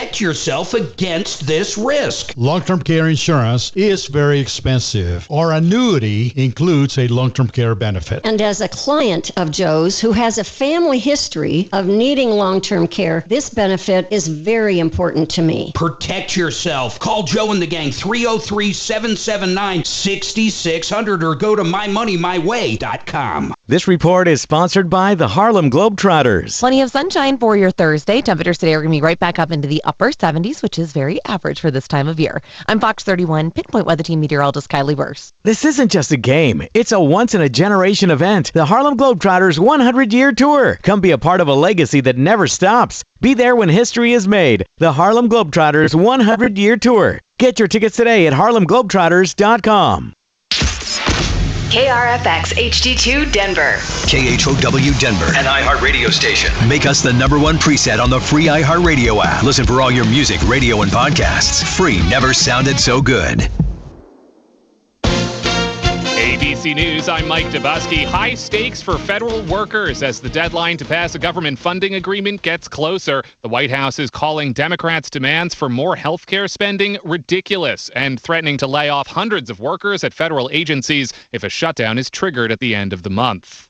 protect yourself against this risk. Long-term care insurance is very expensive. Our annuity includes a long-term care benefit. And as a client of Joe's who has a family history of needing long-term care, this benefit is very important to me. Protect yourself. Call Joe and the gang, 303-779-6600, or go to mymoneymyway.com. This report is sponsored by the Harlem Globetrotters. Plenty of sunshine for your Thursday. Temperatures today are going to be right back up into the upper 70s, which is very average for this time of year. I'm Fox 31 Pinpoint Weather Team meteorologist Kylie Burse. This isn't just a game. It's a once-in-a-generation event. The Harlem Globetrotters 100-year tour. Come be a part of a legacy that never stops. Be there when history is made. The Harlem Globetrotters 100-year tour. Get your tickets today at harlemglobetrotters.com. KRFX HD2 Denver. KHOW Denver. An iHeartRadio station. Make us the #1 preset on the free iHeartRadio app. Listen for all your music, radio, and podcasts. Free never sounded so good. ABC News, I'm Mike Dubusky. High stakes for federal workers as the deadline to pass a government funding agreement gets closer. The White House is calling Democrats' demands for more health care spending ridiculous and threatening to lay off hundreds of workers at federal agencies if a shutdown is triggered at the end of the month.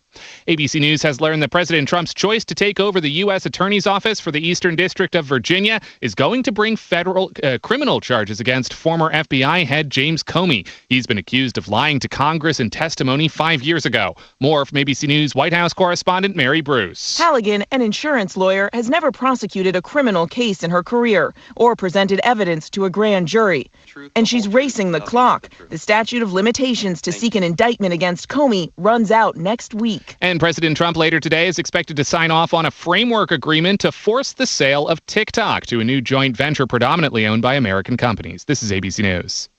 ABC News has learned that President Trump's choice to take over the U.S. Attorney's Office for the Eastern District of Virginia is going to bring federal criminal charges against former FBI head James Comey. He's been accused of lying to Congress in testimony 5 years ago. More from ABC News White House correspondent Mary Bruce. Halligan, an insurance lawyer, has never prosecuted a criminal case in her career or presented evidence to a grand jury. And she's racing the clock. The statute of limitations to seek an indictment against Comey runs out next week. And President Trump later today is expected to sign off on a framework agreement to force the sale of TikTok to a new joint venture predominantly owned by American companies. This is ABC News.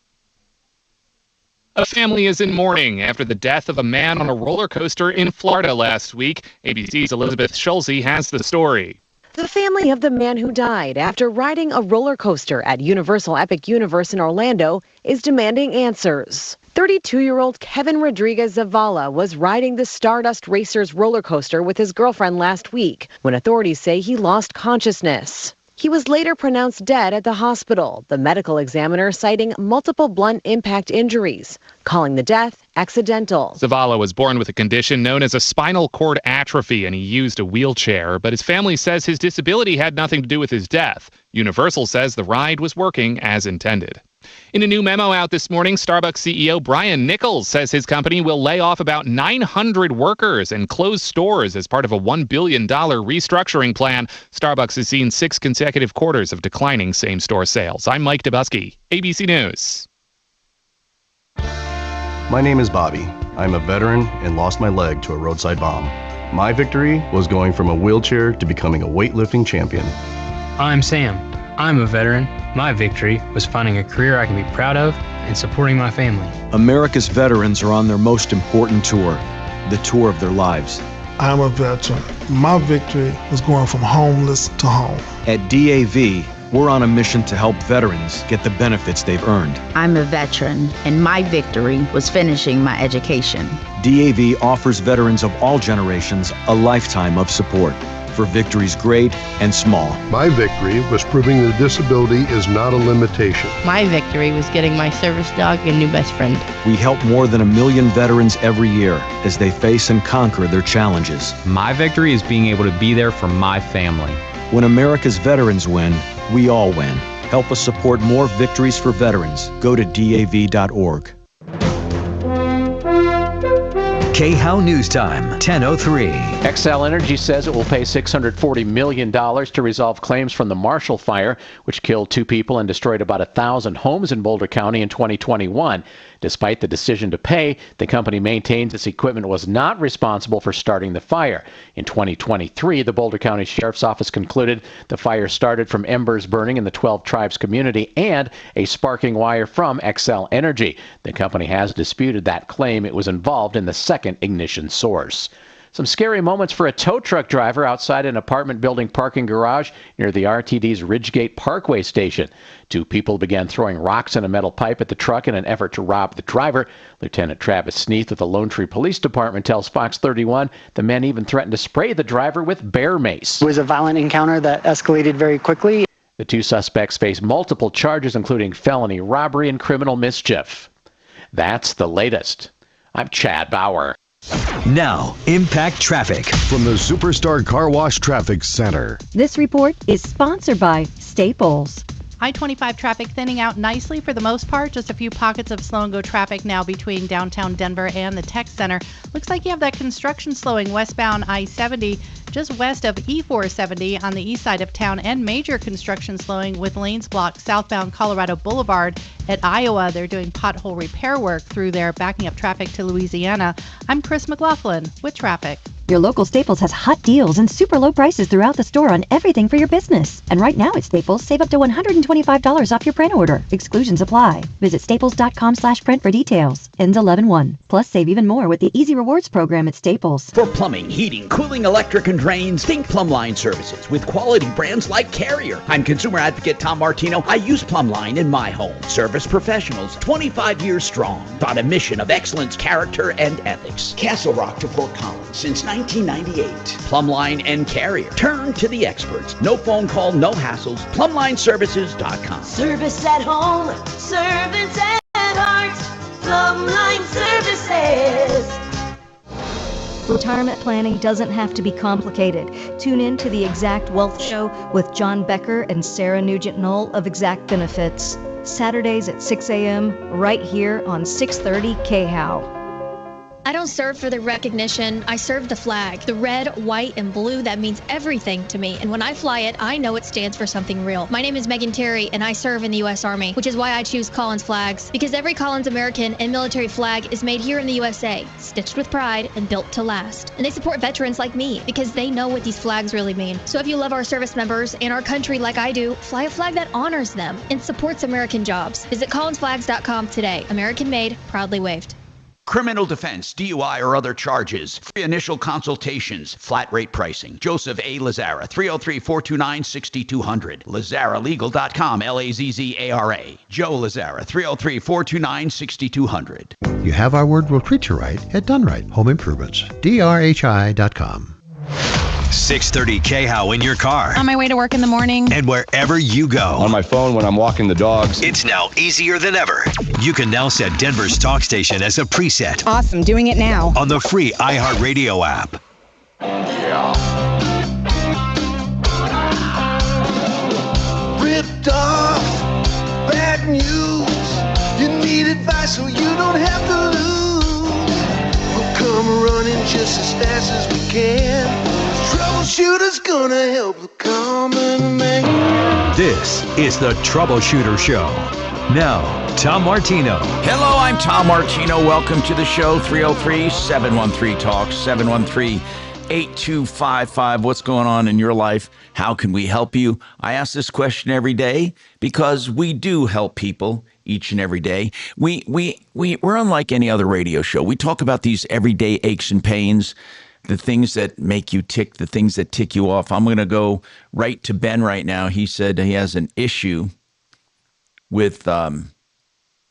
A family is in mourning after the death of a man on a roller coaster in Florida last week. ABC's Elizabeth Schulze has the story. The family of the man who died after riding a roller coaster at Universal Epic Universe in Orlando is demanding answers. 32-year-old Kevin Rodriguez Zavala was riding the Stardust Racers roller coaster with his girlfriend last week when authorities say he lost consciousness. He was later pronounced dead at the hospital, the medical examiner citing multiple blunt impact injuries, calling the death accidental. Zavala was born with a condition known as a spinal cord atrophy, and he used a wheelchair, but his family says his disability had nothing to do with his death. Universal says the ride was working as intended. In a new memo out this morning, Starbucks CEO Brian Nichols says his company will lay off about 900 workers and close stores as part of a $1 billion restructuring plan. Starbucks has seen 6 consecutive quarters of declining same-store sales. I'm Mike Dubusky, ABC News. My name is Bobby. I'm a veteran and lost my leg to a roadside bomb. My victory was going from a wheelchair to becoming a weightlifting champion. I'm Sam. I'm a veteran. My victory was finding a career I can be proud of and supporting my family. America's veterans are on their most important tour, the tour of their lives. I'm a veteran. My victory was going from homeless to home. At DAV, we're on a mission to help veterans get the benefits they've earned. I'm a veteran, and my victory was finishing my education. DAV offers veterans of all generations a lifetime of support for victories great and small. My victory was proving that disability is not a limitation. My victory was getting my service dog a new best friend. We help more than 1 million veterans every year as they face and conquer their challenges. My victory is being able to be there for my family. When America's veterans win, we all win. Help us support more victories for veterans. Go to DAV.org. KHOW News Time, 10:03. Xcel Energy says it will pay $640 million to resolve claims from the Marshall Fire, which killed 2 people and destroyed about 1,000 homes in Boulder County in 2021. Despite the decision to pay, the company maintains its equipment was not responsible for starting the fire. In 2023, the Boulder County Sheriff's Office concluded the fire started from embers burning in the 12 Tribes community and a sparking wire from Xcel Energy. The company has disputed that claim it was involved in the second ignition source. Some scary moments for a tow truck driver outside an apartment building parking garage near the RTD's Ridgegate Parkway station. 2 people began throwing rocks and a metal pipe at the truck in an effort to rob the driver. Lieutenant Travis Sneath with the Lone Tree Police Department tells Fox 31 the men even threatened to spray the driver with bear mace. It was a violent encounter that escalated very quickly. The two suspects face multiple charges, including felony robbery and criminal mischief. That's the latest. I'm Chad Bauer. Now, Impact Traffic from the Superstar Car Wash Traffic Center. This report is sponsored by Staples. I-25 traffic thinning out nicely for the most part. Just a few pockets of slow and go traffic now between downtown Denver and the Tech Center. Looks like you have that construction slowing westbound I-70 just west of E-470 on the east side of town, and major construction slowing with lanes blocked southbound Colorado Boulevard at Iowa. They're doing pothole repair work through there, backing up traffic to Louisiana. I'm Chris McLaughlin with traffic. Your local Staples has hot deals and super low prices throughout the store on everything for your business. And right now at Staples, save up to $125 off your print order. Exclusions apply. Visit staples.com/print for details. Ends 11/1. Plus, save even more with the Easy Rewards program at Staples. For plumbing, heating, cooling, electric, and drains, think Plumbline Services with quality brands like Carrier. I'm consumer advocate Tom Martino. I use Plumbline in my home. Service professionals, 25 years strong. On a mission of excellence, character, and ethics. Castle Rock to Port Collins since 1998. Plumbline and Carrier. Turn to the experts. No phone call, no hassles. PlumlineServices.com. Service at home, service at heart. Plumline Services. Retirement planning doesn't have to be complicated. Tune in to the Exact Wealth Show with John Becker and Sarah Nugent-Knoll of Exact Benefits. Saturdays at 6 a.m. right here on 630 KHOW. I don't serve for the recognition. I serve the flag. The red, white, and blue, that means everything to me. And when I fly it, I know it stands for something real. My name is Megan Terry, and I serve in the U.S. Army, which is why I choose Collins flags. Because every Collins American and military flag is made here in the USA, stitched with pride and built to last. And they support veterans like me because they know what these flags really mean. So if you love our service members and our country like I do, fly a flag that honors them and supports American jobs. Visit collinsflags.com today. American made, proudly waved. Criminal defense, DUI, or other charges. Free initial consultations. Flat rate pricing. Joseph A. Lazzara, 303-429-6200. LazzaraLegal.com, L-A-Z-Z-A-R-A. Joe Lazzara, 303-429-6200. You have our word, we'll treat you right at Done Right Home Improvements. DRHI.com. 630 KHOW in your car. On my way to work in the morning. And wherever you go. On my phone when I'm walking the dogs. It's now easier than ever. You can now set Denver's talk station as a preset. Awesome, doing it now. On the free iHeartRadio app. Yeah. Ripped off, bad news. You need advice so you don't have to lose. We'll come running just as fast as we can. Troubleshooter's gonna help the common man. This is the Troubleshooter Show. Now, Tom Martino. Hello, I'm Tom Martino. Welcome to the show. 303-713-TALK, 713-8255. What's going on in your life? How can we help you? I ask this question every day because we do help people each and every day. We're unlike any other radio show. We talk about these everyday aches and pains, the things that make you tick, the things that tick you off. I'm going to go right to Ben right now. He said he has an issue with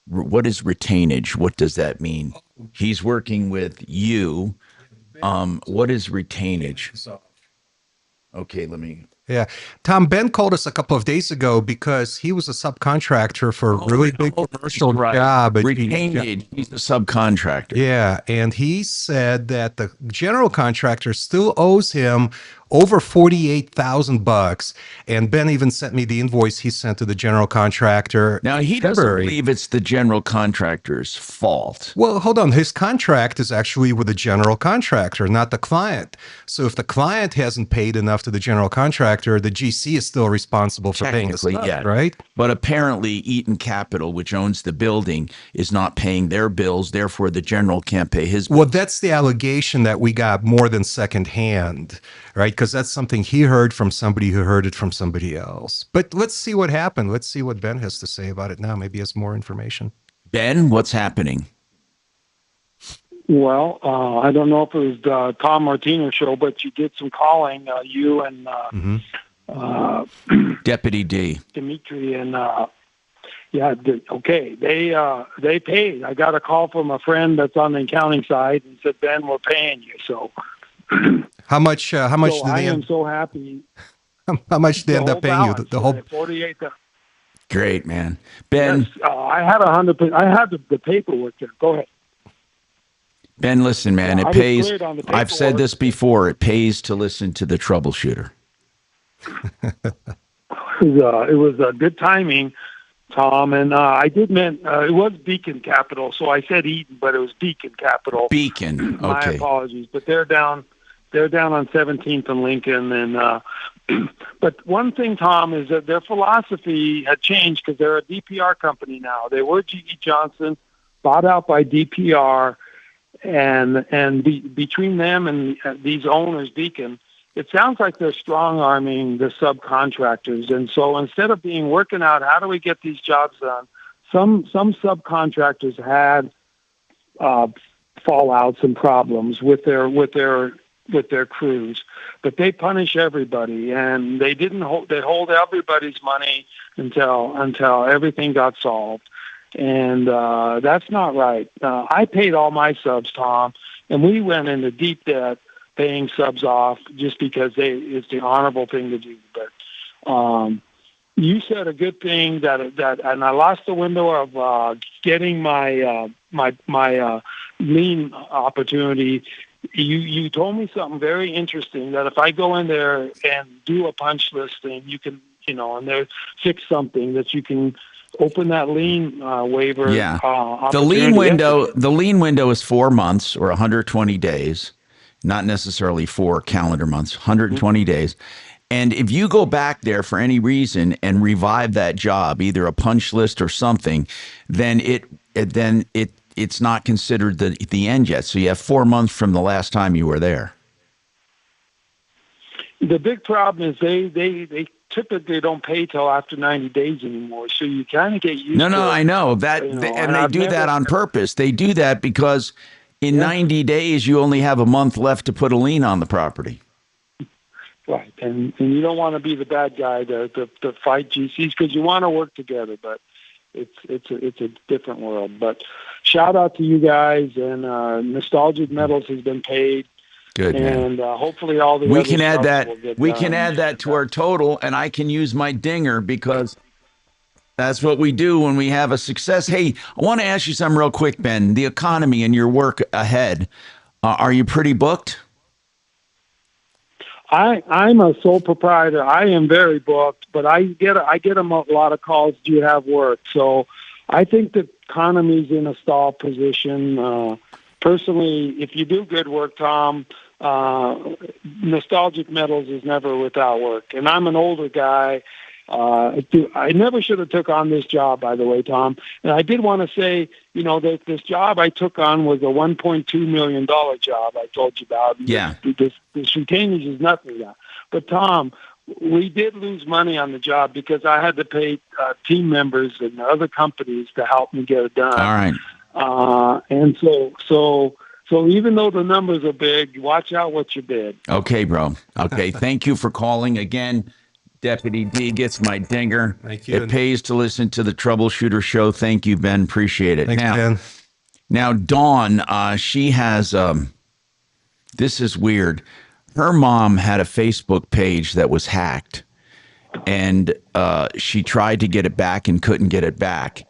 what is retainage? What does that mean? He's working with you. What is retainage? Okay, let me... Yeah. Tom, Ben called us a couple of days ago because he was a subcontractor for a really big commercial job. Retainage, he's a subcontractor. Yeah, and he said that the general contractor still owes him over $48,000, and Ben even sent me the invoice he sent to the general contractor. Now, he doesn't believe it's the general contractor's fault. Well, hold on. His contract is actually with the general contractor, not the client. So if the client hasn't paid enough to the general contractor, the GC is still responsible for paying the stuff, yeah. Right? But apparently Eaton Capital, which owns the building, is not paying their bills. Therefore, the general can't pay his bills. Well, that's the allegation that we got more than secondhand, right? Because that's something he heard from somebody who heard it from somebody else. But let's see what happened. Let's see what Ben has to say about it now. Maybe he has more information. Ben, what's happening? Well, I don't know if it was the Tom Martino show, but you did some calling, you and Deputy D. Dimitri, and okay, they paid. I got a call from a friend that's on the accounting side and said, Ben, we're paying you. So how much so do I they am so happy. How much they end up paying you? The whole 48. Great, man. Ben, Yes, I had 100%. I had the paperwork there. Go ahead. Ben, listen, man, I it was pays. cleared on the I've said paperwork. this before. It pays to listen to the Troubleshooter. It was good timing, Tom, and I did meant it was Beacon Capital, so I said Eaton, but it was Beacon Capital. Beacon, My okay. apologies, but they're down on 17th and Lincoln, and but one thing, Tom, is that their philosophy had changed because they're a DPR company now. They were G.E. Johnson, bought out by DPR, and between them and these owners, Beacon, it sounds like they're strong-arming the subcontractors. And so instead of working out, how do we get these jobs done, some subcontractors had fallouts and problems with their crews, but they punish everybody, and they hold everybody's money until everything got solved. And that's not right. I paid all my subs, Tom, and we went into deep debt paying subs off just because it's the honorable thing to do. But you said a good thing that and I lost the window of getting my lien opportunity. You told me something very interesting, that if I go in there and do a punch listing, you can, and they fix something, that you can open that lien waiver. Yeah. The lien window is 4 months or 120 days, not necessarily 4 calendar months, 120 days. And if you go back there for any reason and revive that job, either a punch list or something, then it's not considered the end yet. So you have 4 months from the last time you were there. The big problem is they typically don't pay till after 90 days anymore. So you kind of get used to it. No, I know that, and they do that on purpose. They do that because in 90 days you only have a month left to put a lien on the property. Right, and you don't want to be the bad guy to fight GCs, because you want to work together, but it's a different world. But shout out to you guys, and Nostalgic Metals has been paid. Good, and hopefully all the we other can add stuff that. will get We done. can add that to our total, and I can use my dinger because that's what we do when we have a success. Hey, I want to ask you something real quick, Ben. The economy and your work ahead, are you pretty booked? I'm a sole proprietor. I am very booked, but I get a lot of calls. Do you have work? So I think the economy's in a stall position. Personally, if you do good work, Tom, Nostalgic Metals is never without work. And I'm an older guy. I never should have took on this job, by the way, Tom. And I did want to say, that this job I took on was a $1.2 million job I told you about. Yeah. This retainage is nothing now. But, Tom, we did lose money on the job because I had to pay team members and other companies to help me get it done. All right. And so even though the numbers are big, watch out what you bid. Okay, bro. Okay, thank you for calling again. Deputy D gets my dinger. Thank you. It pays to listen to the Troubleshooter Show. Thank you, Ben. Appreciate it. Thanks, Ben. Now, Dawn, she has, this is weird. Her mom had a Facebook page that was hacked, and she tried to get it back and couldn't get it back.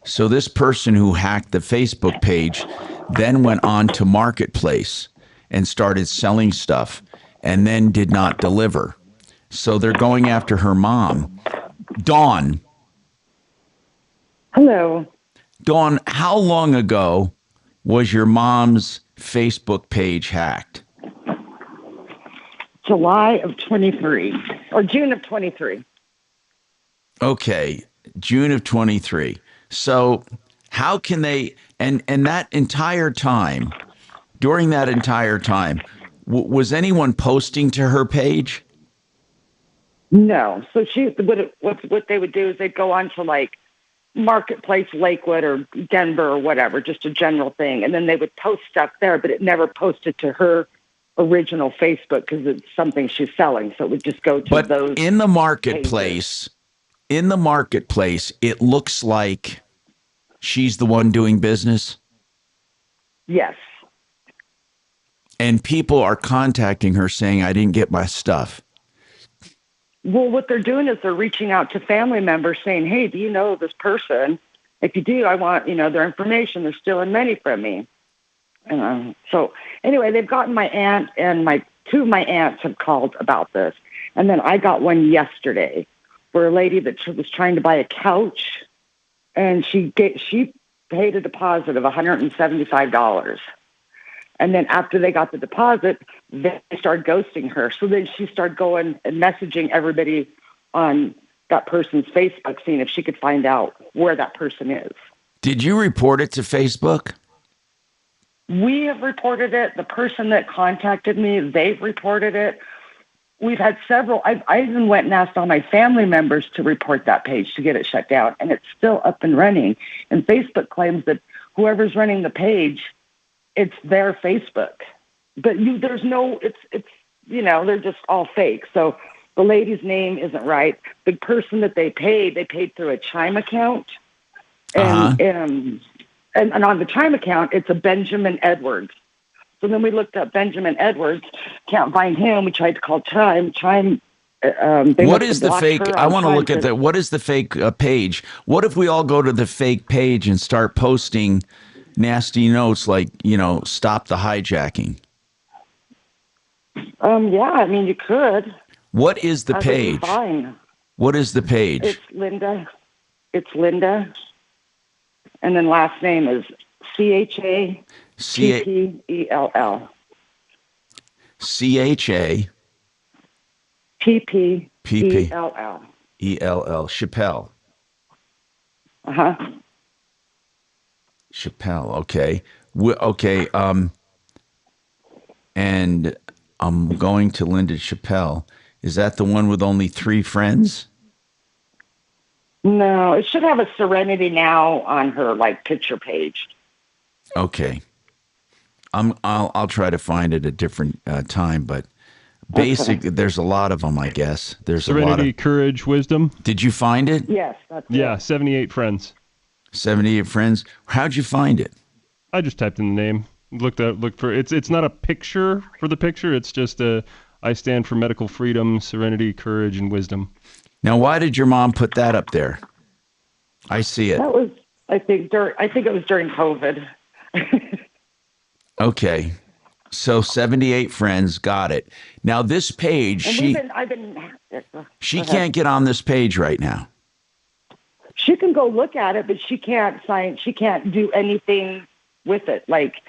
So this person who hacked the Facebook page then went on to Marketplace and started selling stuff and then did not deliver. So they're going after her mom. Dawn. Hello. Dawn, how long ago was your mom's Facebook page hacked? July of 23, or June of 23. Okay, June of 23. So how can they, and that entire time, during that entire time, was anyone posting to her page? No. So what they would do is they'd go on to like Marketplace, Lakewood, or Denver, or whatever, just a general thing, and then they would post stuff there, but it never posted to her original Facebook because it's something she's selling. So it would just go to those. But in the marketplace, it looks like she's the one doing business. Yes. And people are contacting her saying, I didn't get my stuff. Well, what they're doing is they're reaching out to family members saying, hey, do you know this person? If you do, I want, their information. They're stealing money from me. So anyway, they've gotten my aunt and two of my aunts have called about this. And then I got one yesterday for a lady that was trying to buy a couch, and she paid a deposit of $175. And then after they got the deposit, they started ghosting her. So then she started going and messaging everybody on that person's Facebook, seeing if she could find out where that person is. Did you report it to Facebook? We have reported it. The person that contacted me, they've reported it. We've had several. I even went and asked all my family members to report that page to get it shut down, and it's still up and running. And Facebook claims that whoever's running the page, it's their Facebook. But there's no, they're just all fake. So the lady's name isn't right. The person that they paid through a Chime account. And on the Chime account, it's a Benjamin Edwards. So then we looked up Benjamin Edwards, can't find him. We tried to call Chime. What is the fake? I want to look at that. What is the fake page? What if we all go to the fake page and start posting nasty notes like, stop the hijacking? Yeah, I mean, you could. What is the page? Fine. What is the page? It's Linda. And then last name is CHAPPELL. CHA PPELL. Chappelle. Chappelle. Okay. Okay. And I'm going to Linda Chappelle. Is that the one with only 3 friends? No, it should have a Serenity Now on her picture page. Okay. I'll try to find it a different time, but basically there's a lot of them, I guess. There's Serenity, a lot of Courage, Wisdom. Did you find it? Yes, that's yeah, it. 78 friends. 78 friends. How'd you find it? I just typed in the name. Looked for it's not a picture for the picture. It's just I stand for medical freedom, serenity, courage, and wisdom. Now, why did your mom put that up there? I see it. That was, I think it was during COVID. Okay. So 78 friends, got it. Now this page, she can't get on this page right now. She can go look at it, but she can't do anything with it, like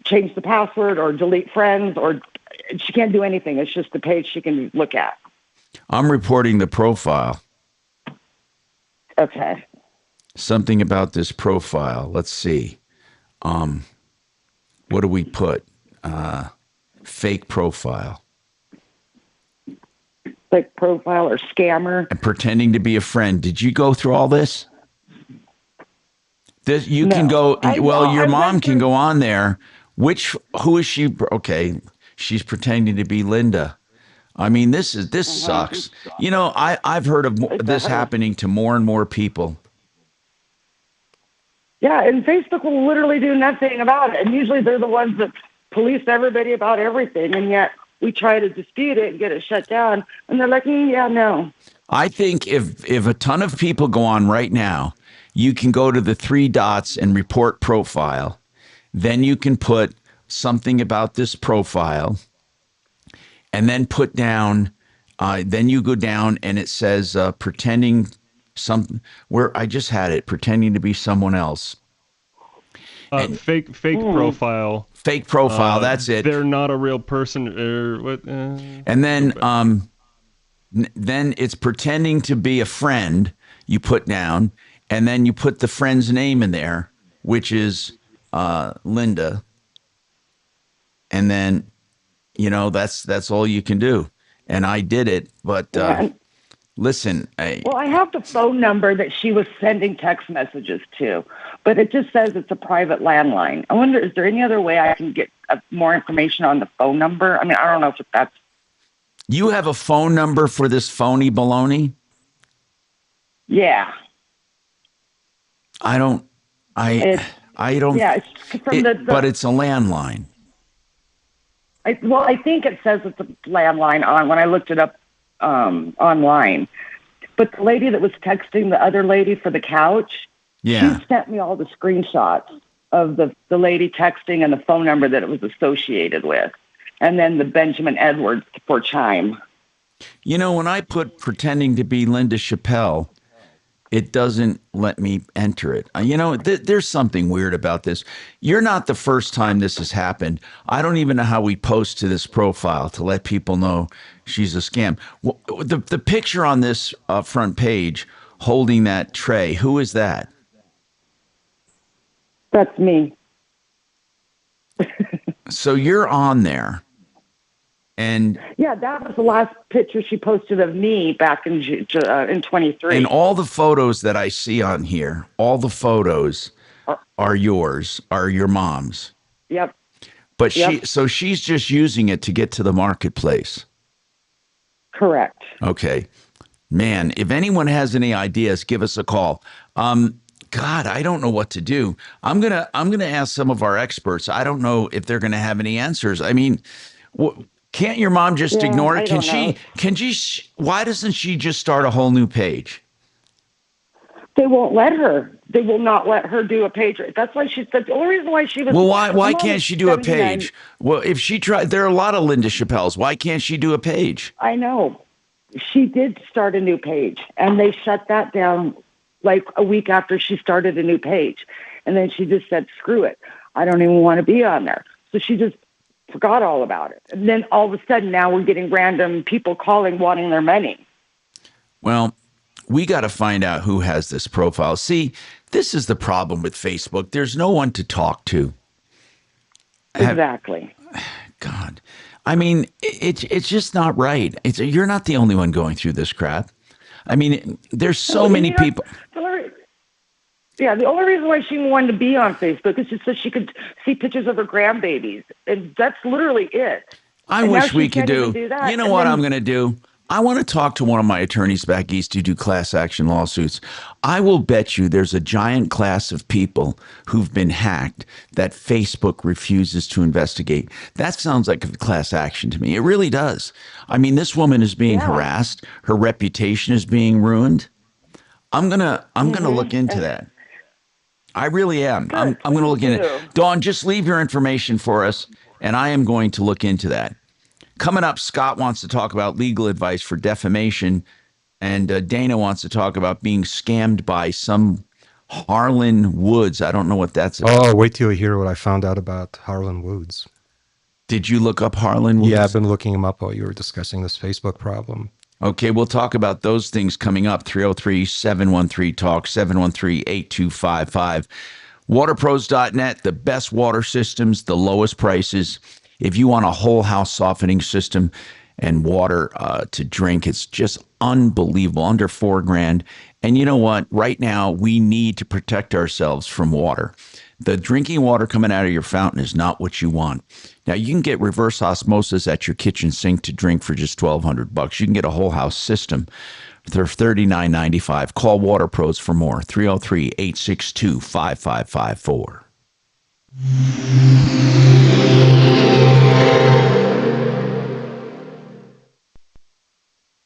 change the password or delete friends, or she can't do anything. It's just the page she can look at. I'm reporting the profile. Okay. Something about this profile. Let's see. What do we put? Fake profile. Fake profile or scammer. And pretending to be a friend. Did you go through all this? You can go. Your mom can go on there. Who is she? Okay, she's pretending to be Linda. I mean, this sucks. I've heard of this happening to more and more people. Yeah, and Facebook will literally do nothing about it. And usually they're the ones that police everybody about everything. And yet we try to dispute it and get it shut down. And they're like, yeah, no. I think if a ton of people go on right now, you can go to the 3 dots and report profile. Then you can put something about this profile. And then put down, then you go down and it says pretending where I just had it, pretending to be someone else. Fake profile. Fake profile, that's it. They're not a real person. Or what? And then it's pretending to be a friend you put down, and then you put the friend's name in there, which is Linda. And then, that's all you can do. And I did it, but listen. I have the phone number that she was sending text messages to, but it just says it's a private landline. I wonder, is there any other way I can get more information on the phone number? I mean, I don't know if that's... You have a phone number for this phony baloney? Yeah. I don't... Yeah, it's from but it's a landline. I think it says it's a landline on when I looked it up online. But the lady that was texting the other lady for the couch, Yeah. she sent me all the screenshots of the lady texting and the phone number that it was associated with, and then the Benjamin Edwards for Chime. You know, when I put pretending to be Linda Chappelle, it doesn't let me enter it. You know, there's something weird about this. You're not the first time this has happened. I don't even know how we post to this profile to let people know she's a scam. The picture on this front page holding that tray, who is that? That's me. So you're on there. And yeah, that was the last picture she posted of me back in 23. And all the photos that I see on here, all the photos are yours, are your mom's. Yep. But she's just using it to get to the marketplace. Correct. Okay. Man, if anyone has any ideas, give us a call. God, I don't know what to do. I'm gonna ask some of our experts. I don't know if they're gonna have any answers. I mean, can't your mom just ignore it? Can she? Why doesn't she just start a whole new page? They won't let her. They will not let her do a page. That's why she said the only reason why she was. Well, why can't she do a page? Well, if she tried, there are a lot of Linda Chappelles. Why can't she do a page? I know. She did start a new page, and they shut that down like a week after she started a new page. And then she just said, screw it. I don't even want to be on there. So she just forgot all about it. And then all of a sudden now we're getting random people calling wanting their money. Well, we got to find out who has this profile. See, this is the problem with Facebook. There's no one to talk to. Exactly. God. I mean, it's just not right. You're not the only one going through this crap. I mean, there's so many people. Yeah, the only reason why she wanted to be on Facebook is just so she could see pictures of her grandbabies. And that's literally it. I wish we could do that. You know what I'm going to do? I want to talk to one of my attorneys back east who do class action lawsuits. I will bet you there's a giant class of people who've been hacked that Facebook refuses to investigate. That sounds like a class action to me. It really does. I mean, this woman is being harassed. Her reputation is being ruined. I'm gonna look into that. I really am. Good. I'm going to look into it. Dawn, just leave your information for us, and I am going to look into that. Coming up, Scott wants to talk about legal advice for defamation, and Dana wants to talk about being scammed by some Harlan Woods. I don't know what that's about. Oh, wait till you hear what I found out about Harlan Woods. Did you look up Harlan Woods? Yeah, I've been looking him up while you were discussing this Facebook problem. Okay, we'll talk about those things coming up. 303-713-TALK, 713-8255. Waterpros.net, the best water systems, the lowest prices. If you want a whole house softening system and water to drink, it's just unbelievable, under $4,000. And you know what? Right now, we need to protect ourselves from water. The drinking water coming out of your fountain is not what you want. Now, you can get reverse osmosis at your kitchen sink to drink for just $1,200. You can get a whole house system for $39.95. Call Water Pros for more. 303-862-5554.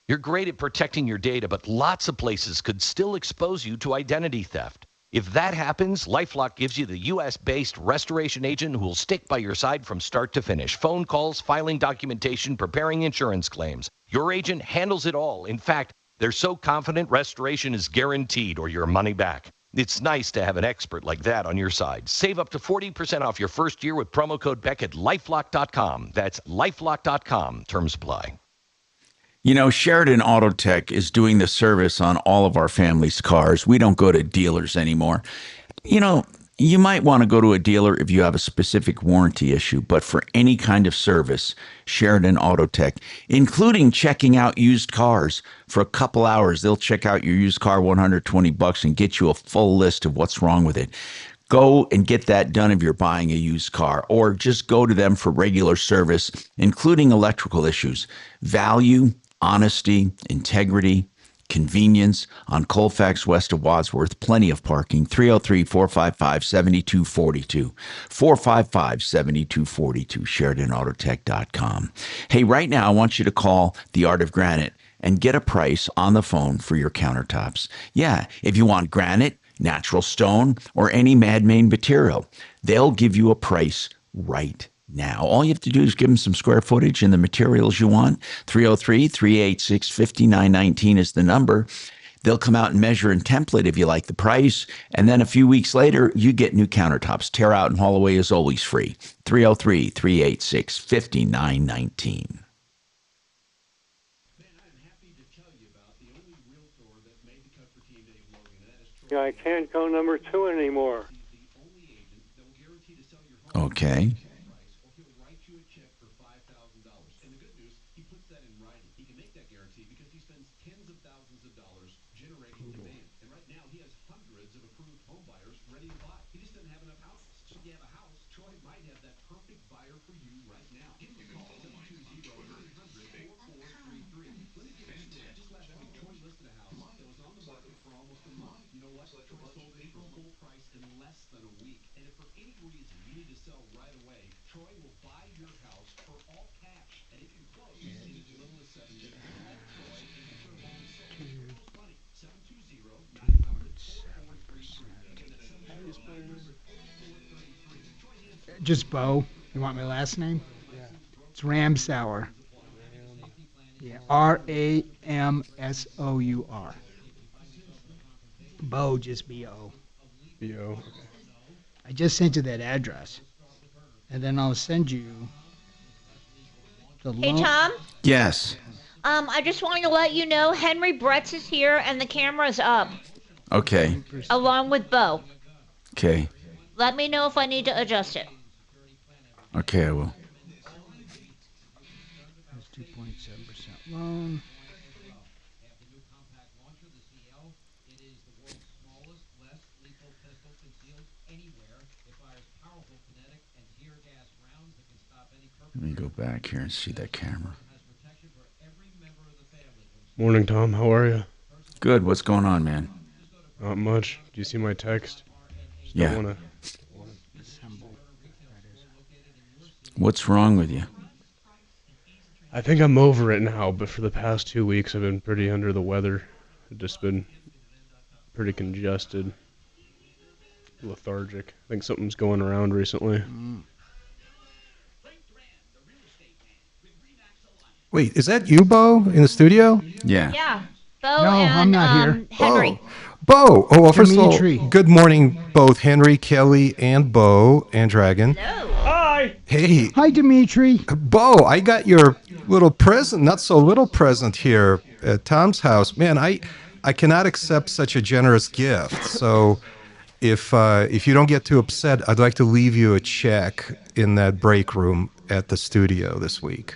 You're great at protecting your data, but lots of places could still expose you to identity theft. If that happens, LifeLock gives you the U.S.-based restoration agent who will stick by your side from start to finish. Phone calls, filing documentation, preparing insurance claims. Your agent handles it all. In fact, they're so confident restoration is guaranteed or your money back. It's nice to have an expert like that on your side. Save up to 40% off your first year with promo code Beck at LifeLock.com. That's LifeLock.com. Terms apply. You know, Sheridan Auto Tech is doing the service on all of our family's cars. We don't go to dealers anymore. You know, you might want to go to a dealer if you have a specific warranty issue, but for any kind of service, Sheridan Auto Tech, including checking out used cars for a couple hours, they'll check out your used car, $120, and get you a full list of what's wrong with it. Go and get that done if you're buying a used car, or just go to them for regular service, including electrical issues. Value, honesty, integrity, convenience on Colfax west of Wadsworth. Plenty of parking. 303-455-7242. 455-7242. SheridanAutotech.com. Hey, right now I want you to call The Art of Granite and get a price on the phone for your countertops. Yeah, if you want granite, natural stone, or any man-made material, they'll give you a price right now. All you have to do is give them some square footage and the materials you want. 303-386-5919 is the number. They'll come out and measure and template if you like the price. And then a few weeks later, you get new countertops. Tear out and haul away is always free. 303-386-5919. I can't go number 2 anymore. Okay. Just Bo. You want my last name? Yeah. It's Ramsour. Yeah. Ramsour. Bo, just B-O. B-O. I just sent you that address. And then I'll send you the Hey, Tom? Yes. I just wanted to let you know Henry Bretz is here and the camera's up. Okay. Along with Bo. Okay. Let me know if I need to adjust it. Okay, I will. That's 2.7% loan. Let me go back here and see that camera. Morning, Tom. How are you? Good. What's going on, man? Not much. Do you see my text? Just Yeah. don't wanna... What's wrong with you? I think I'm over it now, but for the past 2 weeks I've been pretty under the weather. I've just been pretty congested, lethargic. I think something's going around recently. Wait, is that you, Bo, in the studio? Yeah. Yeah. Bo No, and I'm not here. Henry. Bo. Oh, well, first of Dimitri. all, good morning, both Henry, Kelly, and Bo, and Dragon. Hi. Hey. Hi, Dimitri. Bo, I got your little present, not so little present here at Tom's house. Man, I cannot accept such a generous gift. So if you don't get too upset, I'd like to leave you a check in that break room at the studio this week.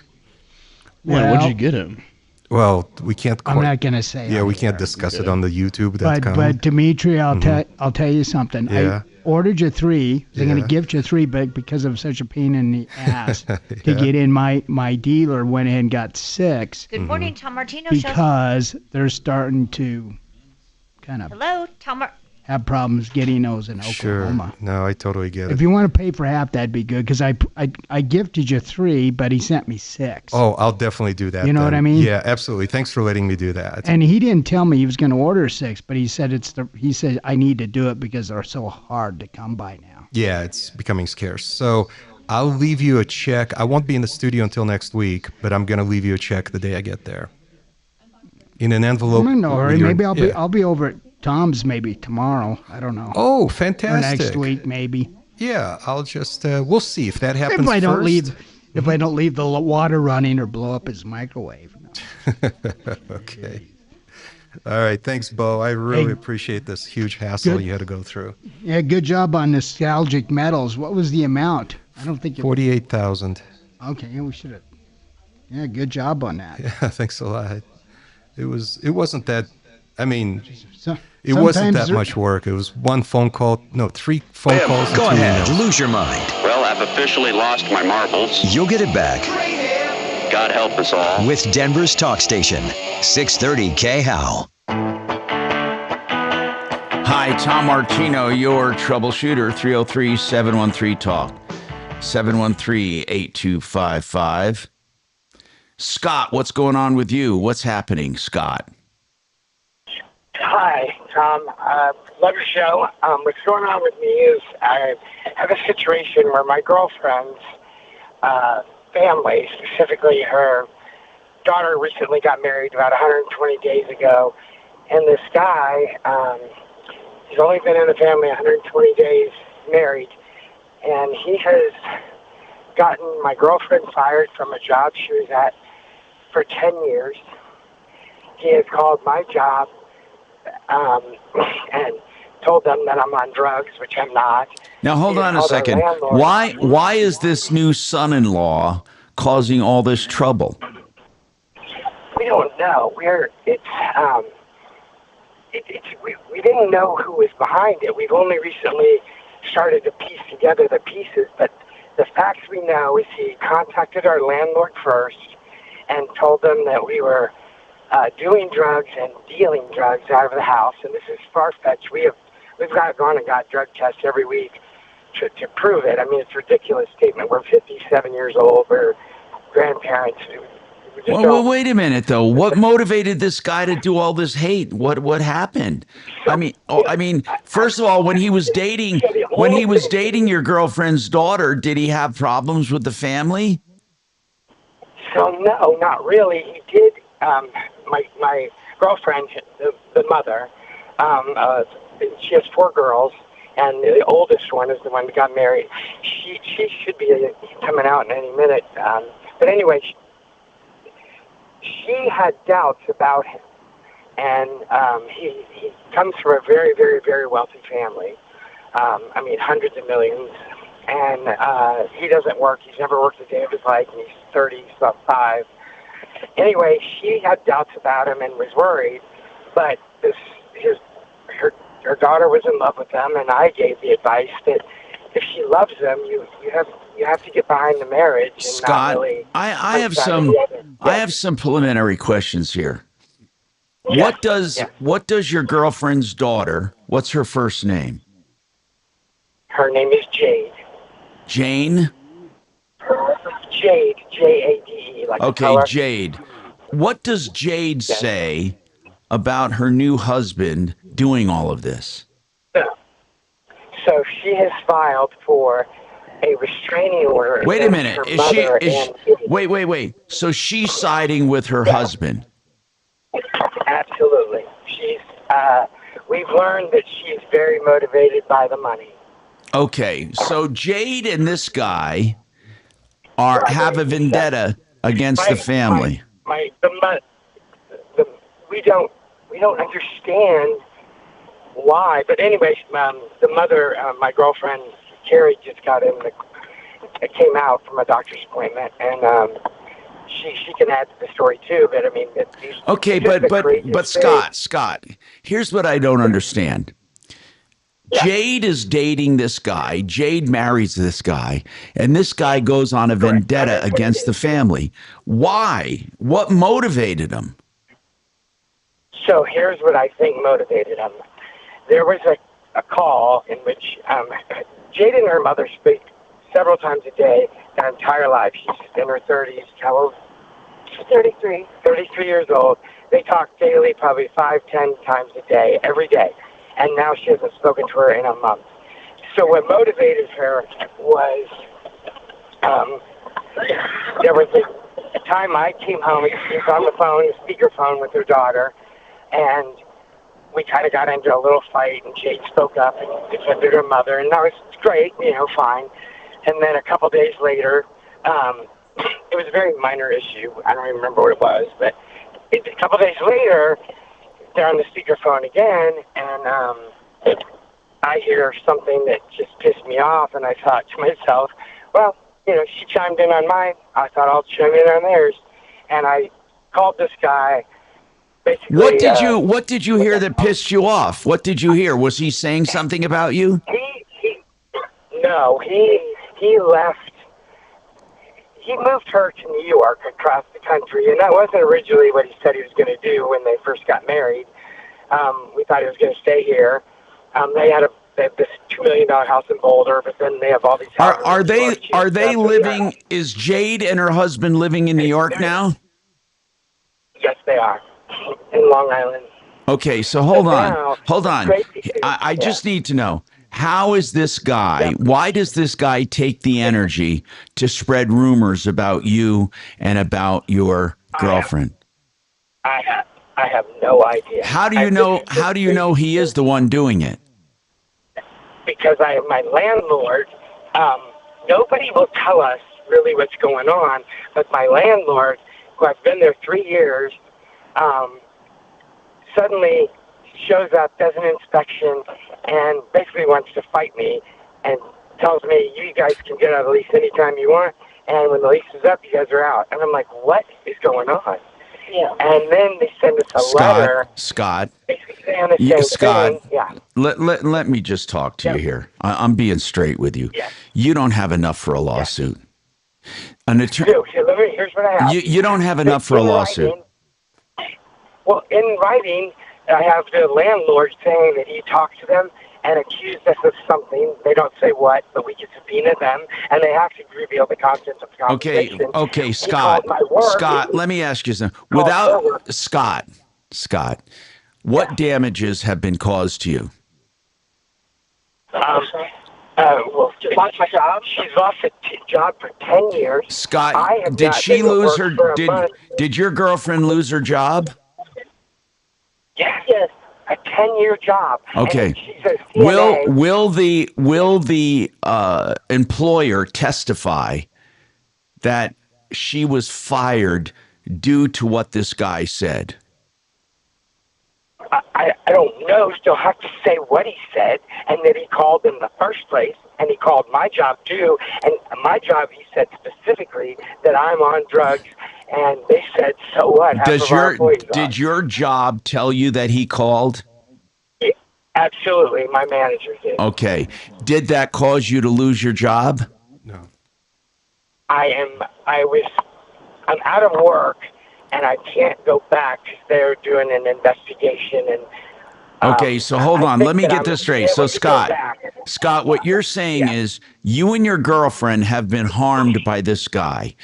Yeah, what'd you get him? Well, we can't. I'm not gonna say. Yeah, on we the can't air. discuss it on the YouTube.com. But Dimitri, I'll tell you something. Yeah. I ordered you 3. They're Yeah. gonna gift you 3, but because of such a pain in the ass to get in, my dealer went ahead and got 6. Good morning, Tom Martino. Because they're starting to kind of Hello, Tom. have problems getting those in Sure. Oklahoma. No, I totally get If it. you want to pay for half, that'd be good. Because I gifted you 3, but he sent me 6. Oh, I'll definitely do that. You know then. what I mean? Yeah, absolutely. Thanks for letting me do that. And he didn't tell me he was going to order 6, but he said he said I need to do it because they're so hard to come by now. Yeah, it's becoming scarce. So I'll leave you a check. I won't be in the studio until next week, but I'm going to leave you a check the day I get there. In an envelope. I'm in no hurry. with your- Maybe I'll yeah. be over at Tom's maybe tomorrow. I don't know. Oh, Or fantastic. next week maybe. Yeah, I'll just we'll see if that happens If I don't first. leave the water running or blow up his microwave. No. Okay. All right, thanks, Bo. I really Hey, appreciate this huge hassle good. you had to go through. Yeah, good job on nostalgic metals. What was the amount? I don't think 48,000. Okay, yeah, we should have. Yeah, good job on that. Yeah, thanks a lot. It wasn't that. I mean, So, it wasn't sometimes that there- much work. It was 1 phone call. No, 3 phone calls. and Go 2 ahead, emails. lose your mind. Well, I've officially lost my marbles. You'll get it back. God help us all. With Denver's talk station, 630 KHOW. Hi, Tom Martino, your troubleshooter, 303-713-TALK, 713-8255. Scott, what's going on with you? What's happening, Scott? Hi, Tom. Love your show. What's going on with me is I have a situation where my girlfriend's family, specifically her daughter, recently got married about 120 days ago. And this guy, he's only been in the family 120 days married. And he has gotten my girlfriend fired from a job she was at for 10 years. He has called my job and told them that I'm on drugs, which I'm not. Now, hold on a second. Why is this new son-in-law causing all this trouble? We don't know. We didn't know who was behind it. We've only recently started to piece together the pieces, but the facts we know is he contacted our landlord first and told them that we were doing drugs and dealing drugs out of the house, and this is far-fetched. We've gone and got drug tests every week to prove it. I mean, it's a ridiculous statement. We're 57 years old. We're grandparents. Well, wait a minute, though. What motivated this guy to do all this hate? What happened? I mean, first of all, when he was dating your girlfriend's daughter, did he have problems with the family? So no, not really. He did. My girlfriend, the mother, she has 4 girls, and the oldest one is the one that got married. She should be coming out in any minute. But anyway, she had doubts about him, and he comes from a very, very, very wealthy family. I mean, hundreds of millions, and he doesn't work. He's never worked a day of his life, and he's 35. Anyway, she had doubts about him and was worried, but her daughter was in love with him, and I gave the advice that if she loves him, you have to get behind the marriage. And Scott, not really I have some preliminary questions here. Yeah. What does your girlfriend's daughter? What's her first name? Her name is Jade. Jane? Jade, Jade. Okay, Jade. What does Jade say about her new husband doing all of this? So she has filed for a restraining order. Wait a minute. Wait. So she's siding with her husband? Absolutely. We've learned that she's very motivated by the money. Okay, so Jade and this guy have a vendetta against the family. We don't understand why, but anyway, the mother, my girlfriend Carrie, just got in. It came out from a doctor's appointment, and she can add to the story too. But I mean, okay, but Scott, here's what I don't understand. Yeah. Jade is dating this guy. Jade marries this guy, and this guy goes on a vendetta against the family. Why? What motivated him? So here's what I think motivated him. There was a call in which Jade and her mother speak several times a day their entire life. She's in her 30s. How old? She's 33. 33 years old. They talk daily, probably 5-10 times a day, every day. And now she hasn't spoken to her in a month. So what motivated her was there was a time I came home. She was on the phone, speakerphone with her daughter, and we kind of got into a little fight, and Jade spoke up and defended her mother, and that was great, fine. And then a couple days later, it was a very minor issue. I don't even remember what it was, but a couple days later, they're on the speakerphone again, and I hear something that just pissed me off, and I thought to myself, well, she chimed in on mine. I thought I'll chime in on theirs, and I called this guy. Basically, what did you hear that pissed you off? What did you hear? Was he saying something about you? No, he left. He moved her to New York across the country, and that wasn't originally what he said he was going to do when they first got married. We thought he was going to stay here. They had this $2 million house in Boulder, but then they have all these houses. Are they living? Is Jade and her husband living in New York now? Yes, they are. In Long Island. Okay, so hold now, on. I just need to know, how is this guy, why does this guy take the energy to spread rumors about you and about your girlfriend? I have no idea. How do you know he is the one doing it? Because my landlord, nobody will tell us really what's going on, but my landlord, who I've been there 3 years, suddenly shows up, does an inspection, and basically wants to fight me and tells me, you guys can get out of the lease anytime you want, and when the lease is up, you guys are out. And I'm like, what is going on? Yeah. And then they send us a letter. Scott, basically saying the same thing. Yeah. Let me just talk to you here. I'm being straight with you. Yeah. You don't have enough for a lawsuit. An attorney. Here's what I have. You don't have enough for a lawsuit. Well, in writing, I have the landlord saying that he talked to them and accused us of something. They don't say what, but we can subpoena them, and they have to reveal the contents of the conversation. Okay, Scott, let me ask you something. Scott, what damages have been caused to you? Well, she lost my job. She's lost a job for 10 years. Scott, did she lose her? Did your girlfriend lose her job? Yes, a 10-year job. Okay. Will the employer testify that she was fired due to what this guy said? I don't know. Still have to say what he said, and that he called in the first place, and he called my job too. And my job, he said specifically that I'm on drugs, and they said, so what? Did your job tell you that he called? Yeah, absolutely, my manager did. Okay. Did that cause you to lose your job? No. I'm out of work. And I can't go back because they're doing an investigation. And okay, so hold on. Let me get this straight. So, Scott, what you're saying is you and your girlfriend have been harmed by this guy.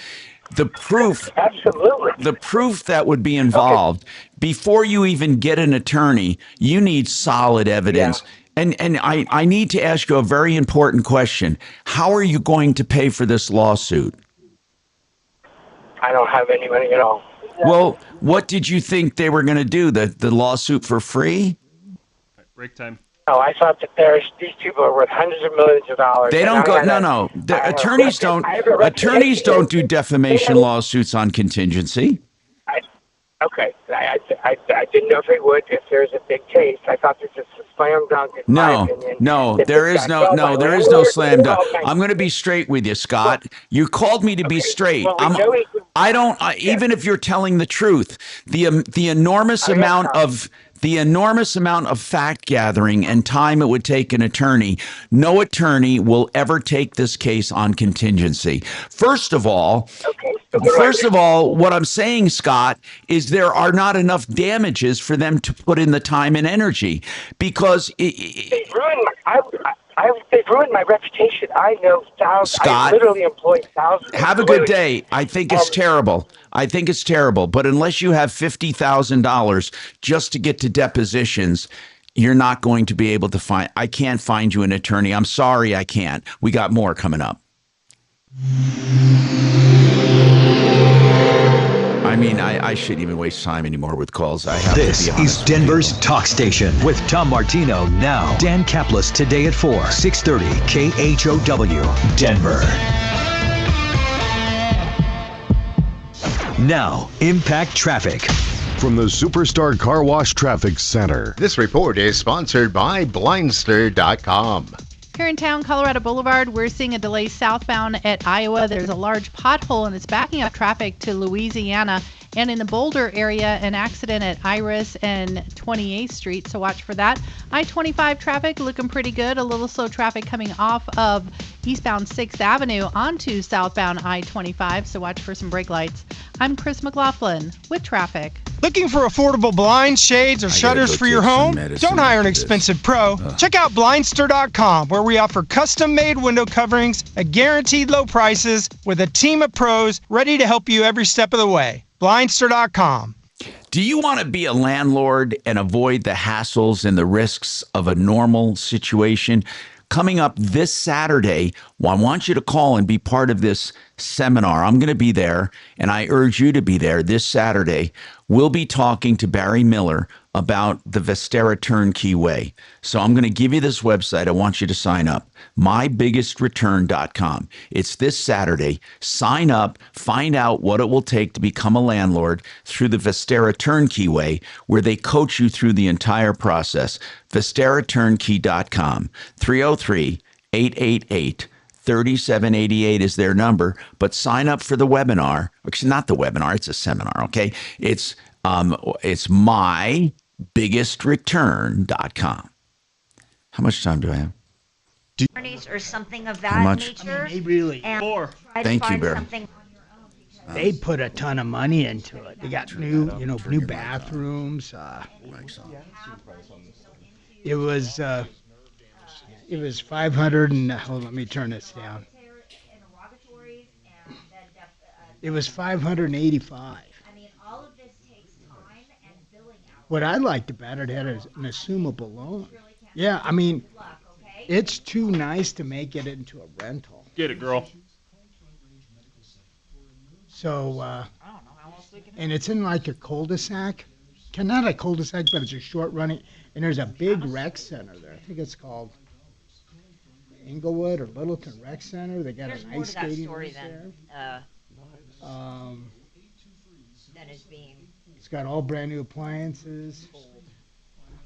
The proof, absolutely. The proof that would be involved before you even get an attorney, you need solid evidence. Yeah. And I need to ask you a very important question. How are you going to pay for this lawsuit? I don't have any money at all. Well, what did you think they were going to do? The lawsuit for free? Break time. No, I thought that these people are worth hundreds of millions of dollars. They don't go. No. The attorneys don't. Attorneys don't do defamation lawsuits on contingency. Okay, I didn't know if they would if there's a big case. I thought this was a slam dunk. No, there is no slam dunk. I'm going to be straight with you, Scott. You called me to be straight. Even if you're telling the truth, the enormous amount of fact gathering and time it would take an attorney, no attorney will ever take this case on contingency. First of all, what I'm saying, Scott, is there are not enough damages for them to put in the time and energy because they've ruined my reputation. I know thousands. Scott, I literally employ thousands. Have a good day. I think it's terrible. But unless you have $50,000 just to get to depositions, you're not going to be able to find. I can't find you an attorney. I'm sorry, I can't. We got more coming up. I mean, I shouldn't even waste time anymore with calls. I have this to be honest is Denver's Talk Station with Tom Martino now. Dan Kaplis today at 4, 630 KHOW, Denver. Now, Impact Traffic. From the Superstar Car Wash Traffic Center. This report is sponsored by Blindster.com. Here in town, Colorado Boulevard, we're seeing a delay southbound at Iowa. There's a large pothole and it's backing up traffic to Louisiana. And in the Boulder area, an accident at Iris and 28th Street, so watch for that. I-25 traffic looking pretty good. A little slow traffic coming off of eastbound 6th Avenue onto southbound I-25, so watch for some brake lights. I'm Chris McLaughlin with traffic. Looking for affordable blinds, shades, or shutters for your home? Don't hire an expensive pro. Check out Blindster.com, where we offer custom-made window coverings at guaranteed low prices with a team of pros ready to help you every step of the way. Blindster.com. Do you want to be a landlord and avoid the hassles and the risks of a normal situation? Coming up this Saturday, I want you to call and be part of this seminar. I'm going to be there, and I urge you to be there this Saturday. We'll be talking to Barry Miller about the Vestera Turnkey Way. So I'm going to give you this website. I want you to sign up, mybigestreturn.com. It's this Saturday. Sign up, find out what it will take to become a landlord through the Vestera Turnkey Way, where they coach you through the entire process. VesteraTurnkey.com, 303-888-3788 is their number, but sign up for the webinar. Actually, not the webinar, it's a seminar, okay? It's mybigestreturn.com. How much time do I have? Attorneys or something of that nature. They really. Thank you, Barry. They put a ton of money into it. They got new bathrooms. It was 500 and hold on, let me turn this down. It was 585. What I liked about it had an assumable loan. Yeah, I mean, it's too nice to make it into a rental. Get it, girl. So, and it's in like a cul-de-sac. Not a cul-de-sac, but it's a short running. And there's a big rec center there. I think it's called Inglewood or Littleton Rec Center. They got an ice skating rink there. That is being. It's got all brand new appliances.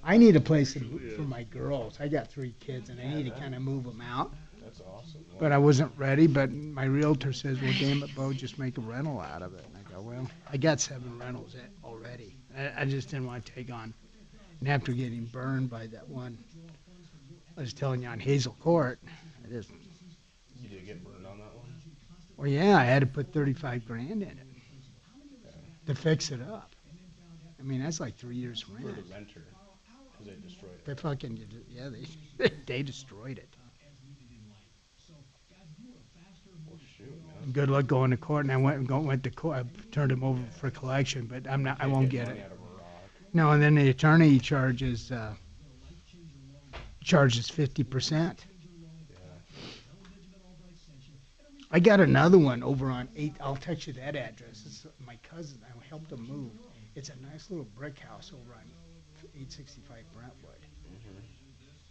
I need a place for my girls. I got 3 kids, and I need to kind of move them out. That's awesome. But I wasn't ready. But my realtor says, "Well, damn it, Bo, just make a rental out of it." And I go, "Well, I got 7 rentals already. I just didn't want to take on." And after getting burned by that one, I was telling you on Hazel Court, I just. You did get burned on that one? Well, yeah, I had to put $35,000 in it to fix it up. I mean, that's like 3 years rent. For the renter, because they destroyed it. They fucking, yeah, they destroyed it. Well, shoot, man. Good luck going to court, and I went to court. I turned him over for collection, but I won't get it. No, and then the attorney charges 50%. I got another one over on 8. I'll text you that address. It's my cousin. I helped him move. It's a nice little brick house over on 865 Brentwood.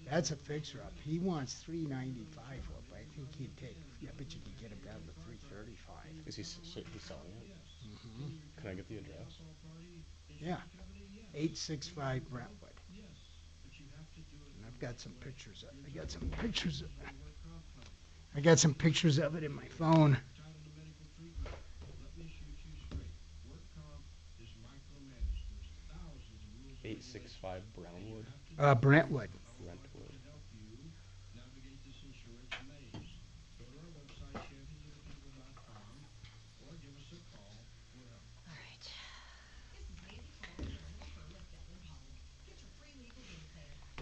That's a fixer-up. He wants $395 for it, but I think he'd take. Yeah, but you could get him down to $335. Is he selling it? Mm-hmm. Can I get the address? Yeah, 865 Brentwood. And I've got some pictures of it. I got some pictures of it in my phone. $865 Brownwood. Brentwood.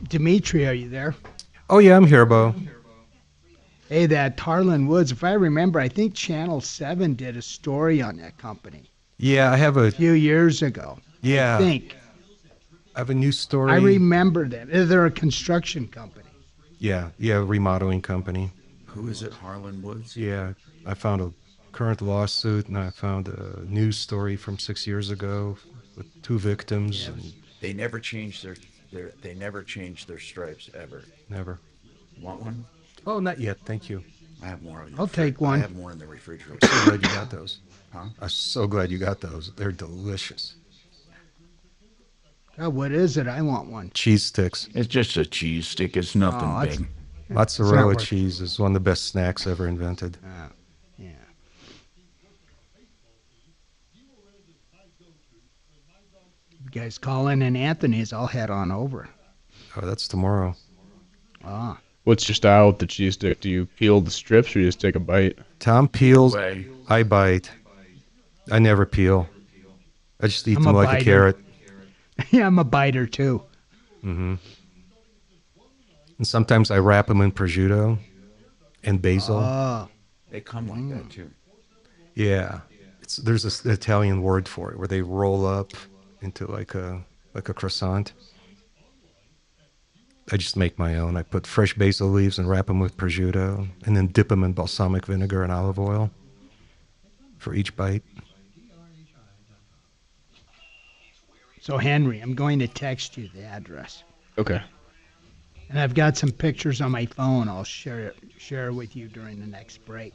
Dimitri, are you there? Oh yeah, I'm here, Bo. Hey, that Tarlin Woods, if I remember, I think Channel 7 did a story on that company. Yeah, I have a few years ago. Yeah. I think. I have a new story. I remember that. They're a construction company. Yeah, remodeling company. Who is it, Harlan Woods? Yeah, I found a current lawsuit, and I found a news story from 6 years ago with 2 victims. Yeah. And they never changed their stripes ever. Never. Want one? Oh, not yet. Thank you. I have more. I'll take one. I have more in the refrigerator. I'm so glad you got those. Huh? I'm so glad you got those. They're delicious. God, what is it? I want one. Cheese sticks. It's just a cheese stick. It's nothing big. Mozzarella cheese is one of the best snacks ever invented. Yeah. You guys call in, and Anthony's. I'll head on over. Oh, that's tomorrow. Ah. What's your style with the cheese stick? Do you peel the strips or you just take a bite? Tom peels. I bite. I never peel. I just eat them like a carrot. Yeah, I'm a biter too. Mm-hmm. And sometimes I wrap them in prosciutto and basil. Oh. They come like that too. Yeah. There's an Italian word for it where they roll up into like a croissant. I just make my own. I put fresh basil leaves and wrap them with prosciutto, and then dip them in balsamic vinegar and olive oil for each bite. So, Henry, I'm going to text you the address. Okay. And I've got some pictures on my phone. I'll share with you during the next break.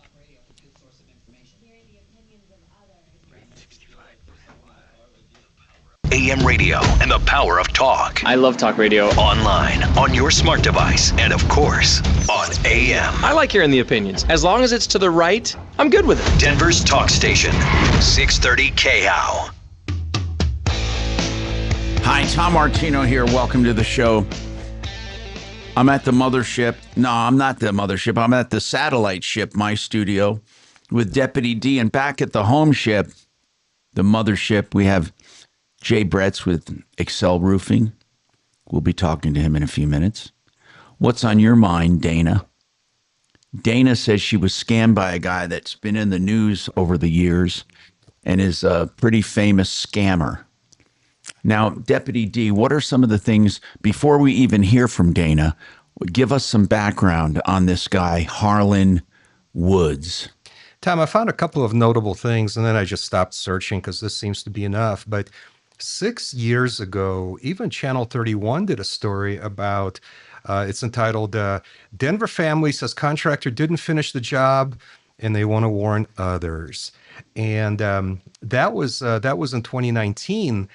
AM radio and the power of talk. I love talk radio. Online, on your smart device, and of course, on AM. I like hearing the opinions. As long as it's to the right, I'm good with it. Denver's talk station, 630 KHOW. Hi, Tom Martino here. Welcome to the show. I'm at the mothership. No, I'm not the mothership. I'm at the satellite ship, my studio, with Deputy D. And back at the home ship, the mothership, we have Jay Bretz with Excel Roofing. We'll be talking to him in a few minutes. What's on your mind, Dana? Dana says she was scammed by a guy that's been in the news over the years and is a pretty famous scammer. Now, Deputy D, what are some of the things, before we even hear from Dana, give us some background on this guy, Harlan Woods. Tom, I found a couple of notable things, and then I just stopped searching because this seems to be enough. But 6 years ago, even Channel 31 did a story about, it's entitled, Denver Family Says Contractor Didn't Finish the Job and They Want to Warn Others. And that was in 2019.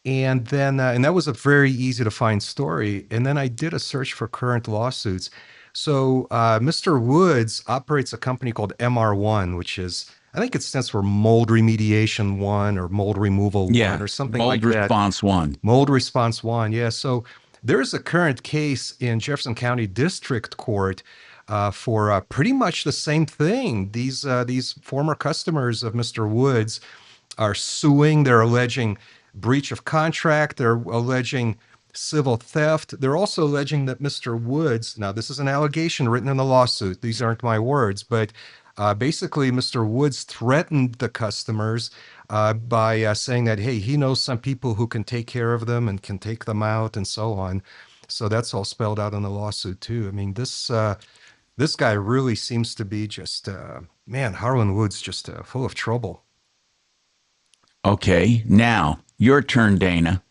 And then, and that was a very easy to find story. And then I did a search for current lawsuits. So Mr. Woods operates a company called MR1, which is, I think it stands for Mold Remediation 1 or Mold Removal 1 or something like that. Mold Response 1. Mold Response 1, yeah. So there's a current case in Jefferson County District Court for pretty much the same thing. These former customers of Mr. Woods are suing. They're alleging breach of contract. They're alleging civil theft. They're also alleging that Mr. Woods, now this is an allegation written in the lawsuit. These aren't my words, but basically Mr. Woods threatened the customers by saying that, hey, he knows some people who can take care of them and can take them out and so on. So that's all spelled out in the lawsuit too. I mean, this guy really seems to be just, man, Harlan Woods just full of trouble. Okay, now your turn, Dana.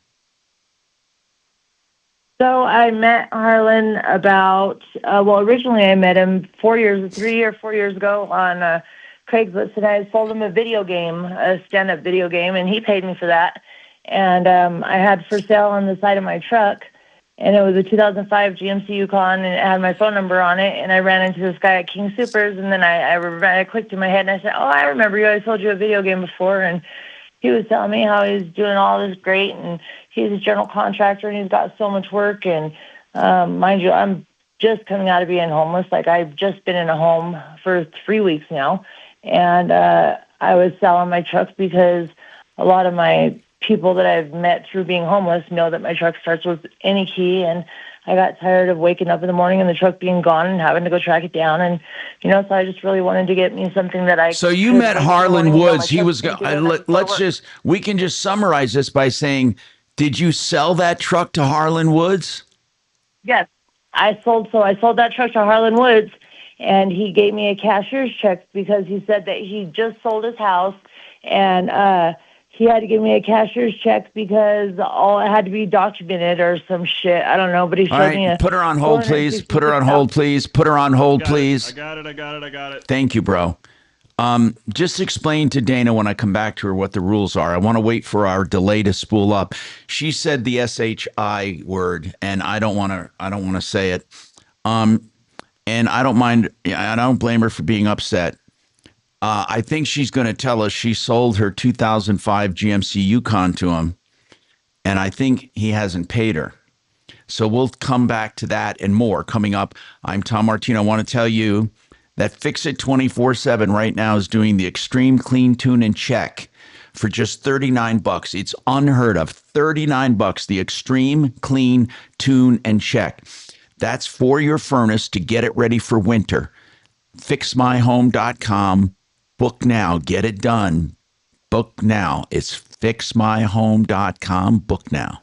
So I met Harlan about, originally I met him 4 years ago on Craigslist, and I sold him a video game, a stand-up video game, and he paid me for that. And I had for sale on the side of my truck, and it was a 2005 GMC Yukon, and it had my phone number on it, and I ran into this guy at King Soopers, and then I clicked in my head, and I said, oh, I remember you. I sold you a video game before, and he was telling me how he's doing all this great, and he's a general contractor, and he's got so much work. And mind you, I'm just coming out of being homeless. Like, I've just been in a home for 3 weeks now, and I was selling my truck because a lot of my people that I've met through being homeless know that my truck starts with any key, and I got tired of waking up in the morning and the truck being gone and having to go track it down. And, so I just really wanted to get me something that I So you met Harlan Woods. He was, we can just summarize this by saying, did you sell that truck to Harlan Woods? Yes, I sold that truck to Harlan Woods, and he gave me a cashier's check because he said that he just sold his house, and he had to give me a cashier's check because all it had to be documented or some shit. I don't know, but he showed me put her on hold, please. Put her on hold, please. Put her on hold, please. I got it. Thank you, bro. Just explain to Dana when I come back to her what the rules are. I want to wait for our delay to spool up. She said the SHI word, and I don't want to say it. And I don't mind. I don't blame her for being upset. I think she's going to tell us she sold her 2005 GMC Yukon to him, and I think he hasn't paid her. So we'll come back to that and more coming up. I'm Tom Martino. I want to tell you that Fix It 24/7 right now is doing the Extreme Clean Tune and Check for just $39. It's unheard of. $39, the Extreme Clean Tune and Check. That's for your furnace to get it ready for winter. FixMyHome.com. Book now. Get it done. Book now. It's fixmyhome.com. Book now.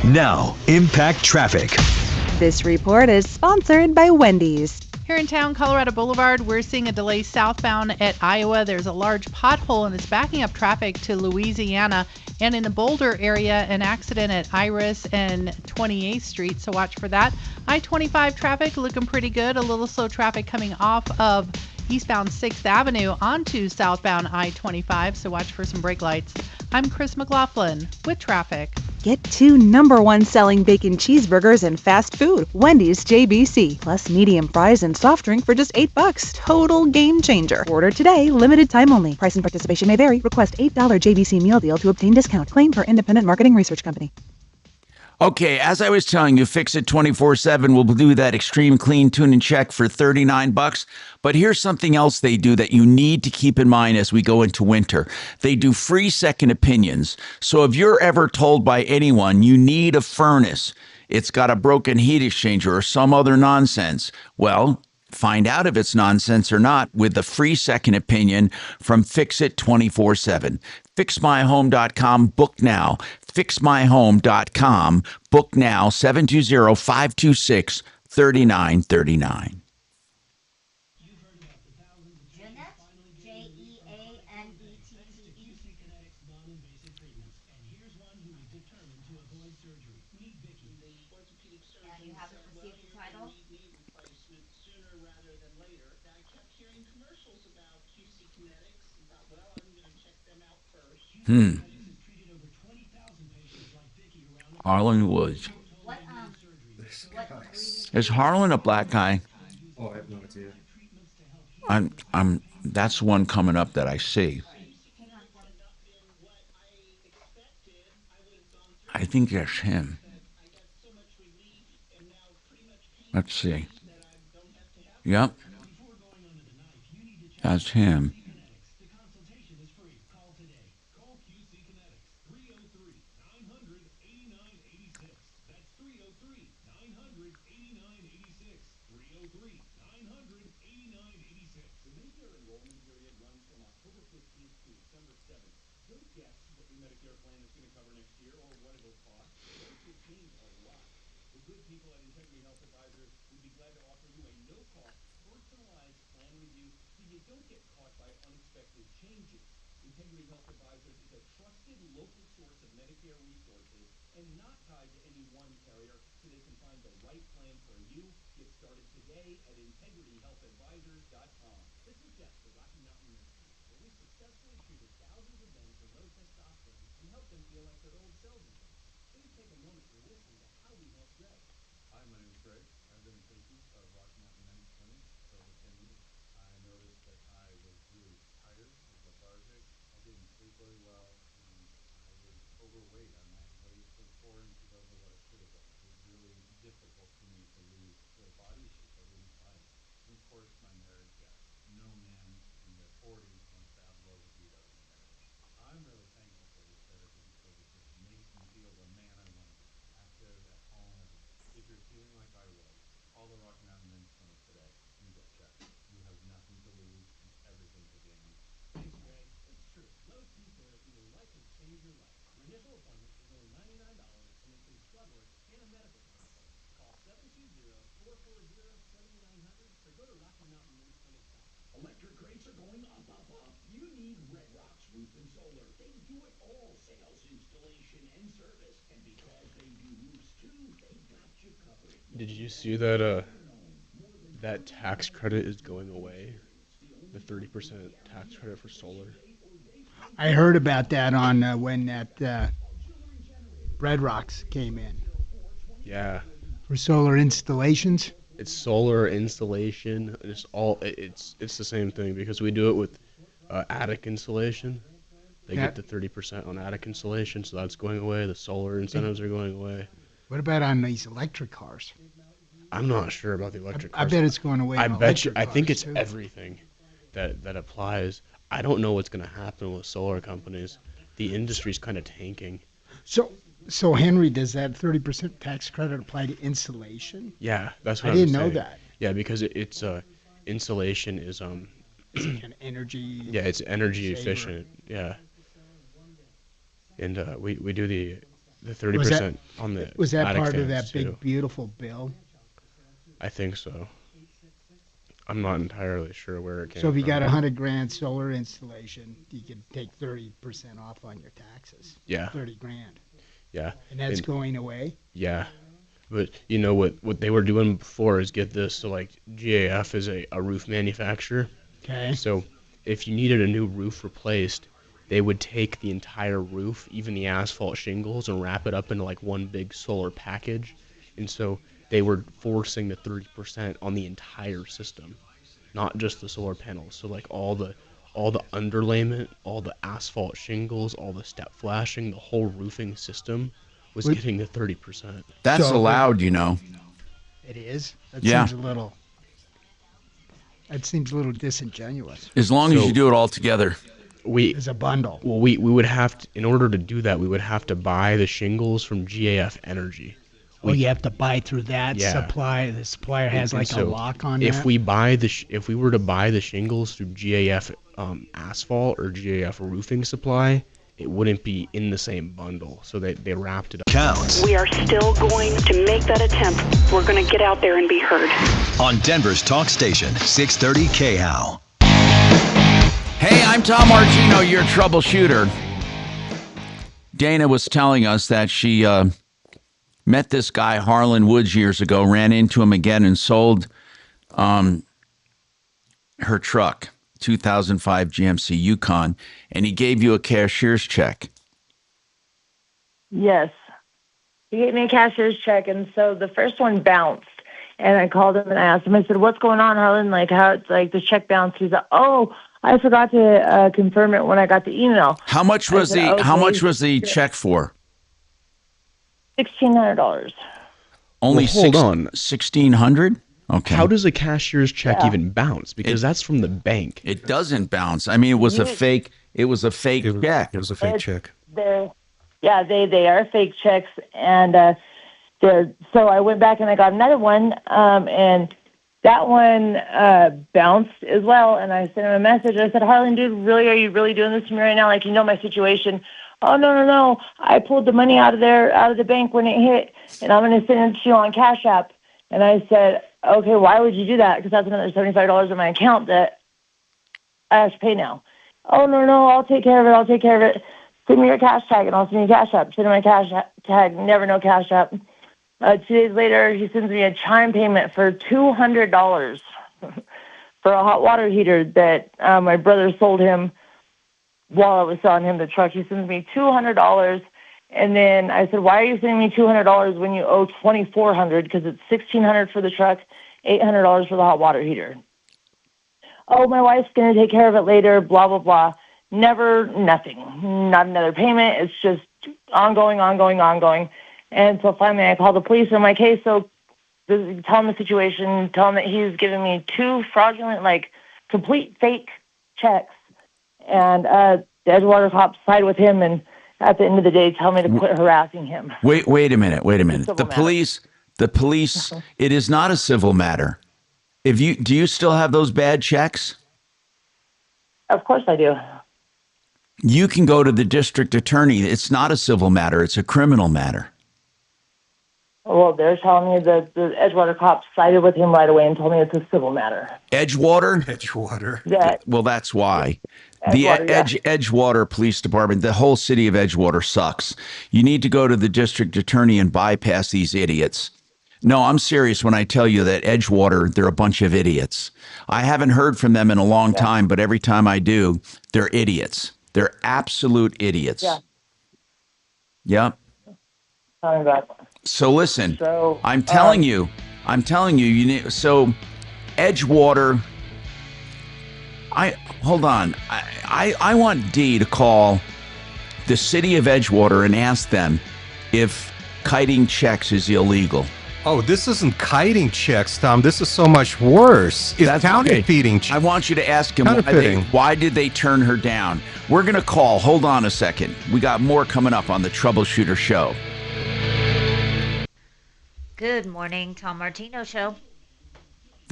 Now, Impact Traffic. This report is sponsored by Wendy's. Here in town, Colorado Boulevard, we're seeing a delay southbound at Iowa. There's a large pothole and it's backing up traffic to Louisiana. And in the Boulder area, an accident at Iris and 28th Street, so watch for that. I-25 traffic looking pretty good. A little slow traffic coming off of eastbound 6th Avenue onto southbound I-25, so watch for some brake lights. I'm Chris McLaughlin with traffic. Get 2 #1 selling bacon cheeseburgers and fast food. Wendy's JBC. Plus medium fries and soft drink for just $8. Total game changer. Order today. Limited time only. Price and participation may vary. Request $8 JBC meal deal to obtain discount. Claim per independent marketing research company. Okay, as I was telling you, Fix It 24/7 will do that extreme clean tune and check for $39. But here's something else they do that you need to keep in mind as we go into winter. They do free second opinions. So if you're ever told by anyone you need a furnace, it's got a broken heat exchanger or some other nonsense, well, find out if it's nonsense or not with the free second opinion from Fix It 24/7. FixMyHome.com. Book now. FixMyHome.com. Book now. 720-526-3939. Harlan Woods. Is Harlan a black guy? Oh, I have no idea. That's one coming up that I see. I think that's him. Let's see. Yep. That's him. Electric rates are going up. You need Red Rocks Roof and Solar. They do it all, sales, installation, and service. And because they do roofs too, they got you covered. Did you see that that tax credit is going away? The 30% tax credit for solar? I heard about that on when that Red Rocks came in. Yeah. For solar installations? It's solar installation. It's the same thing because we do it with attic insulation. They get the 30% on attic insulation, so that's going away. The solar incentives are going away. What about on these electric cars? I'm not sure about the electric cars. I bet it's going away. I bet you. I think it's too. Everything that applies. I don't know what's going to happen with solar companies. The industry's kind of tanking. So Henry, does that 30% tax credit apply to insulation? Yeah, that's what I didn't know that. Yeah, because it's insulation is It's like an energy. Yeah, it's energy saver. efficient. Yeah. And we do the 30% on the Was that attic part of fans, that too. big beautiful bill? I think so. I'm not entirely sure where it came So if you from. got $100,000 solar installation, you can take 30% off on your taxes. Yeah. $30,000. Yeah. And that's going away. Yeah. But you know what they were doing before is, get this, so like GAF is a roof manufacturer. Okay. So if you needed a new roof replaced, they would take the entire roof, even the asphalt shingles, and wrap it up into like one big solar package. And so they were forcing the 30% on the entire system, not just the solar panels. So like all the underlayment, all the asphalt shingles, all the step flashing, the whole roofing system was getting the 30%. That's allowed, you know. It is? That Yeah. seems a little disingenuous. As long as you do it all together. As a bundle. Well, we would have to, in order to do that, we would have to buy the shingles from GAF Energy. You have to buy through that supply. The supplier has like a lock on if that. If we were to buy the shingles through GAF asphalt or GAF roofing supply, it wouldn't be in the same bundle. So they wrapped it up. Counts We are still going to make that attempt. We're going to get out there and be heard. on Denver's talk station, 630 KHOW. Hey, I'm Tom Martino, your troubleshooter. Dana was telling us that she met this guy, Harlan Woods, years ago, ran into him again and sold her truck, 2005 GMC Yukon, and he gave you a cashier's check. Yes. He gave me a cashier's check, and so the first one bounced. And I called him and I asked him, I said, "What's going on, Harlan? Like, how it's like the check bounced?" He said, "Oh, I forgot to confirm it when I got the email." How much was How much was the check for? $1,600. Only Well, hold on. $1,600? Okay. How does a cashier's check Yeah. even bounce? Because that's from the bank. It doesn't bounce. I mean, it was a fake. It was a fake check. It was a fake It's- check. They are fake checks, and so I went back and I got another one, and that one bounced as well. And I sent him a message. I said, "Harlan, dude, really, are you really doing this to me right now? Like, you know my situation." "Oh, no. I pulled the money out of the bank when it hit, and I'm going to send it to you on Cash App." And I said, "Okay, why would you do that? Because that's another $75 in my account that I have to pay now." "Oh, no, I'll take care of it. Send me your cash tag, and I'll send you a Cash App." Send him my cash tag, never no Cash App. 2 days later, he sends me a chime payment for $200 for a hot water heater that my brother sold him while I was selling him the truck. He sends me $200, and then I said, "Why are you sending me $200 when you owe $2,400? Because it's $1,600 for the truck, $800 for the hot water heater." "Oh, my wife's going to take care of it later, blah, blah, blah." Nothing. Not another payment. It's just ongoing. And so finally I called the police and I'm like, "Hey, so tell him the situation. Tell him that he's giving me 2 fraudulent, like complete fake checks." And the Edgewater cops side with him, and at the end of the day tell me to quit harassing him. Wait a minute. Civil The matter. police, it is not a civil matter. Do you still have those bad checks? Of course I do. You can go to the district attorney. It's not a civil matter. It's a criminal matter. Well, they're telling me that the Edgewater cops sided with him right away and told me it's a civil matter. Edgewater? Edgewater. Yeah. Well, that's why. Edgewater, The Edgewater Police Department, the whole city of Edgewater sucks. You need to go to the district attorney and bypass these idiots. No, I'm serious when I tell you that Edgewater, they're a bunch of idiots. I haven't heard from them in a long time, but every time I do, they're idiots. They're absolute idiots. Yeah. Yep. Tell me about it. So listen, So, I'm telling you, you need, so Edgewater, hold on. I want Dee to call the city of Edgewater and ask them if kiting checks is illegal. Oh, this isn't kiting checks, Tom. This is so much worse. It's counterfeiting. I want you to ask him Counterfeiting. why did they turn her down? We're going to call. Hold on a second. We got more coming up on the Troubleshooter Show. Good morning, Tom Martino Show.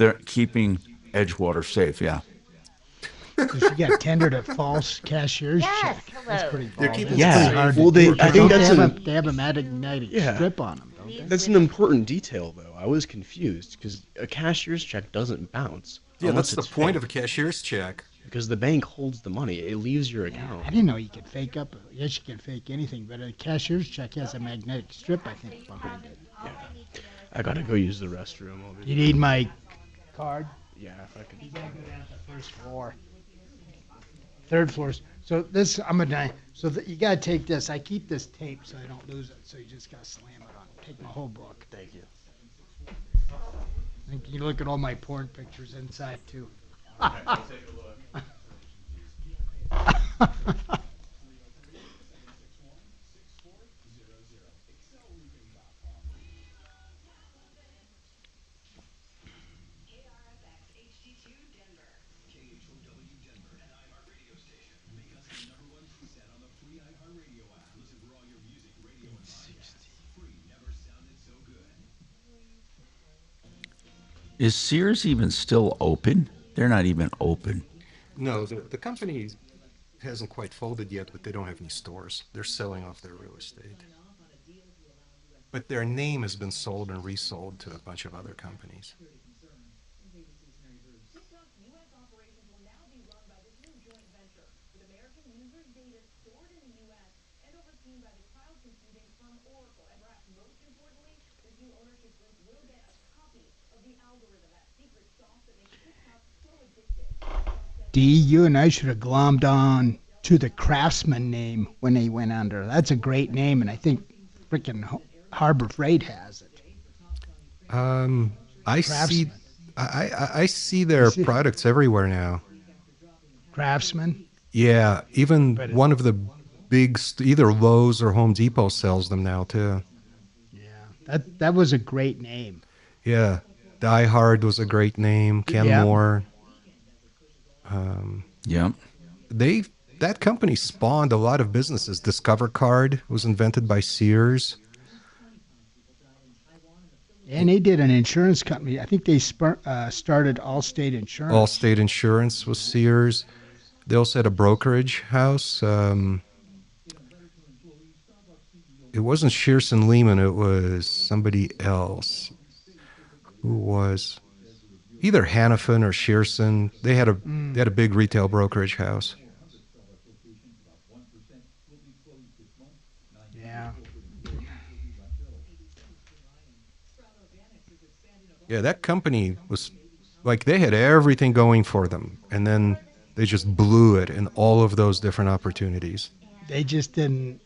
They're keeping Edgewater safe. Yeah. So she got tendered a false cashier's Yes, check. hello. That's pretty They're ballsy. keeping That's it pretty safe. hard Well, to do. I think that's they have a magnetic strip on them, don't they? That's an important detail, though. I was confused because a cashier's check doesn't bounce. Yeah, unless that's the it's point fake. of a cashier's check. Because the bank holds the money. It leaves your account. I didn't know you could fake up. Yes, you can fake anything, but a cashier's check has a magnetic strip, I think. Behind it. Yeah. I gotta go use the restroom. You need my card? Yeah, if I could. You gotta go down to the first floor. Third floor. So this, I'm gonna. So you gotta take this. I keep this tape so I don't lose it. So you just gotta slam it on. Take my whole book. Thank you. And you look at all my porn pictures inside too. Okay, I'll take a look. Is Sears even still open? They're not even open. No, the company hasn't quite folded yet, but they don't have any stores. They're selling off their real estate. But their name has been sold and resold to a bunch of other companies. D, you and I should have glommed on to the Craftsman name when they went under. That's a great name, and I think freaking Harbor Freight has it. I see their products everywhere now. Craftsman? Yeah, even one of the big, either Lowe's or Home Depot sells them now too. That was a great name. Yeah, Die Hard was a great name. Ken Moore. Yeah. That company spawned a lot of businesses. Discover Card was invented by Sears. And they did an insurance company. I think they started Allstate Insurance. Allstate Insurance was Sears. They also had a brokerage house. It wasn't Shearson Lehman. It was somebody else. Who was either Hannafin or Shearson. They had a big retail brokerage house. Yeah. Yeah, that company was like they had everything going for them, and then they just blew it in all of those different opportunities. They just didn't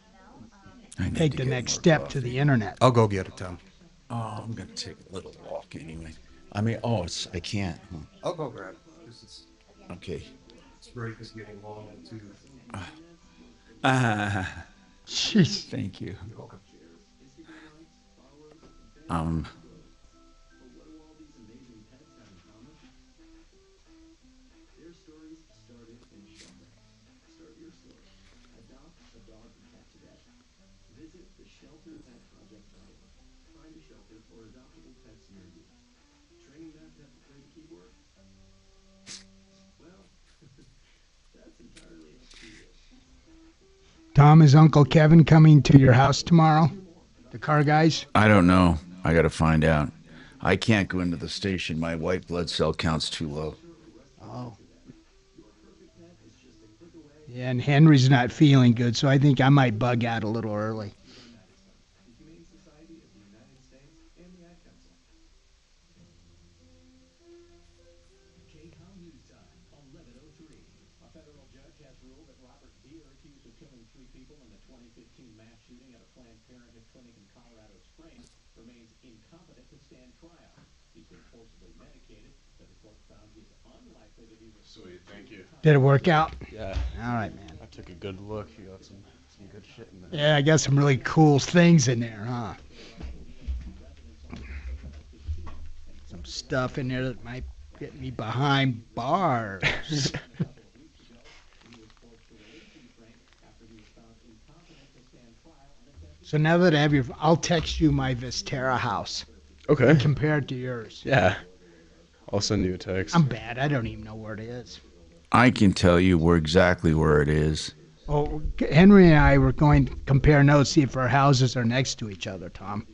take the next step to the internet. I'll go get it, Tom. Oh, I'm going to take a little walk anyway. I mean, I can't. Huh? I'll go grab it. Okay. This break is getting long too. Jeez. Thank you. You're welcome. Tom, is Uncle Kevin coming to your house tomorrow? The car guys? I don't know. I got to find out. I can't go into the station. My white blood cell count's too low. Oh. Yeah, and Henry's not feeling good, so I think I might bug out a little early. Sweet, thank you. Did it work out? Yeah. All right, man. I took a good look. You got some good shit in there. Yeah, I got some really cool things in there, huh? Some stuff in there that might get me behind bars. So now that I have I'll text you my Vistera house. Okay. Compare it to yours. Yeah. I'll send you a text. I'm bad. I don't even know where it is. I can tell you exactly where it is. Oh, Henry and I were going to compare notes, see if our houses are next to each other, Tom.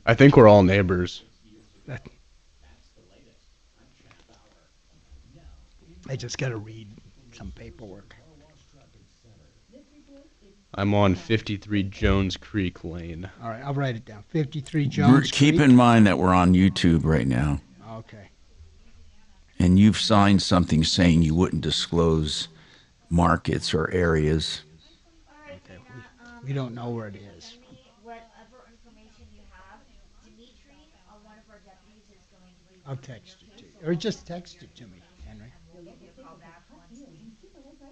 I think we're all neighbors. I just got to read some paperwork. I'm on 53 Jones Creek Lane. All right, I'll write it down. 53 Jones Keep Creek. in mind that we're on YouTube right now. Okay. And you've signed something saying you wouldn't disclose markets or areas. Okay. We don't know where it is. Whatever information you have, Dimitri, one of our deputies, is going to be. I'll text it to you. Or just text it to me, Henry. We'll give you a call back once we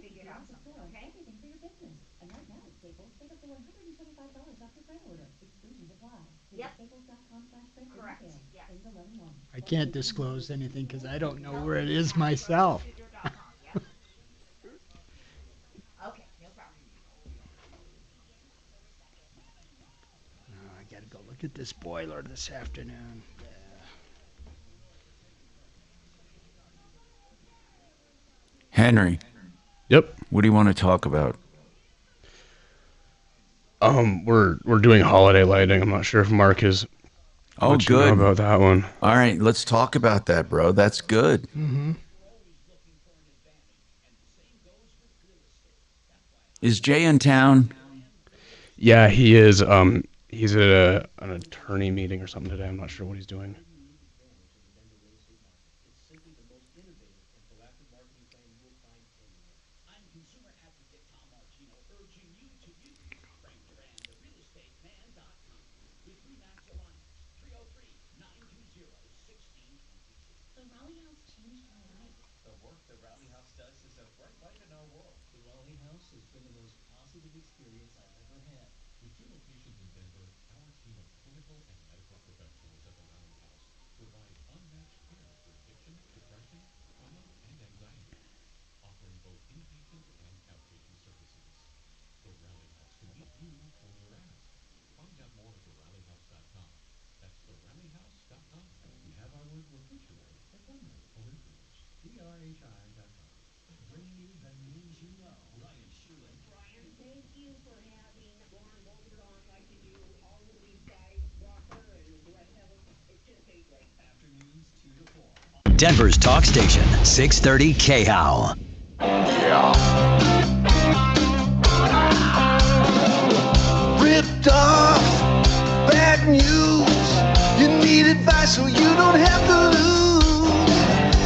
figure out something, okay? And right now at Staples, save up to $125 off your print order. Exclusions apply. Yep. Staples.com/print for Correct. details. Yes. Things 11-1. I can't disclose anything because I don't know where it is myself. Okay, no problem. I got to go look at this boiler this afternoon. Henry. Yep. What do you want to talk about? We're doing holiday lighting. I'm not sure if Mark is. Oh, good. About that one. All right, let's talk about that, bro. That's good. Mm-hmm. Is Jay in town? Yeah, he is. He's at an attorney meeting or something today. I'm not sure what he's doing. I'm consumer advocate Tom Martino, urging you to use Frank Duran, the realestateman.com, with Remax Alliance, 303-920-1622. The Raleigh House changed my life. The work the Raleigh House does is a bright light in our world. The Raleigh House has been the most positive experience I've ever had. With 2 locations in Denver, our team of clinical and medical professionals at the Raleigh House provide unmatched care for addiction, depression, trauma, and anxiety, offering both inpatient and outpatient services. The Raleigh House can meet you where you're at. Find out more at theralleyhouse.com. That's theralleyhouse.com. We have our obituary, ephemeral, obituaries, TRHI.com. Bringing you the news you know. Ryan Sherlin. Ryan, thank you for having Lauren Bolter on like you do all of these guys, Walker and the rest of them. It's just a great afternoons 2 to 4. Denver's talk station, 630 KHOW. Ripped off, bad news. You need advice so you don't have to lose.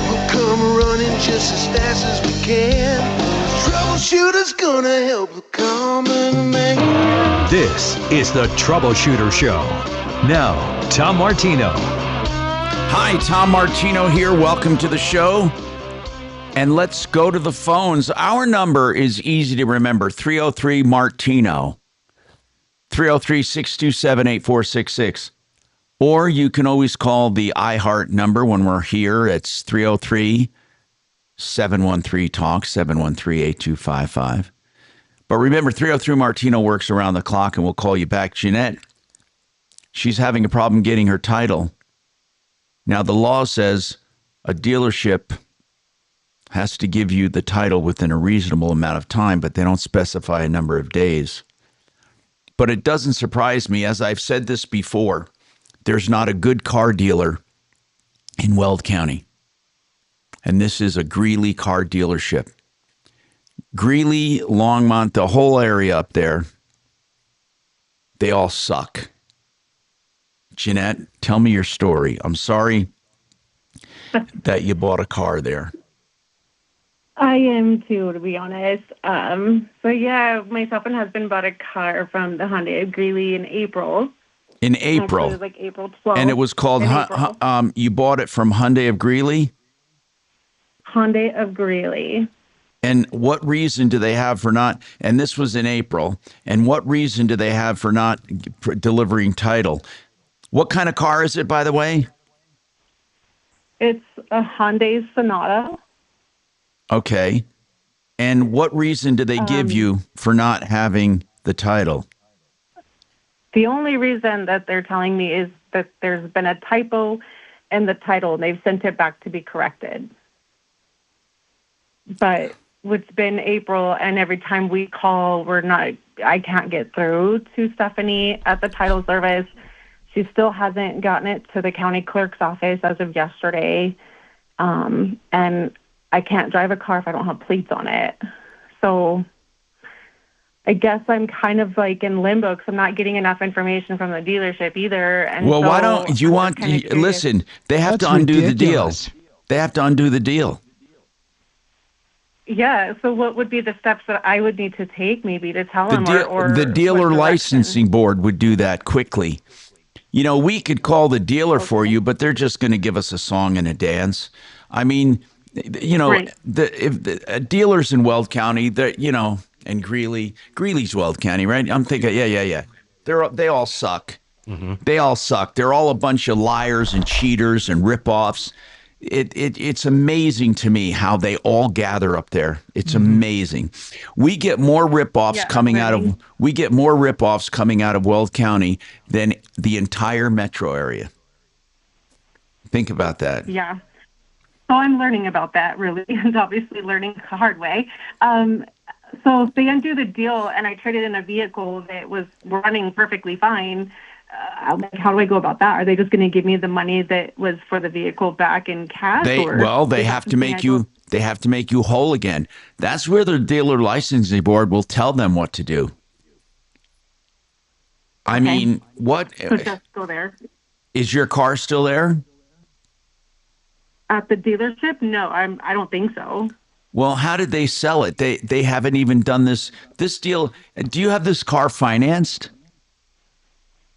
We'll come running just as fast as we can. Troubleshooter's gonna help the common man. This is the Troubleshooter Show. Now, Tom Martino. Hi, Tom Martino here. Welcome to the show. And let's go to the phones. Our number is easy to remember, 303 Martino. 303-627-8466. Or you can always call the iHeart number when we're here. It's 303-713-TALK, 713-8255. But remember, 303 Martino works around the clock, and we'll call you back. Jeanette, she's having a problem getting her title. Now, the law says a dealership has to give you the title within a reasonable amount of time, but they don't specify a number of days. But it doesn't surprise me, as I've said this before, there's not a good car dealer in Weld County. And this is a Greeley car dealership. Greeley, Longmont, the whole area up there, they all suck. Jeanette, tell me your story. I'm sorry that you bought a car there. I am too, to be honest. So yeah, myself and husband bought a car from the Hyundai of Greeley in April. In April. Actually, it was like April 12th. And it was called, you bought it from Hyundai of Greeley? Hyundai of Greeley. And what reason do they have for not, and this was in April, and what reason do they have for not delivering title? What kind of car is it, by the way? It's a Hyundai Sonata. Okay. And what reason do they give you for not having the title? The only reason that they're telling me is that there's been a typo in the title, and they've sent it back to be corrected. But it's been April, and every time we call, I can't get through to Stephanie at the title service. She still hasn't gotten it to the county clerk's office as of yesterday. And I can't drive a car if I don't have plates on it. So I guess I'm kind of like in limbo because I'm not getting enough information from the dealership either. And well, so why don't you want, listen, they have to undo the deal. They have to undo the deal. Yeah, so what would be the steps that I would need to take maybe to tell them? Or the dealer licensing board would do that quickly. You know, we could call the dealer for you, but they're just going to give us a song and a dance. I mean, you know, Right. if the dealers in Weld County, you know, and Greeley's Weld County, right? I'm thinking, yeah. They all suck. They all suck. They're all a bunch of liars and cheaters and ripoffs. It's amazing to me how they all gather up there. It's amazing. We get more ripoffs coming out of Weld County than the entire metro area. Think about that. Yeah. So I'm learning about that, really, and obviously learning the hard way. So if they undo the deal and I traded in a vehicle that was running perfectly fine, how do I go about that? Are they just going to give me the money that was for the vehicle back in cash? They have to make you whole again. That's where the dealer licensing board will tell them what to do. I mean, what So just go there. is your car still there? At the dealership? No, I don't think so. Well, how did they sell it? They haven't even done this deal. Do you have this car financed?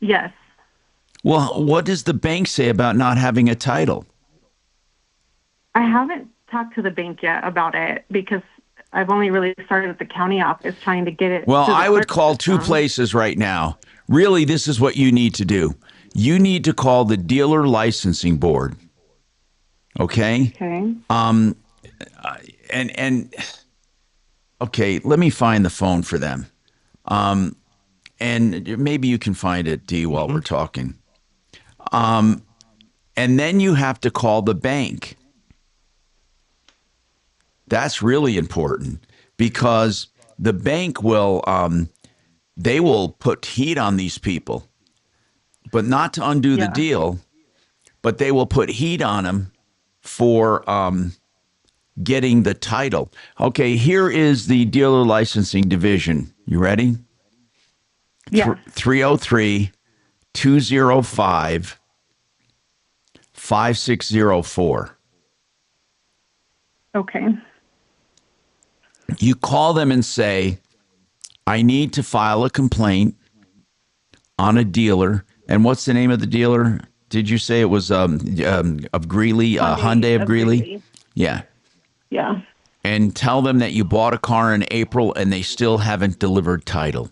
Yes. Well, what does the bank say about not having a title? I haven't talked to the bank yet about it because I've only really started at the county office trying to get it. Well, to the I would clerk's call two system. places right now. Really, this is what you need to do. You need to call the dealer licensing board. Okay? Okay. And okay, let me find the phone for them. And maybe you can find it, D, while we're talking. And then you have to call the bank. That's really important because the bank will, they will put heat on these people, but not to undo the deal, but they will put heat on them for getting the title. Okay, here is the dealer licensing division. You ready? Yeah. 303-205-5604. Okay. You call them and say, I need to file a complaint on a dealer. And what's the name of the dealer? Did you say it was of Greeley, Hyundai of Greeley? Yeah. Yeah. And tell them that you bought a car in April and they still haven't delivered title.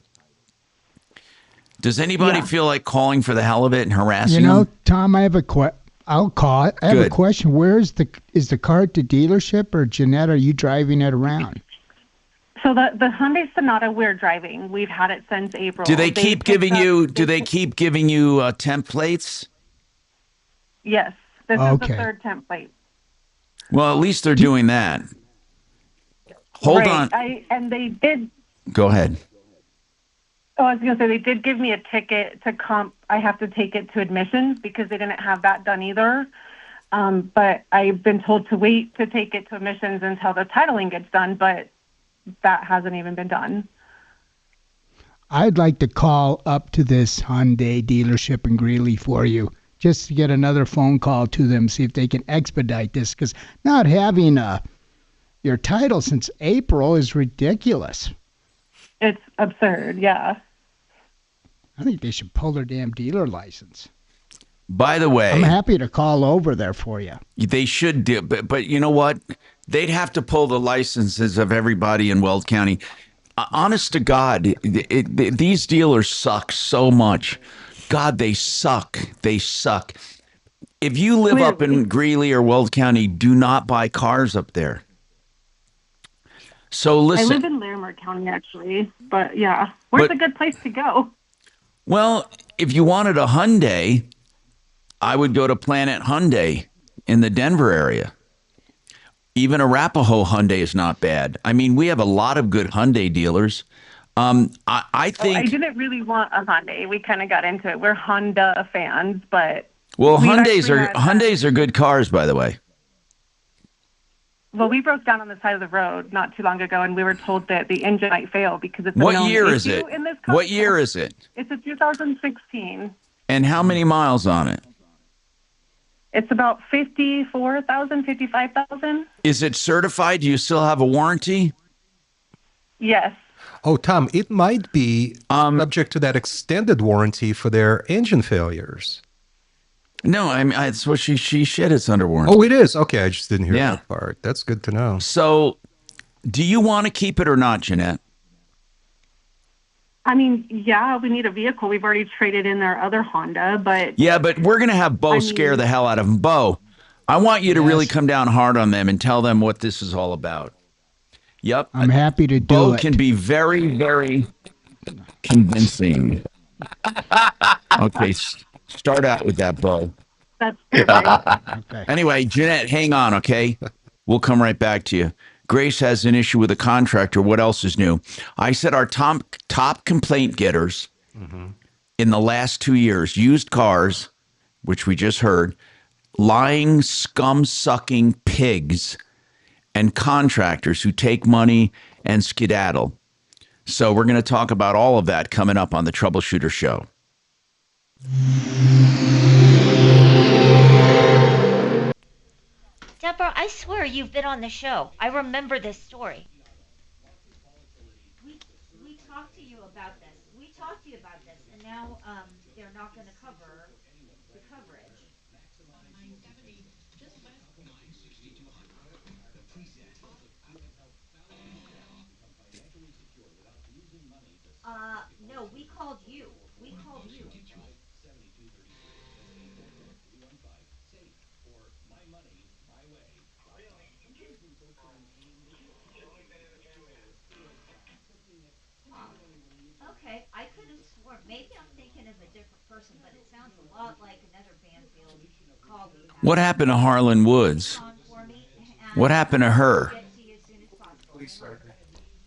Does anybody feel like calling for the hell of it and harassing them? Tom, I have I'll call it. I have a Good. question. Is the car at the dealership, or Jeanette, are you driving it around? So the Hyundai Sonata we're driving, we've had it since April. Do they keep giving you templates? Yes. This is Okay. the third template. Well, at least they're doing that. Hold Right. on. And they did. Go ahead. Oh, I was going to say they did give me a ticket to comp. I have to take it to admissions because they didn't have that done either. But I've been told to wait to take it to admissions until the titling gets done, but that hasn't even been done. I'd like to call up to this Hyundai dealership in Greeley for you, just to get another phone call to them, see if they can expedite this, because not having your title since April is ridiculous. It's absurd, yeah. I think they should pull their damn dealer license. By the way, I'm happy to call over there for you. they should do, but you know what? They'd have to pull the licenses of everybody in Weld County. Honest to God, these dealers suck so much. God, they suck. They suck. If you live up in Greeley or Weld County, do not buy cars up there. So listen. I live in Larimer County, actually. But, yeah. Where's a good place to go? Well, if you wanted a Hyundai, I would go to Planet Hyundai in the Denver area. Even Arapahoe Hyundai is not bad. I mean, we have a lot of good Hyundai dealers. I think. I didn't really want a Hyundai. We kind of got into it. We're Honda fans, but Well, we've Hyundais actually are had, Hyundais are good cars, by the way. Well, we broke down on the side of the road not too long ago, and we were told that the engine might fail because it's a What known year is issue it? in this car. What year is it? It's a 2016. And how many miles on it? It's about 54,000, 55,000. Is it certified? Do you still have a warranty? Yes. Oh, Tom, it might be subject to that extended warranty for their engine failures. No, I mean, that's what she said. It's under warranty. Oh, it is? Okay, I just didn't hear that part. That's good to know. So, do you want to keep it or not, Jeanette? I mean, yeah, we need a vehicle. We've already traded in our other Honda, but... Yeah, but we're going to have Bo scare the hell out of them. Bo, I want you to really come down hard on them and tell them what this is all about. Yep. I'm happy to do Bo it. can be very, very convincing. Okay, start out with that, Bo. That's perfect. Okay. Anyway, Jeanette, hang on, okay? We'll come right back to you. Grace has an issue with a contractor. What else is new? I said our top complaint getters in the last 2 years, used cars, which we just heard, lying, scum-sucking pigs, and contractors who take money and skedaddle. So we're going to talk about all of that coming up on the Troubleshooter Show. Deborah, I swear you've been on the show. I remember this story. We talked to you about this. And now they're not going to cover the coverage. No, we called you. Okay, I could have sworn. Maybe I'm thinking of a different person, but it sounds a lot like another Banfield call we had. What happened to Harlan Woods? What happened to her?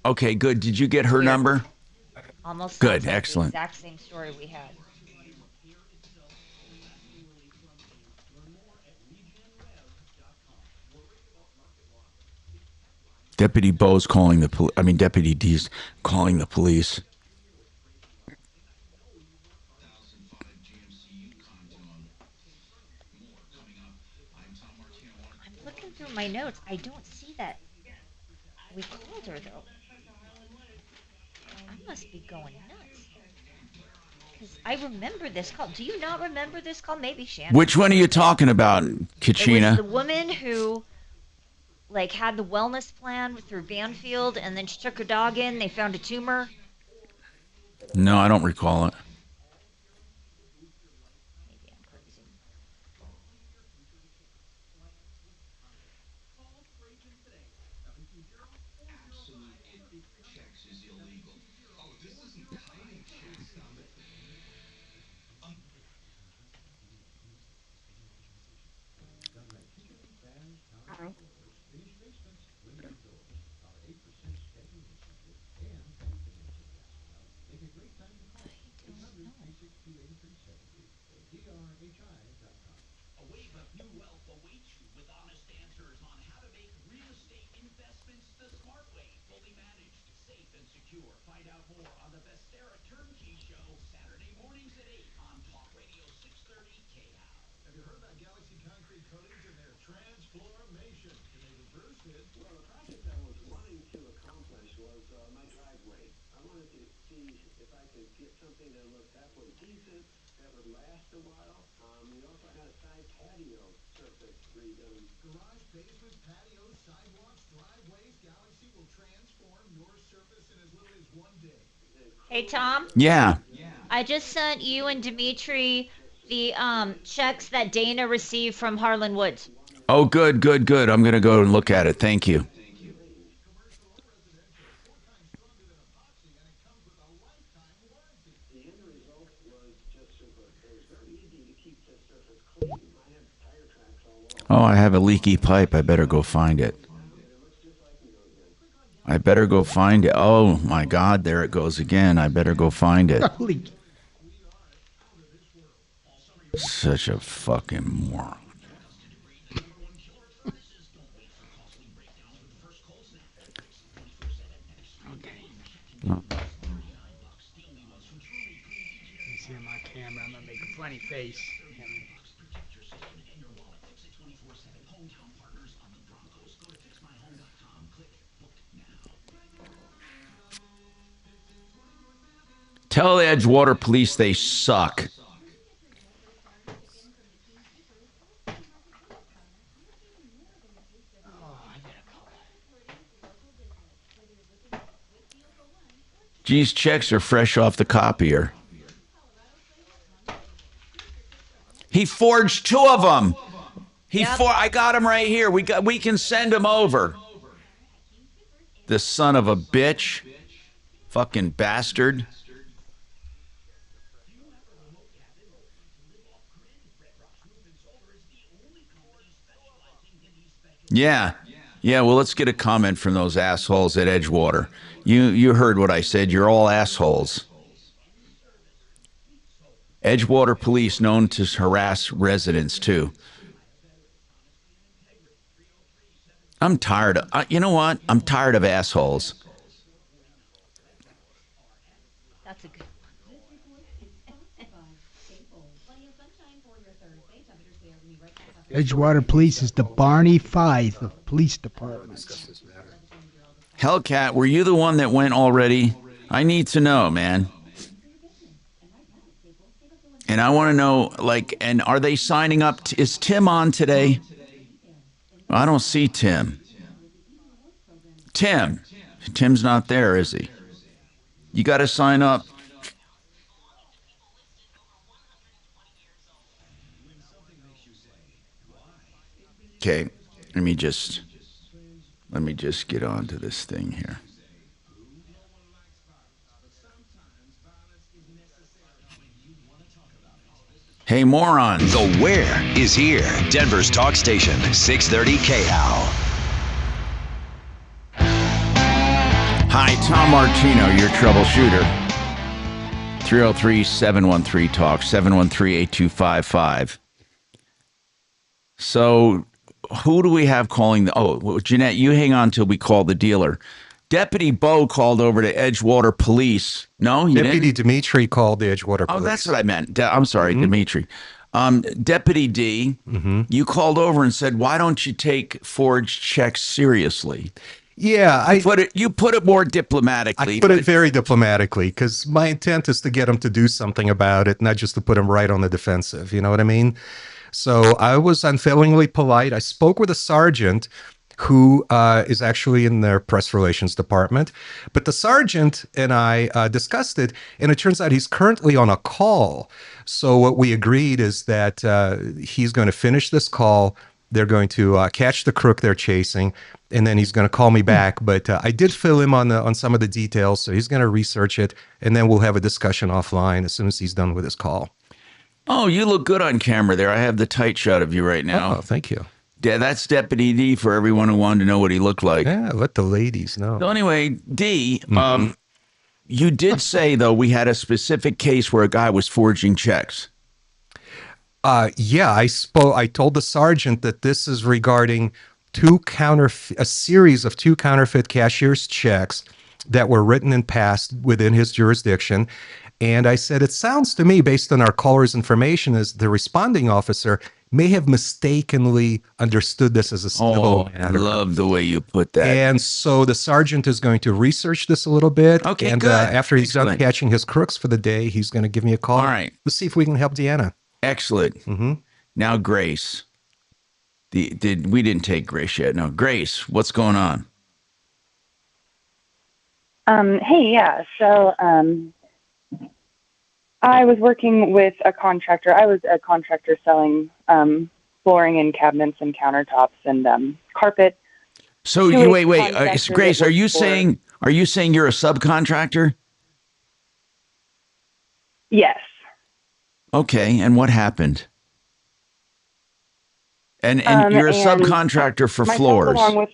Okay, good. Did you get her number? Almost Good, sounds like excellent. The exact same story we had. Deputy Bo's calling the police. I mean, Deputy D's calling the police. I'm looking through my notes. I don't see that. We called her though. I must be going nuts. Because I remember this call. Do you not remember this call? Maybe Shannon. Which one are you talking about, It was Kachina? the woman who had the wellness plan through Banfield, and then she took her dog in. They found a tumor. No, I don't recall it. Maybe I'm crazy. A wave of new wealth awaits you with honest answers on how to make real estate investments the smart way. Fully managed, safe, and secure. Find out more on the Bestera Turnkey Show, Saturday mornings at 8 on Talk Radio 630 KHOW. Have you heard about Galaxy Concrete Coatings and their transformation? Can they reverse it? Well, the project I was wanting to accomplish was my driveway. I wanted to see if I could get something that looked halfway decent, that would last a while. We also had a side patio surface redone. Garage, basements, patios, sidewalks, driveways, Galaxy will transform your surface in as little as 1 day. Hey, Tom. Yeah. I just sent you and Dimitri the checks that Dana received from Harlan Woods. Oh, good, good, good. I'm going to go and look at it. Thank you. The end result was just super. Oh, I have a leaky pipe. I better go find it. I better go find it. Oh, my God. There it goes again. I better go find it. Such a fucking moron. Oh. You see on my camera, I'm gonna make a funny face. Tell the Edgewater police they suck. These checks are fresh off the copier. He forged 2 of them. I got him right here. We can send him over. The son of a bitch. Fucking bastard. Yeah. Yeah, well, let's get a comment from those assholes at Edgewater. You heard what I said. You're all assholes. Edgewater police known to harass residents, too. I'm tired of... you know what? I'm tired of assholes. That's a good Edgewater Police is the Barney Fife of police departments. Hellcat, were you the one that went already? I need to know, man. And I want to know, like, and are they signing up? Is Tim on today? I don't see Tim. Tim's not there, is he? You got to sign up. Okay, let me just get onto this thing here. Hey, moron. The Where is here. Denver's talk station, 630 KHAL. Hi, Tom Martino, your troubleshooter. 303-713-TALK, 713-8255. So, who do we have calling? Jeanette, you hang on till we call the dealer. Deputy Bo called over to Edgewater Police. No, you Deputy didn't? Dimitri called the Edgewater Police. Oh, that's what I meant. I'm sorry, Dimitri. Deputy D, you called over and said, why don't you take forged checks seriously? Yeah, you put it more diplomatically. I put it very diplomatically because my intent is to get them to do something about it, not just to put them right on the defensive. You know what I mean? So I was unfailingly polite. I spoke with a sergeant who is actually in their press relations department. But the sergeant and I discussed it, and it turns out he's currently on a call. So what we agreed is that he's going to finish this call. They're going to catch the crook they're chasing, and then he's going to call me back. But I did fill him on some of the details, so he's going to research it, and then we'll have a discussion offline as soon as he's done with his call. Oh, you look good on camera there. I have the tight shot of you right now. Oh, thank you. Yeah, that's Deputy D for everyone who wanted to know what he looked like. Yeah, let the ladies know. So anyway, D, you did say, though, we had a specific case where a guy was forging checks. Yeah, I told the sergeant that this is regarding a series of 2 counterfeit cashier's checks that were written and passed within his jurisdiction. And I said, it sounds to me, based on our caller's information, as the responding officer may have mistakenly understood this as a civil matter. I love the way you put that. And so the sergeant is going to research this a little bit. Okay, and good. After he's done catching his crooks for the day, he's going to give me a call. All right. Let's see if we can help Deanna. Excellent. Now, Grace. We didn't take Grace yet. No, Grace, what's going on? Hey, yeah. So I was working with a contractor. I was a contractor selling flooring and cabinets and countertops and carpet. So you wait. Grace, are you saying you're a subcontractor? Yes. Okay, and what happened? And you're a and subcontractor for myself floors. along with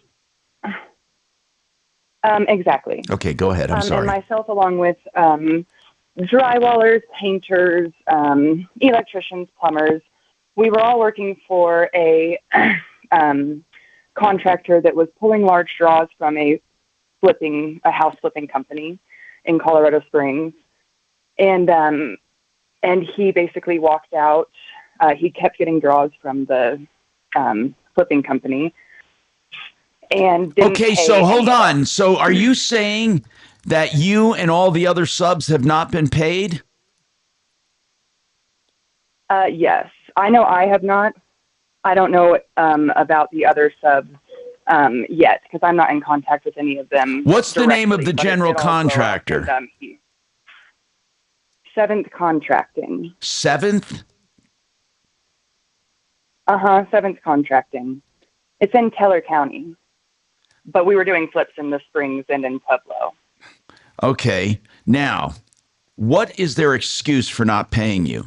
exactly. Okay, go ahead. I'm sorry. And myself along with drywallers, painters, electricians, plumbers. We were all working for a contractor that was pulling large draws from a house flipping company in Colorado Springs, and he basically walked out. He kept getting draws from the flipping company, and didn't Okay, pay so hold any of on. So are you saying that you and all the other subs have not been paid? Yes, I know I have not. I don't know about the other subs yet because I'm not in contact with any of them. What's the name of the directly, but it general did all blow up, contractor? and, Seventh Contracting. Seventh? Seventh Contracting. It's in Teller County, but we were doing flips in the Springs and in Pueblo. Okay. Now, what is their excuse for not paying you?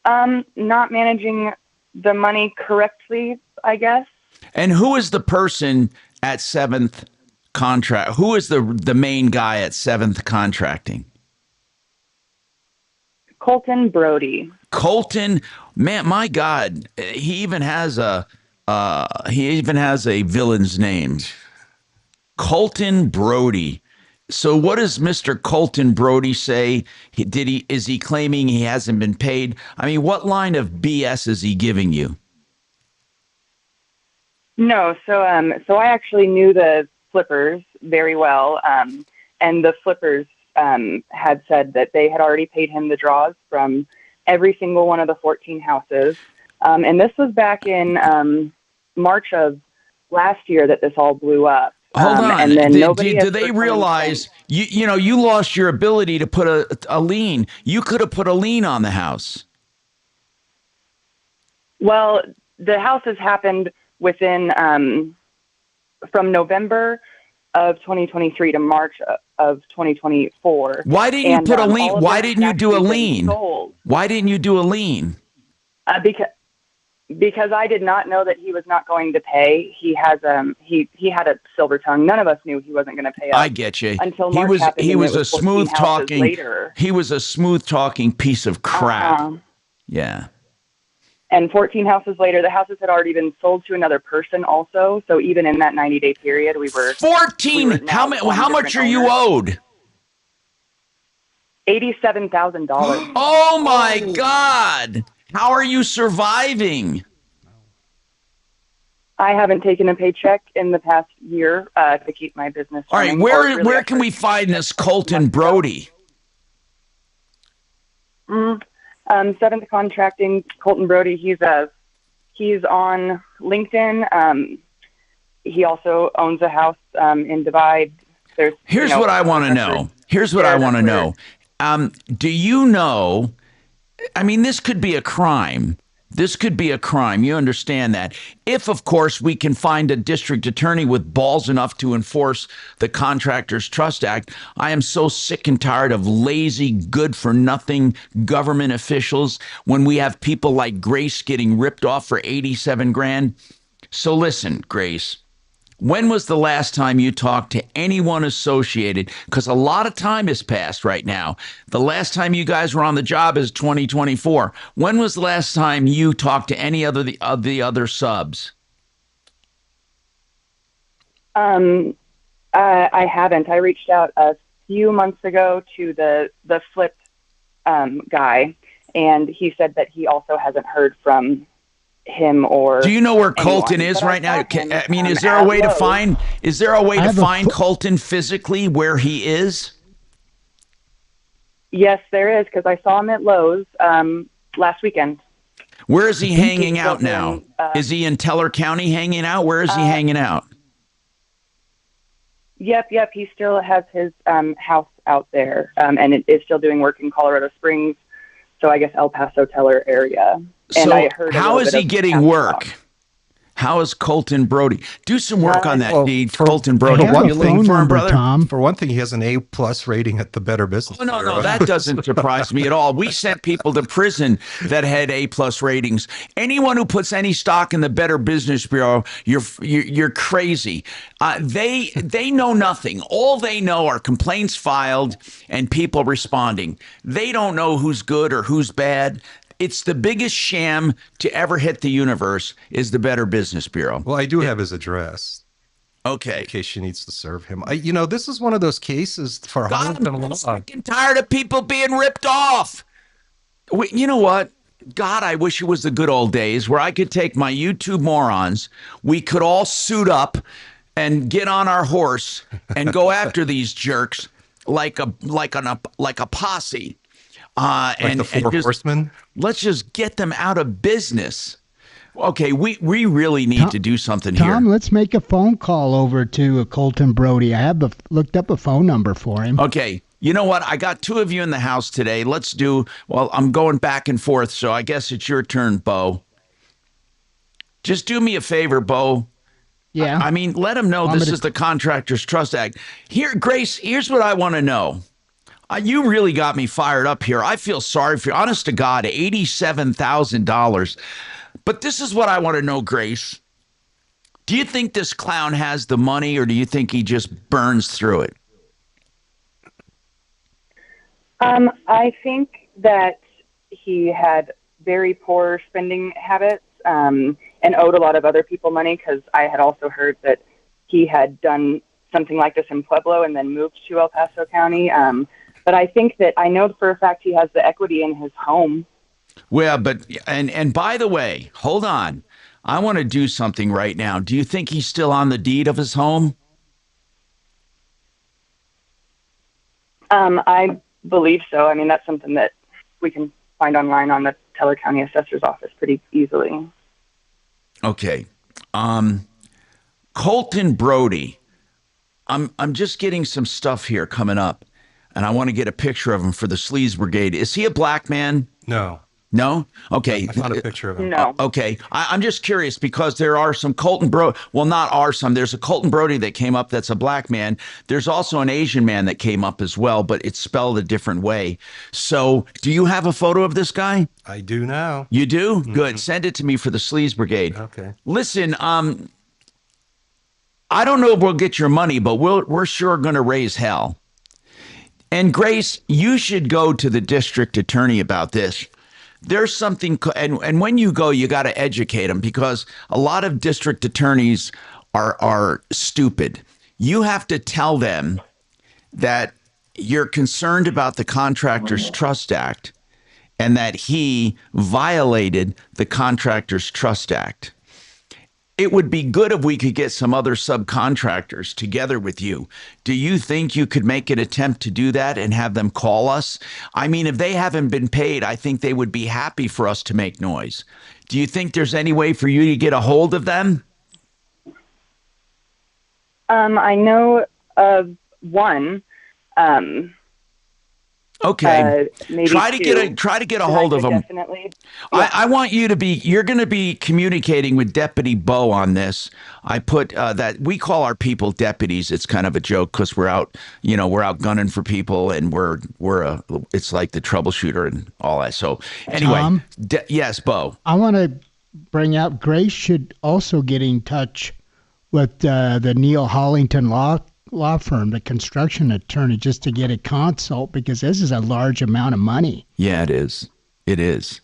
Not managing the money correctly, I guess. And who is the person at Seventh Contract? Who is the main guy at Seventh Contracting? Colton Brody. Colton, man, my God, he even has a villain's name. Colton Brody. So what does Mr. Colton Brody say? Is he claiming he hasn't been paid? I mean, what line of BS is he giving you? No, so I actually knew the flippers very well, and the flippers had said that they had already paid him the draws from every single one of the 14 houses, and this was back in March of last year that this all blew up. Hold on. And then do they realize you lost your ability to put a lien? You could have put a lien on the house. Well, the houses happened within from November of 2023 to March of 2024. Why didn't you put a lien? Why didn't you do a lien? Why didn't you do a lien? Because I did not know that he was not going to pay. He has he had a silver tongue. None of us knew he wasn't going to pay us. I get you. Until March happened, he and was it a smooth 14 houses talking. later. He was a smooth talking piece of crap. Yeah. And 14 houses later, the houses had already been sold to another person also. So even in that 90-day period, we were 14. How much are you owed? $87,000. Oh my God. How are you surviving? I haven't taken a paycheck in the past year to keep my business All right, running. where can we find this Colton Brody? Seventh Contracting, Colton Brody. He's on LinkedIn. He also owns a house in Divide. Here's what I want to know. Here's what I want to know. Do you know? I mean, this could be a crime. This could be a crime. You understand that. If, of course, we can find a district attorney with balls enough to enforce the Contractors Trust Act. I am so sick and tired of lazy, good-for-nothing government officials when we have people like Grace getting ripped off for 87 grand. So listen, Grace. When was the last time you talked to anyone associated? Because a lot of time has passed right now. The last time you guys were on the job is 2024. When was the last time you talked to any of the other subs? I haven't. I reached out a few months ago to the flip guy, and he said that he also hasn't heard from him or. Do you know where anyone. Colton is But right now? I mean, is there at a way to Lowe's. find? Is there a way to find Colton physically where he is? Yes, there is, because I saw him at Lowe's last weekend. Where is he hanging out now? Is he in Teller County hanging out? Where is he hanging out? Yep. He still has his house out there, and it is still doing work in Colorado Springs. So I guess El Paso, Teller area. And So I heard how is he getting work? How is Colton Brody? Do some work on that, Well, Deed. for- Colton Brody. I have What a you looking phone for him, number, brother? Tom. For one thing, he has an A+ rating at the Better Business Oh, no, Bureau. that doesn't surprise me at all. We sent people to prison that had A+ ratings. Anyone who puts any stock in the Better Business Bureau, you're crazy. They know nothing. All they know are complaints filed and people responding. They don't know who's good or who's bad. It's the biggest sham to ever hit the universe is the Better Business Bureau. Well, I do have his address. Okay. In case she needs to serve him. This is one of those cases for God, Harlem I'm Law. sick and tired of people being ripped off. You know what? God, I wish it was the good old days where I could take my YouTube morons. We could all suit up and get on our horse and go after these jerks like a posse. Like the Four Horsemen? Let's just get them out of business. Okay, we really need to do something here. Tom, let's make a phone call over to Colton Brody. I have looked up a phone number for him. Okay. You know what? I got two of you in the house today. I'm going back and forth, so I guess it's your turn, Bo. Just do me a favor, Bo. Yeah. I mean, let them know this is the Contractors Trust Act. Grace, here's what I want to know. You really got me fired up here. I feel sorry for you. Honest to God, $87,000. But this is what I want to know, Grace. Do you think this clown has the money, or do you think he just burns through it? I think that he had very poor spending habits and owed a lot of other people money, because I had also heard that he had done something like this in Pueblo and then moved to El Paso County. But I think that I know for a fact he has the equity in his home. Well, but and by the way, hold on. I want to do something right now. Do you think he's still on the deed of his home? I believe so. I mean, that's something that we can find online on the Teller County Assessor's Office pretty easily. Okay. Colton Brody. I'm just getting some stuff here coming up, and I want to get a picture of him for the Sleaze Brigade. Is he a black man? No. No? Okay. I found a picture of him. No. Okay. I'm just curious because there are some Colton Brody. Well, not are some. There's a Colton Brody that came up that's a black man. There's also an Asian man that came up as well, but it's spelled a different way. So do you have a photo of this guy? I do now. You do? Good. Send it to me for the Sleaze Brigade. Okay. Listen, I don't know if we'll get your money, but we're sure going to raise hell. And Grace, you should go to the district attorney about this. There's something, and when you go, you got to educate them, because a lot of district attorneys are stupid. You have to tell them that you're concerned about the Contractors Trust Act and that he violated the Contractors Trust Act. It would be good if we could get some other subcontractors together with you. Do you think you could make an attempt to do that and have them call us? I mean, if they haven't been paid, I think they would be happy for us to make noise. Do you think there's any way for you to get a hold of them? I know of one. Okay. Maybe try to two. get a hold of them. Definitely. I want you to you're going to be communicating with Deputy Bo on this. I put that we call our people deputies. It's kind of a joke because we're out gunning for people, and it's like the troubleshooter and all that. So anyway, Tom? Yes, Bo. I want to bring out Grace should also get in touch with the Neil Hollington law firm, the construction attorney, just to get a consult, because this is a large amount of money. Yeah, it is. It is.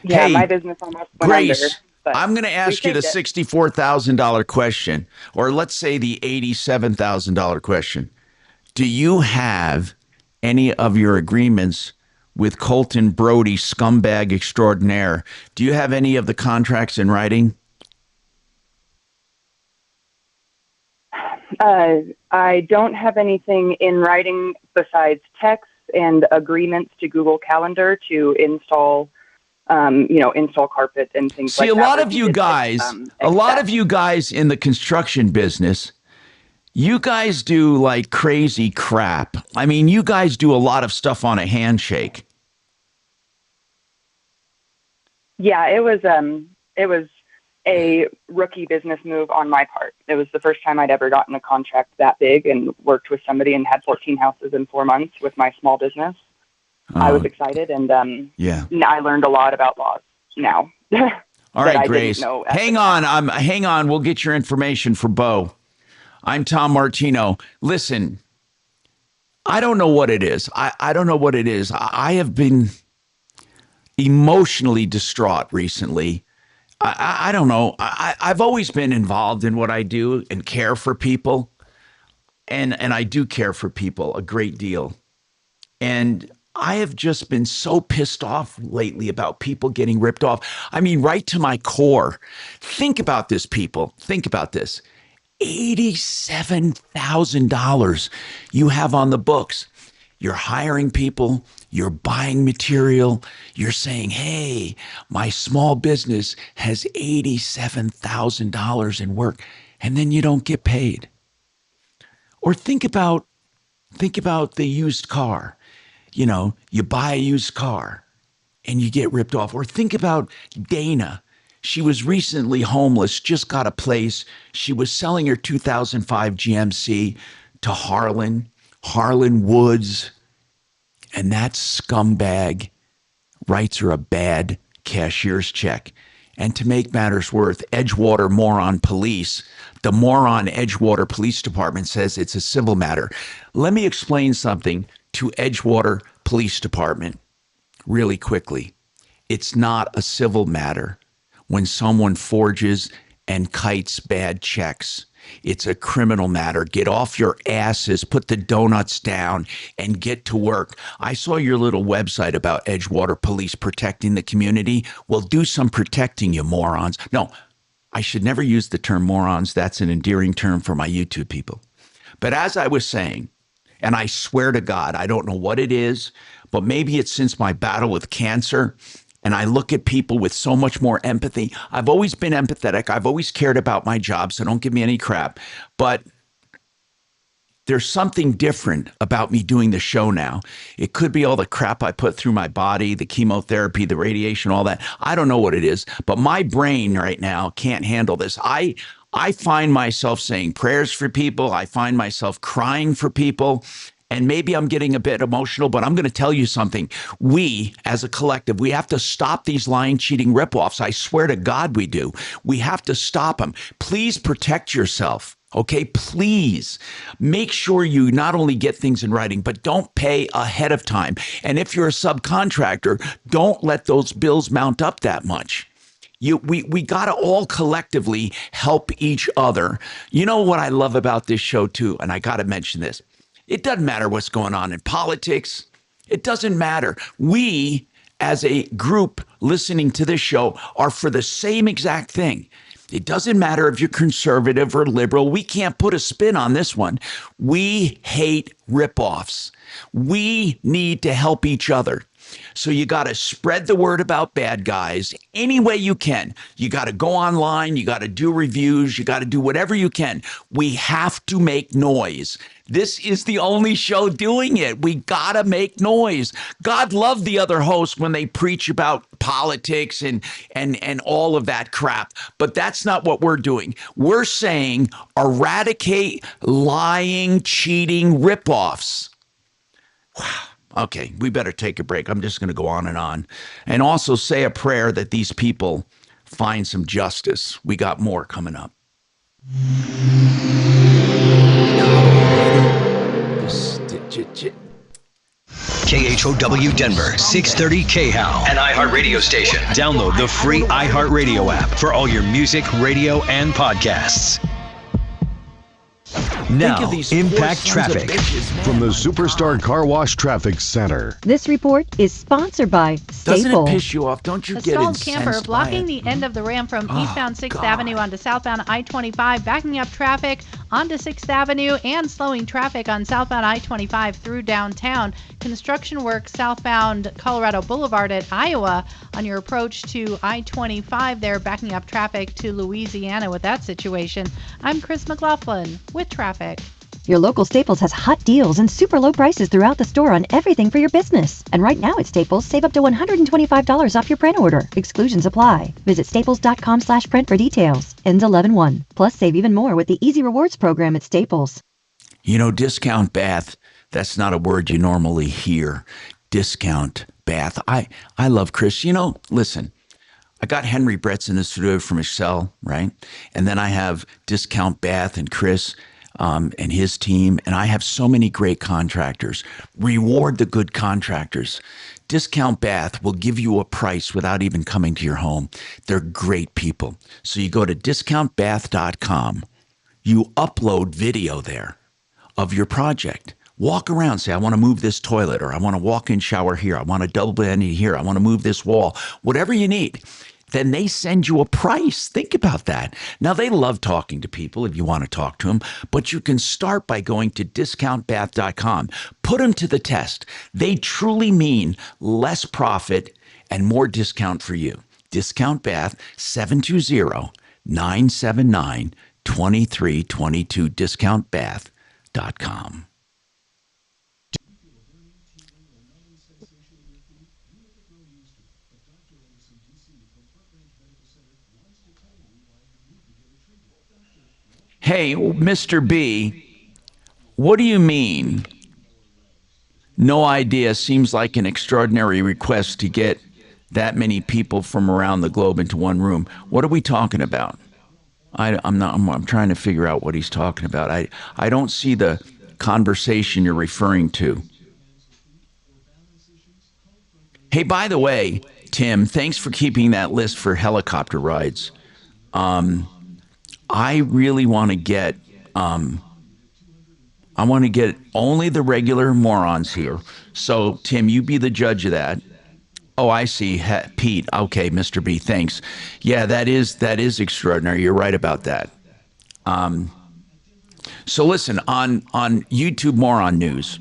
Yeah, hey, my business almost went Grace, under. But I'm going to ask you the $64,000 question, or let's say the $87,000 question. Do you have any of your agreements with Colton Brody, scumbag extraordinaire? Do you have any of the contracts in writing? I don't have anything in writing besides texts and agreements to Google Calendar to install carpet and things like that. See, a lot of you guys in the construction business, you guys do like crazy crap. I mean, you guys do a lot of stuff on a handshake. Yeah, it was a rookie business move on my part. It was the first time I'd ever gotten a contract that big and worked with somebody and had 14 houses in 4 months with my small business. I was excited, and Yeah. I learned a lot about laws now. All that right, I Grace. didn't know at Hang on. Hang on. We'll get your information for Bo. I'm Tom Martino. Listen, I don't know what it is. I don't know what it is. I have been emotionally distraught recently. I don't know. I've always been involved in what I do and care for people. And I do care for people a great deal. And I have just been so pissed off lately about people getting ripped off. I mean, right to my core. Think about this, people. Think about this. $87,000 you have on the books. You're hiring people, you're buying material, you're saying, hey, my small business has $87,000 in work, and then you don't get paid. Or think about the used car. You know, you buy a used car and you get ripped off. Or think about Dana. She was recently homeless, just got a place. She was selling her 2005 GMC to Harlan Woods. And that scumbag writes her a bad cashier's check. And to make matters worse, Edgewater Moron Police, the moron Edgewater Police Department says it's a civil matter. Let me explain something to Edgewater Police Department really quickly. It's not a civil matter when someone forges and kites bad checks. It's a criminal matter. Get off your asses, put the donuts down, and get to work. I saw your little website about Edgewater Police protecting the community. Well, do some protecting, you morons. No, I should never use the term morons. That's an endearing term for my YouTube people. But as I was saying, and I swear to God, I don't know what it is, but maybe it's since my battle with cancer. And I look at people with so much more empathy. I've always been empathetic. I've always cared about my job, so don't give me any crap. But there's something different about me doing the show now. It could be all the crap I put through my body, the chemotherapy, the radiation, all that. I don't know what it is, but my brain right now can't handle this. I find myself saying prayers for people. I find myself crying for people. And maybe I'm getting a bit emotional, but I'm going to tell you something. We, as a collective, we have to stop these lying, cheating ripoffs. I swear to God we do. We have to stop them. Please protect yourself. Okay, please make sure you not only get things in writing, but don't pay ahead of time. And if you're a subcontractor, don't let those bills mount up that much. We got to all collectively help each other. You know what I love about this show too, and I got to mention this. It doesn't matter what's going on in politics. It doesn't matter. We, as a group listening to this show, are for the same exact thing. It doesn't matter if you're conservative or liberal. We can't put a spin on this one. We hate ripoffs. We need to help each other. So you got to spread the word about bad guys any way you can. You got to go online. You got to do reviews. You got to do whatever you can. We have to make noise. This is the only show doing it. We got to make noise. God love the other hosts when they preach about politics and all of that crap. But that's not what we're doing. We're saying eradicate lying, cheating ripoffs. Wow. Okay, we better take a break. I'm just going to go on. And also say a prayer that these people find some justice. We got more coming up. KHOW Denver, 630 KHOW, an iHeartRadio station. Download the free iHeartRadio app for all your music, radio, and podcasts. Now, Impact Traffic from the Superstar Car Wash Traffic Center. This report is sponsored by Doesn't Staple. it piss you off? Don't you A get stalled incensed camper by it? blocking the end of the ramp from eastbound 6th Avenue onto southbound I-25, backing up traffic onto 6th Avenue and slowing traffic on southbound I-25 through downtown. Construction work southbound Colorado Boulevard at Iowa on your approach to I-25 there, backing up traffic to Louisiana with that situation. I'm Chris McLaughlin with traffic. Your local Staples has hot deals and super low prices throughout the store on everything for your business. And right now at Staples, save up to $125 off your print order. Exclusions apply. Visit staples.com/print for details. Ends 11/1. Plus, save even more with the Easy Rewards program at Staples. You know, discount bath, that's not a word you normally hear. Discount bath. I love Chris. You know, listen, I got Henry Bretts in the studio from Excel, right? And then I have Discount Bath and Chris and his team. And I have so many great contractors. Reward the good contractors. Discount Bath will give you a price without even coming to your home. They're great people. So you go to discountbath.com. You upload video there of your project. Walk around, say, I want to move this toilet, or I want a walk-in shower here. I want a double vanity here. I want to move this wall. Whatever you need. Then they send you a price. Think about that. Now, they love talking to people if you want to talk to them, but you can start by going to discountbath.com. Put them to the test. They truly mean less profit and more discount for you. Discount Bath, 720-979-2322, discountbath.com. Hey, Mr. B, what do you mean? No idea seems like an extraordinary request to get that many people from around the globe into one room. What are we talking about? I'm trying to figure out what he's talking about. I don't see the conversation you're referring to. Hey, by the way, Tim, thanks for keeping that list for helicopter rides. I really want to get, I want to get only the regular morons here. So, Tim, you be the judge of that. Oh, I see. Pete. Okay, Mr. B, thanks. Yeah, that is extraordinary. You're right about that. So listen, on YouTube Moron News.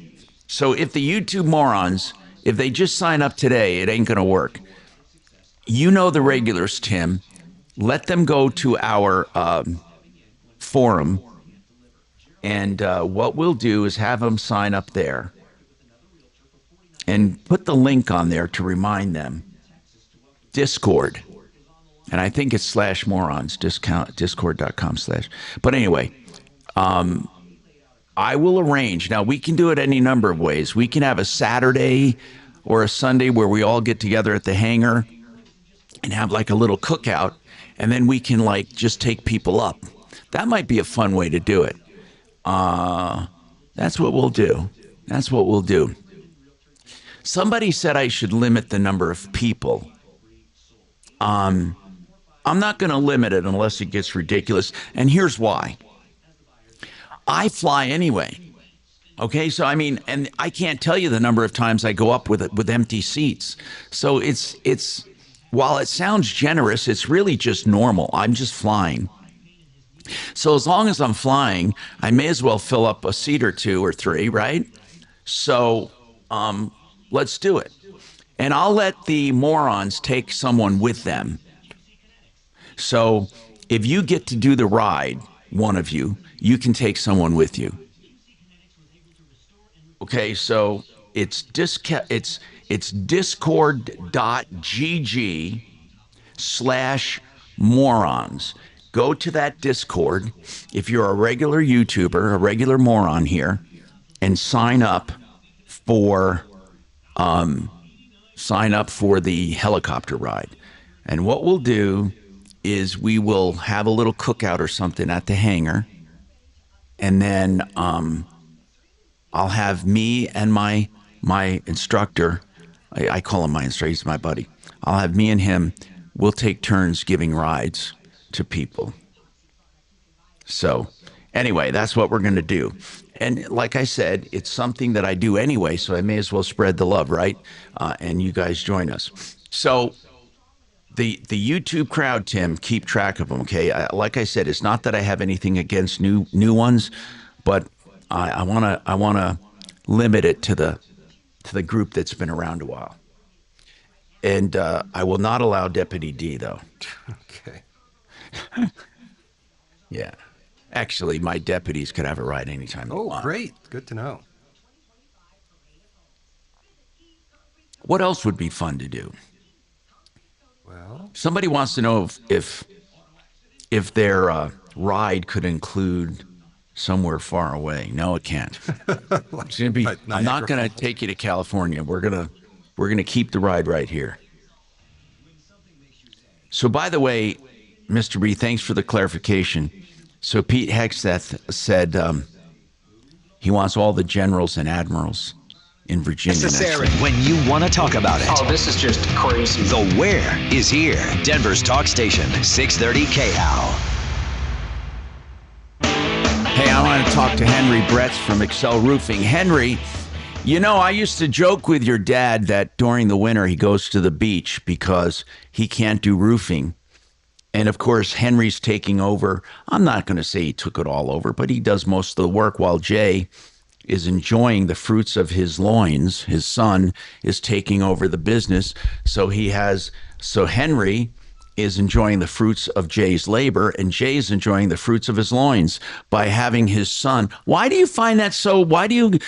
So if the YouTube morons, if they just sign up today, it ain't going to work. You know the regulars, Tim. Let them go to our forum, and what we'll do is have them sign up there and put the link on there to remind them. Discord. And I think it's /morons, discord.com/. But anyway, I will arrange. Now, we can do it any number of ways. We can have a Saturday or a Sunday where we all get together at the hangar and have like a little cookout, and then we can like just take people up. That might be a fun way to do it. That's what we'll do. That's what we'll do. Somebody said I should limit the number of people. I'm not going to limit it unless it gets ridiculous. And here's why. I fly anyway. Okay, so I mean, and I can't tell you the number of times I go up with empty seats. So it's while it sounds generous, it's really just normal. I'm just flying. So as long as I'm flying, I may as well fill up a seat or two or three, right? So let's do it. And I'll let the morons take someone with them. So if you get to do the ride, one of you, you can take someone with you. Okay, so it's discord.gg/morons. Go to that Discord if you're a regular YouTuber, a regular moron here, and sign up for the helicopter ride. And what we'll do is we will have a little cookout or something at the hangar, and then I'll have me and my instructor. I call him my instructor. He's my buddy. I'll have me and him. We'll take turns giving rides to people. So anyway, that's what we're going to do. And like I said, it's something that I do anyway, so I may as well spread the love, right? And you guys join us. So the YouTube crowd, Tim, keep track of them, okay? Like I said, it's not that I have anything against new ones, but I want to limit it to the group that's been around a while. And I will not allow Deputy D, though. Okay. Yeah. Actually, my deputies could have a ride anytime they want. Great. Good to know. What else would be fun to do? Well, somebody wants to know if their ride could include somewhere far away. No, it can't. It's gonna be. I'm not going to take you to California. We're gonna keep the ride right here. So, by the way, Mr. B, thanks for the clarification. So Pete Hegseth said he wants all the generals and admirals in Virginia. Necessary when you want to talk about it. Oh, this is just crazy. The where is here. Denver's talk station, 630 KHOW. Hey, I want to talk to Henry Bretz from Excel Roofing. Henry, you know, I used to joke with your dad that during the winter he goes to the beach because he can't do roofing. And of course, Henry's taking over. I'm not going to say he took it all over, but he does most of the work while Jay is enjoying the fruits of his loins. His son is taking over the business. So Henry is enjoying the fruits of Jay's labor, and Jay's enjoying the fruits of his loins by having his son. Why do you find that so? Why do you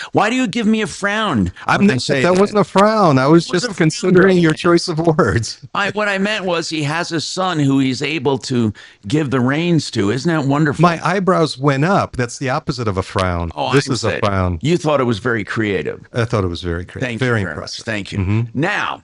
give me a frown? That wasn't a frown. I was just considering your choice of words. What I meant was he has a son who he's able to give the reins to. Isn't that wonderful? My eyebrows went up. That's the opposite of a frown. This is a frown. You thought it was very creative. I thought it was very creative. Very impressive. Much. Thank you. Now,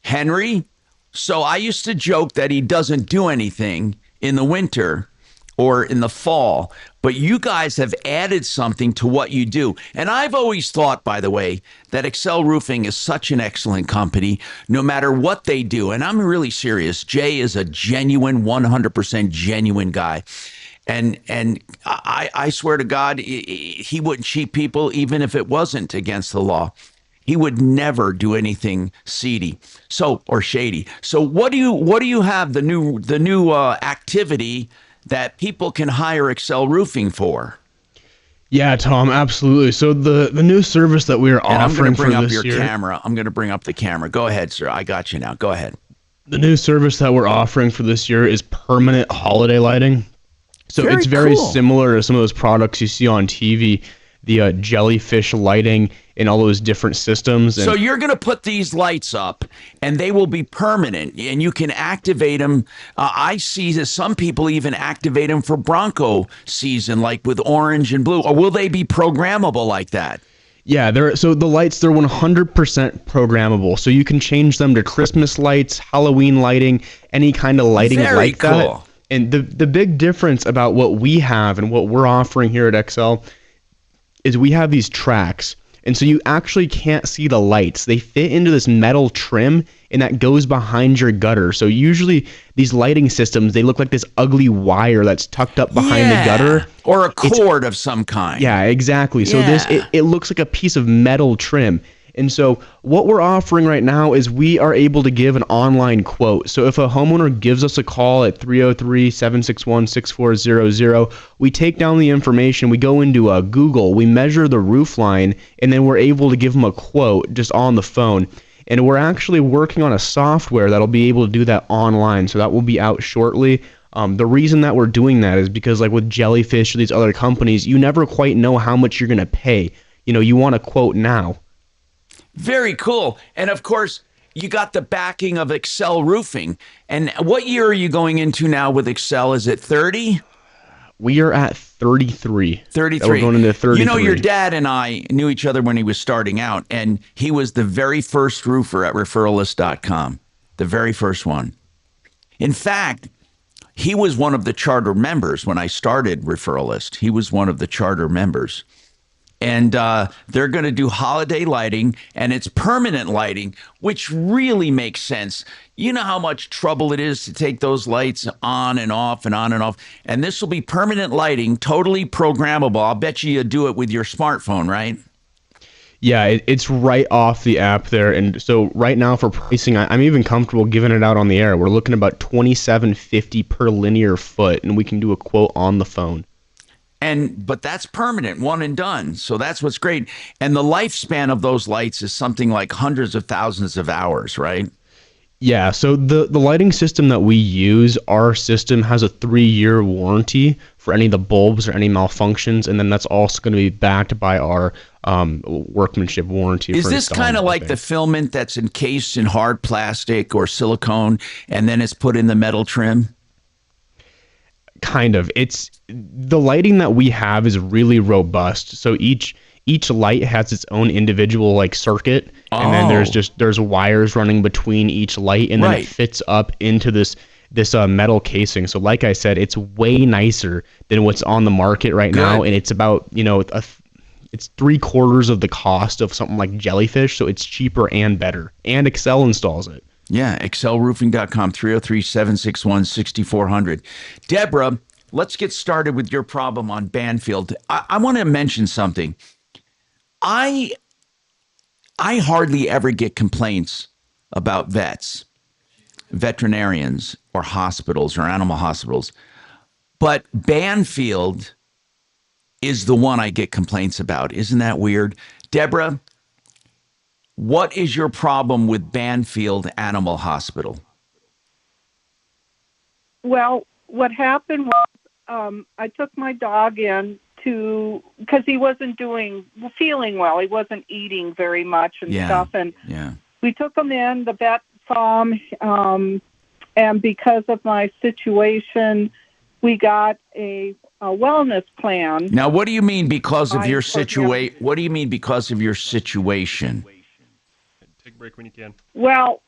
Henry. So I used to joke that he doesn't do anything in the winter or in the fall, but you guys have added something to what you do. And I've always thought, by the way, that Excel Roofing is such an excellent company, no matter what they do. And I'm really serious. Jay is a genuine, 100% genuine guy. And I swear to God, he wouldn't cheat people even if it wasn't against the law. He would never do anything seedy, or shady. So what do you have the new activity that people can hire Excel Roofing for? Yeah, Tom, absolutely. So the new service that we are offering for this year. I'm going to bring up your camera. I'm going to bring up the camera. Go ahead, sir. I got you now. Go ahead. The new service that we're offering for this year is permanent holiday lighting. So it's very similar to some of those products you see on TV, the jellyfish lighting and all those different systems. So you're going to put these lights up and they will be permanent and you can activate them. I see that some people even activate them for Bronco season, like with orange and blue. Or will they be programmable like that? Yeah, so the lights, they're 100% programmable. So you can change them to Christmas lights, Halloween lighting, any kind of lighting like that. And the big difference about what we have and what we're offering here at Excel is we have these tracks. And so you actually can't see the lights. They fit into this metal trim and that goes behind your gutter. So usually these lighting systems, they look like this ugly wire that's tucked up behind the gutter. Or a cord of some kind. Yeah, exactly. So it looks like a piece of metal trim. And so what we're offering right now is we are able to give an online quote. So if a homeowner gives us a call at 303-761-6400, we take down the information, we go into Google, we measure the roof line, and then we're able to give them a quote just on the phone. And we're actually working on a software that'll be able to do that online. So that will be out shortly. The reason that we're doing that is because like with Jellyfish or these other companies, you never quite know how much you're going to pay. You know, you want a quote now. Very cool. And of course, you got the backing of Excel Roofing. And what year are you going into now with Excel? Is it 30? We are at 33. 33. We're going into 33. You know, your dad and I knew each other when he was starting out, and he was the very first roofer at referralist.com, the very first one. In fact, he was one of the charter members when I started Referralist. He was one of the charter members. And they're going to do holiday lighting, and it's permanent lighting, which really makes sense. You know how much trouble it is to take those lights on and off and on and off. And this will be permanent lighting, totally programmable. I'll bet you do it with your smartphone, right? Yeah, it's right off the app there. And so right now for pricing, I'm even comfortable giving it out on the air. We're looking at about $27.50 per linear foot, and we can do a quote on the phone. But that's permanent, one and done. So that's what's great. And the lifespan of those lights is something like hundreds of thousands of hours, right? Yeah, so the lighting system that we use, our system has a 3-year warranty for any of the bulbs or any malfunctions, and then that's also going to be backed by our workmanship warranty. Is for this installing kind of like roofing. the filament that's encased in hard plastic or silicone, and then it's put in the metal trim? Kind of. It's the lighting that we have is really robust. So each light has its own individual like circuit, and then there's wires running between each light, and then it fits up into this metal casing. So like I said, it's way nicer than what's on the market right now, and it's about it's 3/4 of the cost of something like Jellyfish, so it's cheaper and better. And Excel installs it. Yeah, excelroofing.com, 303-761-6400. Deborah, let's get started with your problem on Banfield. I want to mention something. I hardly ever get complaints about vets, veterinarians, or hospitals or animal hospitals. But Banfield is the one I get complaints about. Isn't that weird? Deborah, what is your problem with Banfield Animal Hospital? Well, what happened was I took my dog in because he wasn't feeling well. He wasn't eating very much and stuff. And we took him in. The vet saw him. And because of my situation, we got a wellness plan. Now, what do you mean because of your situation? What do you mean because of your situation? Take a break when you can. Well,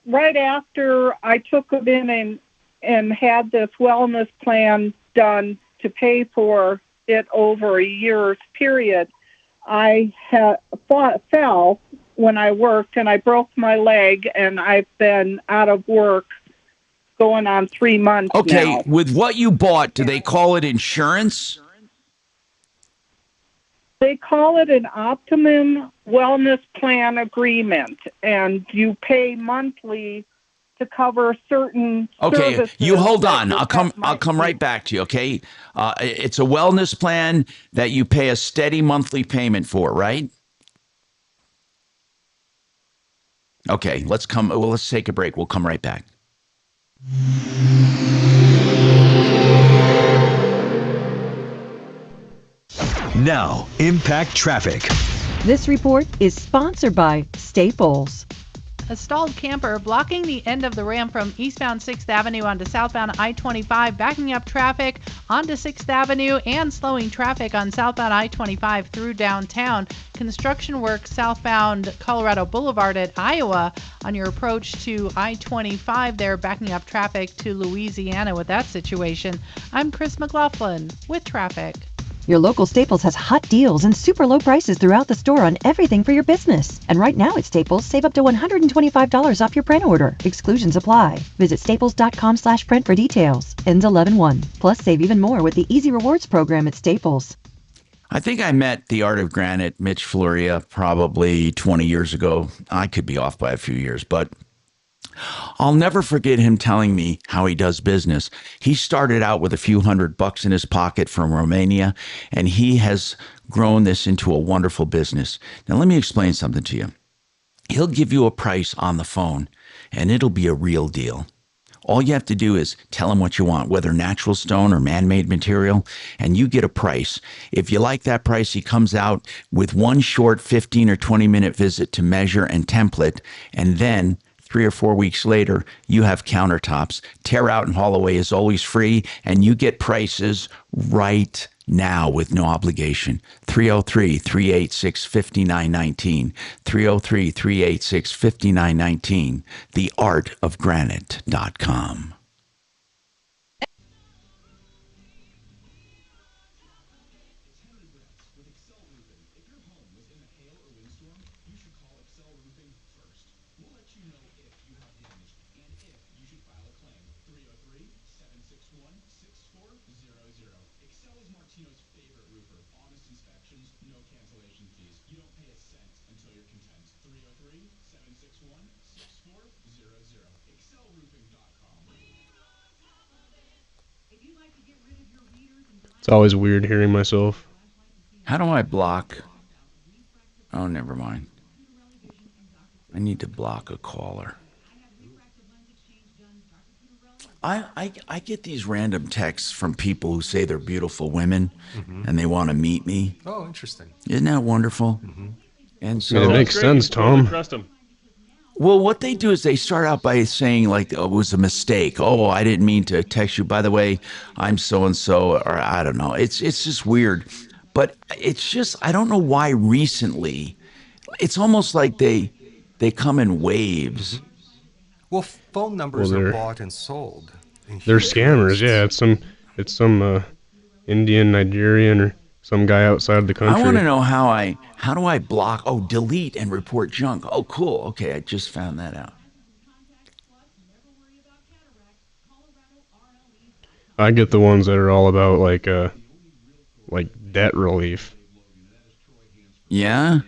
right after I took him in and had this wellness plan done to pay for it over a year's period, I fell when I worked, and I broke my leg, and I've been out of work going on 3 months now. Okay, with what you bought, do they call it insurance? They call it an Optimum Wellness Plan Agreement, and you pay monthly to cover certain services. You hold on. I'll come right back to you, okay? It's a wellness plan that you pay a steady monthly payment for, right? Okay, let's take a break. We'll come right back. Now, impact traffic. This report is sponsored by Staples. A stalled camper blocking the end of the ramp from eastbound 6th Avenue onto southbound I-25, backing up traffic onto 6th Avenue and slowing traffic on southbound I-25 through downtown. Construction work southbound Colorado Boulevard at Iowa on your approach to I-25 there, backing up traffic to Louisiana with that situation. I'm Chris McLaughlin with traffic. Your local Staples has hot deals and super low prices throughout the store on everything for your business. And right now at Staples, save up to $125 off your print order. Exclusions apply. Visit staples.com/print for details. Ends 11/1. Plus, save even more with the Easy Rewards program at Staples. I think I met the Art of Granite, Mitch Floria, probably 20 years ago. I could be off by a few years, but I'll never forget him telling me how he does business. He started out with a few $100 in his pocket from Romania, and he has grown this into a wonderful business. Now, let me explain something to you. He'll give you a price on the phone, and it'll be a real deal. All you have to do is tell him what you want, whether natural stone or man-made material, and you get a price. If you like that price, he comes out with one short 15 or 20-minute visit to measure and template, and then 3 or 4 weeks later, you have countertops. Tear out and haul away is always free, and you get prices right now with no obligation. 303-386-5919. 303-386-5919. theartofgranite.com. It's always weird hearing myself. How do I block? Oh, never mind. I need to block a caller. I get these random texts from people who say they're beautiful women Mhm. and they want to meet me. Oh, interesting. Isn't that wonderful? And so it makes sense, Tom. Trust them. Well, what they do is they start out by saying like, "Oh, it was a mistake. Oh, I didn't mean to text you. By the way, I'm so and so," or I don't know. It's just weird, but it's just I don't know why recently. It's almost like they come in waves. Well, phone numbers Well, are they're- bought and sold. in They're huge scammers. lists. Yeah, it's some Indian, Nigerian, or some guy outside the country. I want to know how do I block? Oh, delete and report junk. Oh, cool. Okay, I just found that out. I get the ones that are all about like debt relief. Yeah.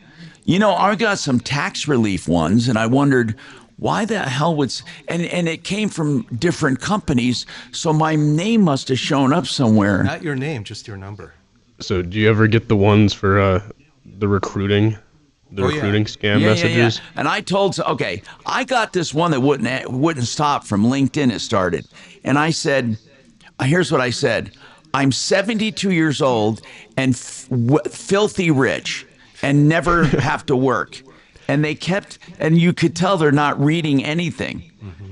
You know, I got some tax relief ones, and I wondered why the hell would. And it came from different companies, so my name must have shown up somewhere. Not your name, just your number. So do you ever get the ones for the recruiting Oh, yeah. scam messages? And I told, okay, I got this one that wouldn't stop from LinkedIn. It started, and I said, here's what I said: I'm 72 years old and filthy rich, and never have to work. And they kept, and you could tell they're not reading anything.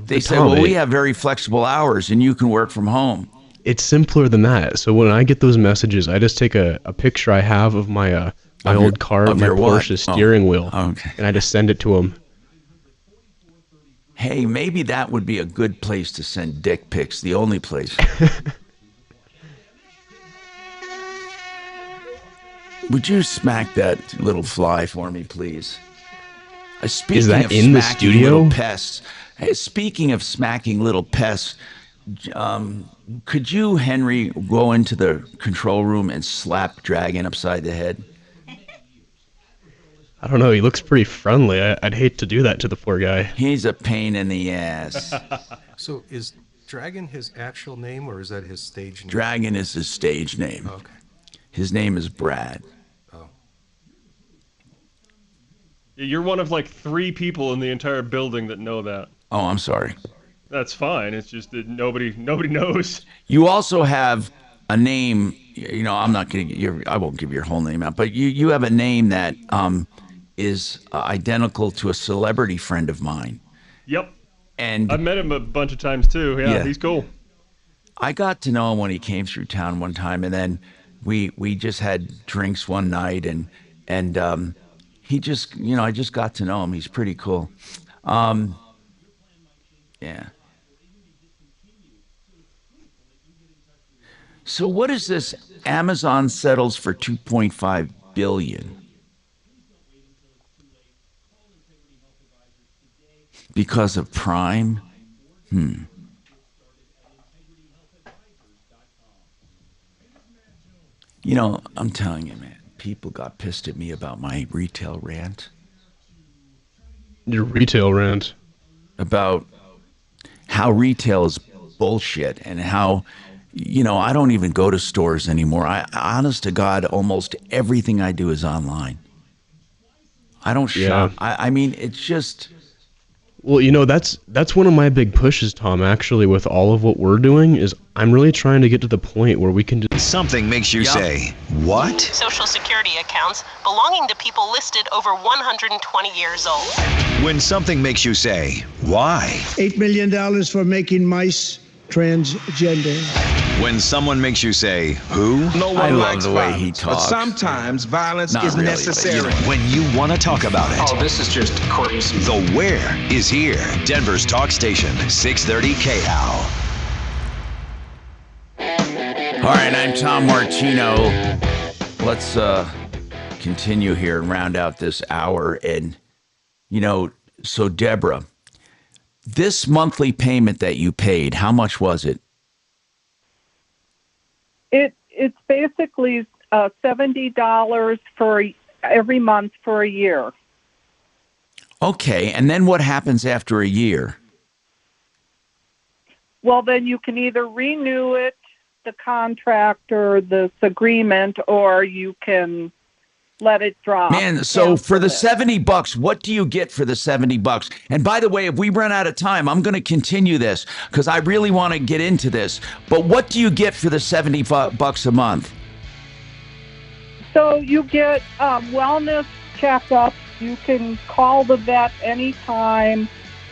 They said, Tom, well, we have very flexible hours, and you can work from home. It's simpler than that. So when I get those messages, I just take a picture I have of my my Of old car, of my your what? Porsche steering wheel, Okay. and I just send it to them. Hey, maybe that would be a good place to send dick pics, the only place. Would you smack that little fly for me, please? Speaking Is that of in the smacking studio? little pests, hey, speaking of smacking little pests, could you, Henry, go into the control room and slap Dragon upside the head? I don't know. He looks pretty friendly. I'd hate to do that to the poor guy. He's a pain in the ass. So is Dragon his actual name, or is that his stage name? Dragon is his stage name. Okay. His name is Brad. You're one of like 3 people in the entire building that know that. Oh, I'm sorry. That's fine. It's just that nobody knows. You also have a name. You know, I'm not going to. I won't give your whole name out, but you have a name that is identical to a celebrity friend of mine. Yep. And I've met him a bunch of times too. Yeah, he's cool. I got to know him when he came through town one time, and then we just had drinks one night, and he just, I just got to know him. He's pretty cool. Yeah. So what is this? Amazon settles for $2.5 billion because of Prime. I'm telling you, man, people got pissed at me about my retail rant. Your retail rant? About how retail is bullshit and how, I don't even go to stores anymore. Honest to God, almost everything I do is online. I don't shop. I mean, it's just... Well, that's one of my big pushes, Tom, actually, with all of what we're doing, is I'm really trying to get to the point where we can do... Something makes you say, what? Social security accounts belonging to people listed over 120 years old. When something makes you say, why? $8 million for making mice transgender. When someone makes you say, who? No one I love likes the way violence, he but talks. sometimes violence Not is really, but necessary. When you want to talk about it. Oh, this is just crazy. The where is here. Denver's talk station, 630 KHOW. All right, I'm Tom Martino. Let's continue here and round out this hour. And, so Deborah, this monthly payment that you paid, how much was it? It's basically $70 for every month for a year. Okay, and then what happens after a year? Well, then you can either renew it, the contract or this agreement, or you can let it drop. Man, so for the cancel it. $70, what do you get for the $70? And by the way, if we run out of time, I'm going to continue this because I really want to get into this. But what do you get for the $70 a month? So you get wellness checkups. You can call the vet anytime.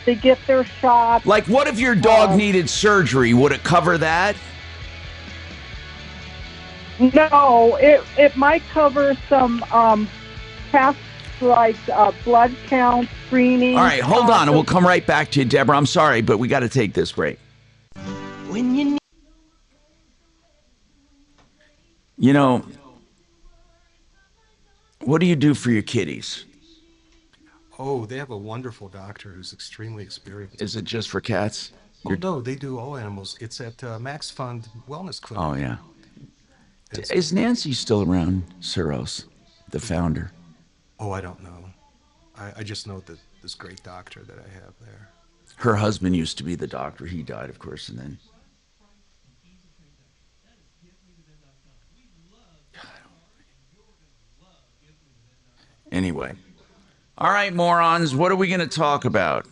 They get their shot. Like, what if your dog needed surgery? Would it cover that? No, it might cover some tests like blood count, screening. All right, hold on, and we'll come right back to you, Deborah. I'm sorry, but we got to take this break. When you need You know, what do you do for your kitties? Oh, they have a wonderful doctor who's extremely experienced. Is it just for cats? Oh, no, they do all animals. It's at Max Fund Wellness Clinic. Oh, yeah. Is Nancy still around, Suros, the founder? Oh, I don't know. I just know that this great doctor that I have there. Her husband used to be the doctor. He died, of course, and then... Anyway. All right, morons, what are we going to talk about?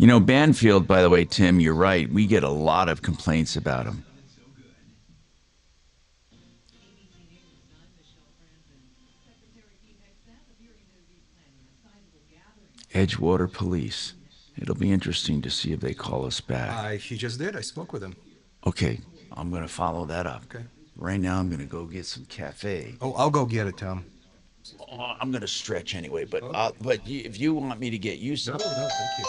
You know, Banfield, by the way, Tim, you're right. We get a lot of complaints about him. Edgewater Police. It'll be interesting to see if they call us back. He just did. I spoke with him. Okay, I'm going to follow that up. Okay. Right now, I'm going to go get some cafe. Oh, I'll go get it, Tom. I'm going to stretch anyway, but if you want me to get you some... No, thank you.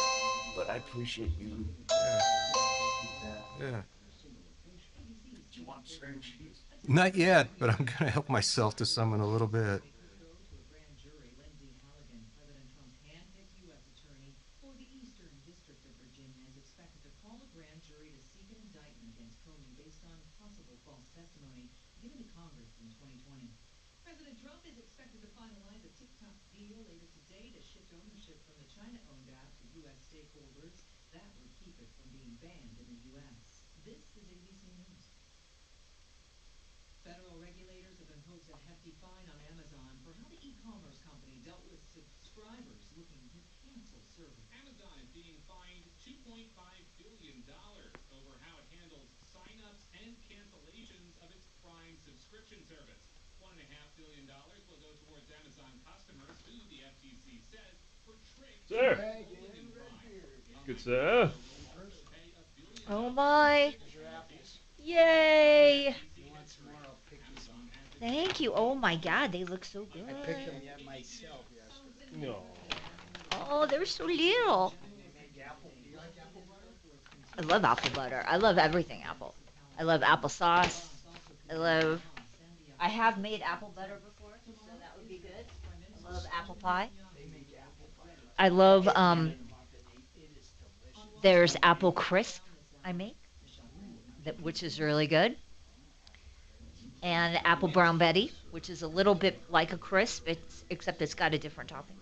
But I appreciate you. Yeah. Do you want stretch? Not yet, but I'm going to help myself to some in a little bit. Federal regulators have imposed a hefty fine on Amazon for how the e-commerce company dealt with subscribers looking to cancel service. Amazon is being fined $2.5 billion over how it handles sign-ups and cancellations of its Prime subscription service. $1.5 billion will go towards Amazon customers who the FTC says were tricked Sir. into holding Prime. Good, sir. Oh my. Yay. Thank you. Oh my God, they look so good. I picked them yet myself yesterday. No. Oh, they're so little. I love apple butter. I love everything apple. I love applesauce. I have made apple butter before, so that would be good. I love apple pie. I love, there's apple crisp I make, which is really good. And apple brown Betty, which is a little bit like a crisp, except it's got a different topping.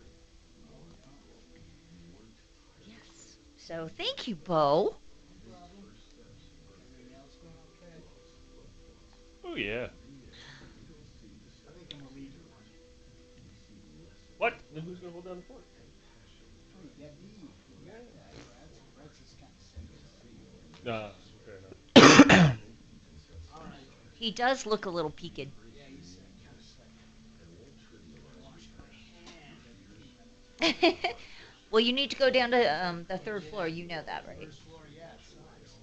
Yes. So thank you, Bo. Oh, yeah. What? Then who's going to hold down the fort? Fair enough. He does look a little peaked. Well, you need to go down to the third floor. You know that, right?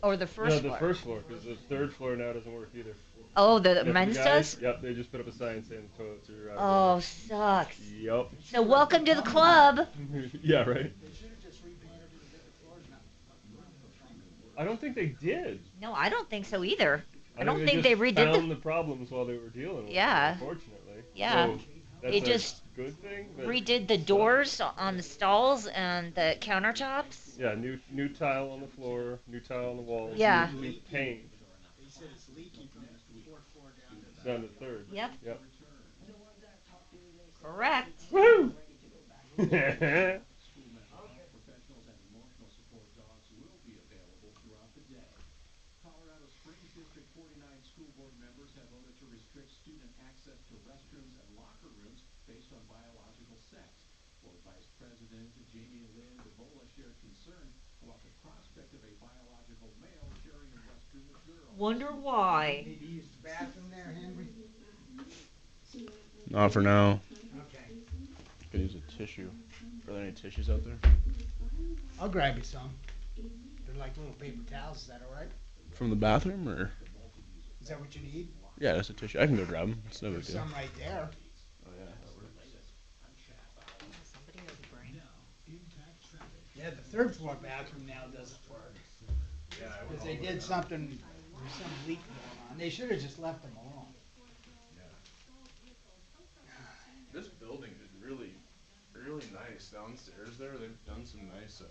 Or the first floor? No, the first floor, because the third floor now doesn't work either. Oh, the men's does? Yep, they just put up a sign saying the toilets are out. Oh, sucks. Yep. So welcome to the club. Yeah, right? I don't think they did. No, I don't think so either. I don't they think just they redid found the problems while they were dealing with Yeah. it, unfortunately. Yeah. So They just good thing. But redid the doors on the stalls and the countertops. yeah, new tile on the floor, new tile on the walls, Yeah. new paint. They said it's leaky from the fourth floor Down to third. Yep. Yep. Correct. Woo! Professionals and emotional support dogs will be available throughout the day. Colorado Springs District 49 school board members have voted to restrict student access to restrooms and locker rooms based on biological sex. Board Vice President Jamie Lynn DeVola shared concern about the prospect of a biological male sharing a restroom with girls. Wonder why. Did you use the bathroom there, Henry? Not for now. Okay. Could use a tissue. Are there any tissues out there? I'll grab you some. They're like little paper towels. Is that all right? From the bathroom, or? Is that what you need? Yeah, that's a tissue. I can go grab them. It's no big There's deal. some right there. Oh yeah, that works. Yeah, the third floor bathroom now doesn't work. Yeah, Because they did something, there's some leak going on. They should have just left them alone. This building is really nice downstairs there. They've done some nice.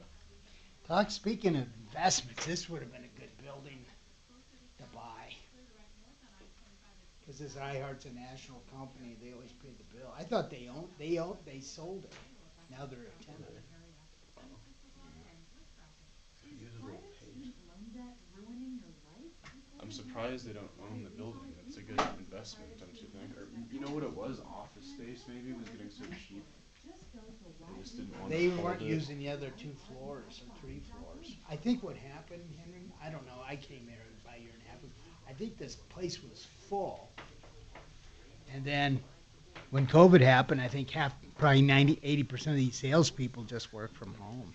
Speaking of investments, this would have been a good building to buy. Because this iHeart's a national company, they always paid the bill. I thought they sold it. Now they're a tenant. I'm surprised they don't own the building. That's a good investment, don't you think? Or you know what it was? Office space maybe was getting so cheap. They just didn't want They to hold weren't it. using the other 2 floors or 3 floors. I think what happened, Henry, I don't know, I came there about a year and a half ago. I think this place was full. And then when COVID happened, I think probably 80% of these salespeople just work from home.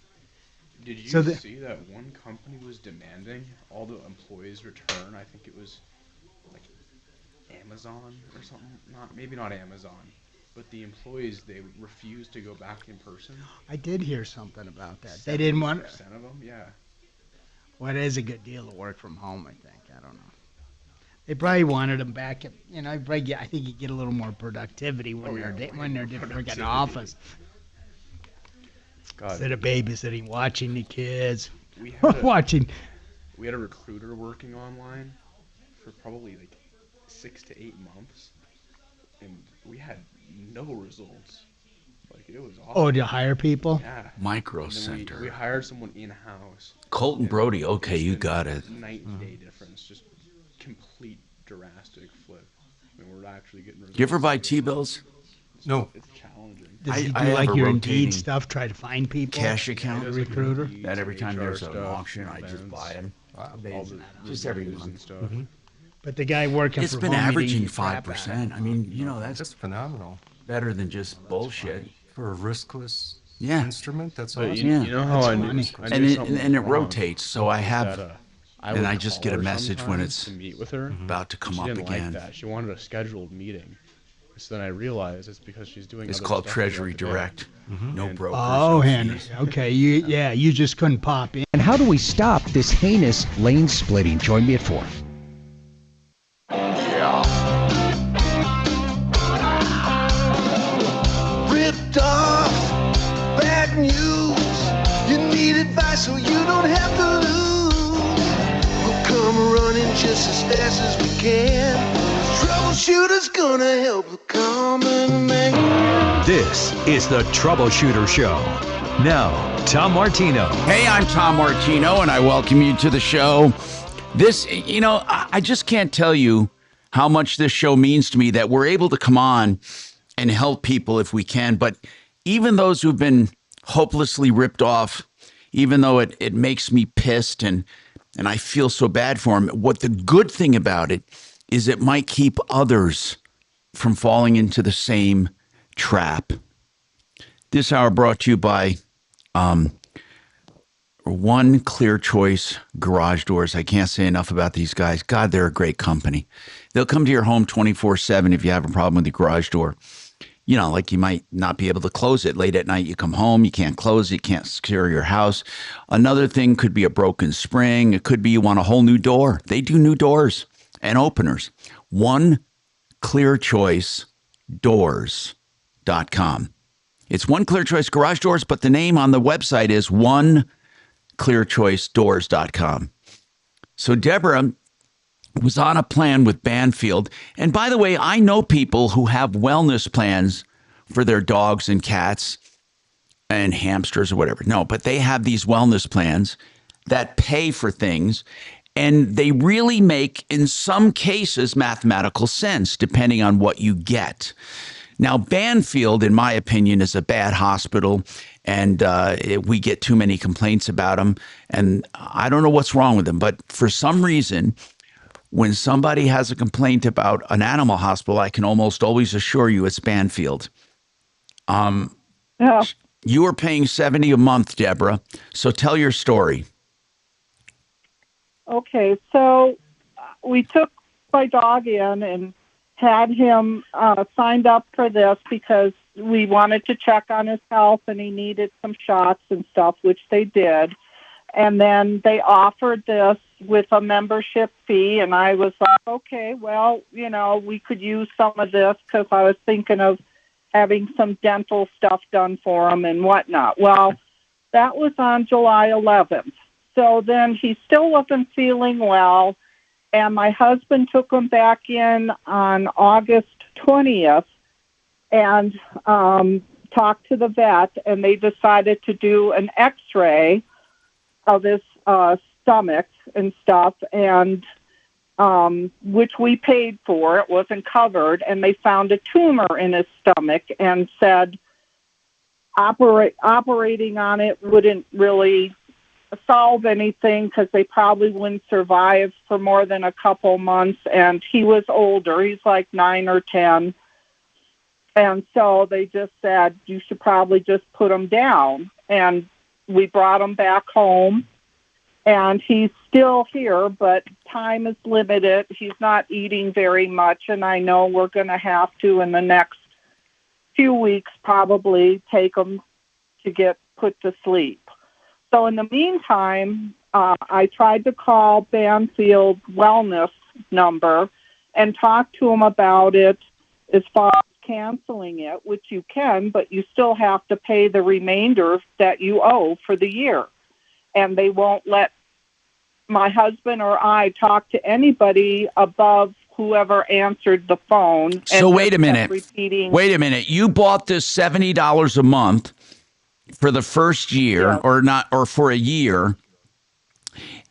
Did you So see that one company was demanding all the employees return? I think it was like Amazon or something. Maybe not Amazon, but the employees, they refused to go back in person. I did hear something about that. They didn't want. 70% of them, yeah. Well, it is a good deal to work from home, I think. I don't know. They probably wanted them back. I think you get a little more productivity when they're different in the office. God. Instead of babysitting, watching the kids, We had We had a recruiter working online for probably like 6 to 8 months, and we had no results. Like it was awful. Oh, to hire people? Yeah. Micro And then Center. We hired someone in-house. Colton and Brody, okay, you instant got it. Night and day difference, just complete drastic flip. I mean, we're actually getting results. You ever buy T-bills? No. It's challenging. Does he do I have like a your rotating Indeed stuff, try to find people? cash account. A recruiter? That every time there's an HR stuff, auction, I just events, buy them. all the Just every reviews and month. stuff. But the guy working It's from been home, he averaging didn't get crap out of 5%. it. I mean, you know, that's phenomenal. better than just bullshit. For a riskless Yeah. instrument, that's But awesome. you know how I knew, and it rotates, so I have, and I just get a message when it's to meet with her. about to come She up didn't again. like that. She wanted a scheduled meeting. So then I realized it's because she's doing. It's other called stuff Treasury throughout the day. Direct. No brokers. Oh, no Henry. fees. Okay, you just couldn't pop in. And how do we stop this heinous lane splitting? Join me at 4. Ripped off, bad news. You need advice so you don't have to lose. We'll come running just as fast as we can. Troubleshooter's gonna help the common man. This is the Troubleshooter Show. Now, Tom Martino. Hey, I'm Tom Martino, and I welcome you to the show. This, you know, I just can't tell you how much this show means to me that we're able to come on and help people if we can. But even those who've been hopelessly ripped off, even though it makes me pissed and I feel so bad for them, what the good thing about it is it might keep others from falling into the same trap. This hour brought to you by One Clear Choice Garage Doors. I can't say enough about these guys. God, they're a great company. They'll come to your home 24/7 if you have a problem with your garage door. You know, like you might not be able to close it late at night. You come home, you can't close it, you can't secure your house. Another thing could be a broken spring. It could be you want a whole new door. They do new doors and openers. One Clear Choice Doors. oneclearchoicegarage.com. It's One Clear Choice Garage Doors, but the name on the website is oneclearchoicedoors.com. So Deborah was on a plan with Banfield. And by the way, I know people who have wellness plans for their dogs and cats and hamsters or whatever. No, but they have these wellness plans that pay for things. And they really make, in some cases, mathematical sense, depending on what you get. Now, Banfield, in my opinion, is a bad hospital, and we get too many complaints about them. And I don't know what's wrong with them, but for some reason, when somebody has a complaint about an animal hospital, I can almost always assure you it's Banfield. Yeah. You are paying $70 a month, Deborah. So tell your story. Okay, so we took my dog in and had him signed up for this because we wanted to check on his health and he needed some shots and stuff, which they did. And then they offered this with a membership fee, and I was like, okay, well, we could use some of this because I was thinking of having some dental stuff done for him and whatnot. Well, that was on July 11th. So then he still wasn't feeling well, and my husband took him back in on August 20th and talked to the vet, and they decided to do an x-ray of his stomach and stuff, and which we paid for. It wasn't covered, and they found a tumor in his stomach and said operating on it wouldn't really solve anything because they probably wouldn't survive for more than a couple months. And he was older. He's like 9 or 10. And so they just said, you should probably just put him down. And we brought him back home. And he's still here, but time is limited. He's not eating very much. And I know we're going to have to, in the next few weeks, probably take him to get put to sleep. So in the meantime, I tried to call Banfield Wellness number and talk to them about it as far as canceling it, which you can, but you still have to pay the remainder that you owe for the year. And they won't let my husband or I talk to anybody above whoever answered the phone. So wait a minute. Repeating, Wait a minute. You bought this $70 a month for the first year, or for a year,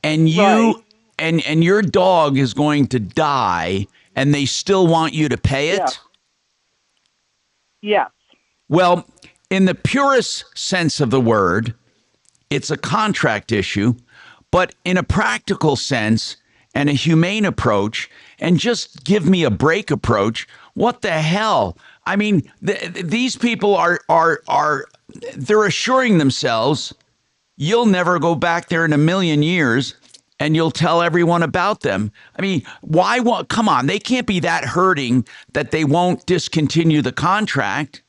and you and your dog is going to die, and they still want you to pay it? Yes. Well, in the purest sense of the word, it's a contract issue, but in a practical sense and a humane approach and just give me a break approach, what the hell? I mean, these people are they're assuring themselves you'll never go back there in a million years and you'll tell everyone about them. I mean, why? Come on, they can't be that hurting that they won't discontinue the contract.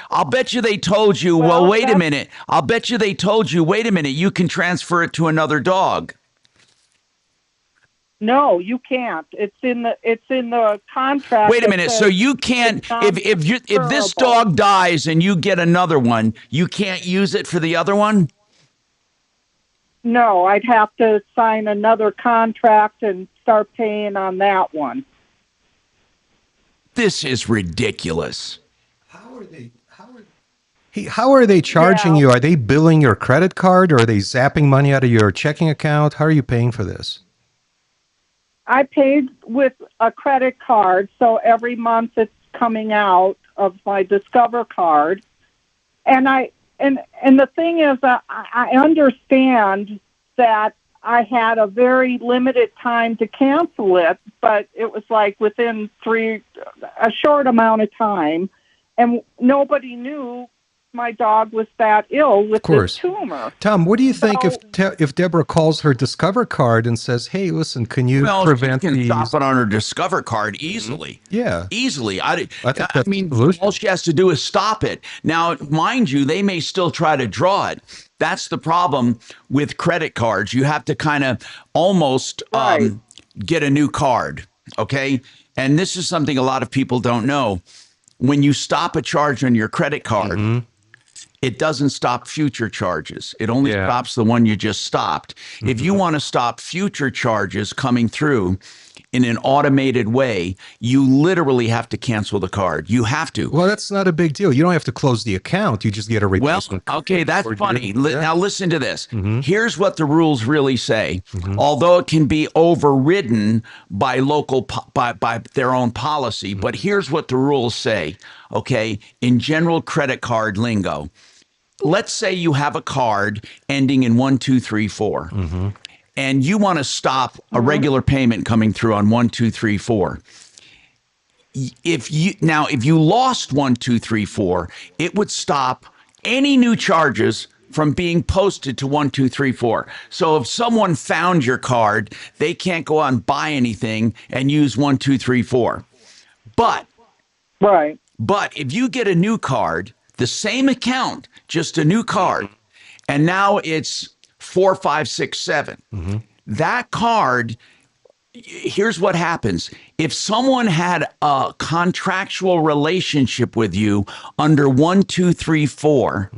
I'll bet you they told you, well, wait a minute. I'll bet you they told you, wait a minute, you can transfer it to another dog. No, you can't. It's in the contract. Wait a minute. So you can't, if this dog dies and you get another one, you can't use it for the other one? No, I'd have to sign another contract and start paying on that one. This is ridiculous. How are they charging you? Are they billing your credit card, or are they zapping money out of your checking account? How are you paying for this? I paid with a credit card, so every month it's coming out of my Discover card. And the thing is, I understand that I had a very limited time to cancel it, but it was like within a short amount of time, and nobody knew my dog was that ill with this tumor. Tom, what do you think if Deborah calls her Discover card and says, "Hey, listen, can you prevent she can these?" stop it on her Discover card easily. Yeah, easily. I mean, solution. all she has to do is stop it. Now, mind you, they may still try to draw it. That's the problem with credit cards. You have to kind of almost get a new card. Okay, and this is something a lot of people don't know. when you stop a charge on your credit card, it doesn't stop future charges. It only stops the one you just stopped. If you want to stop future charges coming through in an automated way, you literally have to cancel the card. You have to. Well, that's not a big deal. You don't have to close the account. You just get a replacement. Well, okay, that's funny. Now listen to this. Here's what the rules really say. Although it can be overridden by by their own policy, but here's what the rules say. Okay, in general credit card lingo. Let's say you have a card ending in 1234. And you want to stop a regular payment coming through on 1234. If you lost 1234, it would stop any new charges from being posted to 1234. So if someone found your card, they can't go out and buy anything and use 1234. But if you get a new card, the same account, just a new card, and now it's 4567. That card, here's what happens. If someone had a contractual relationship with you under 1234,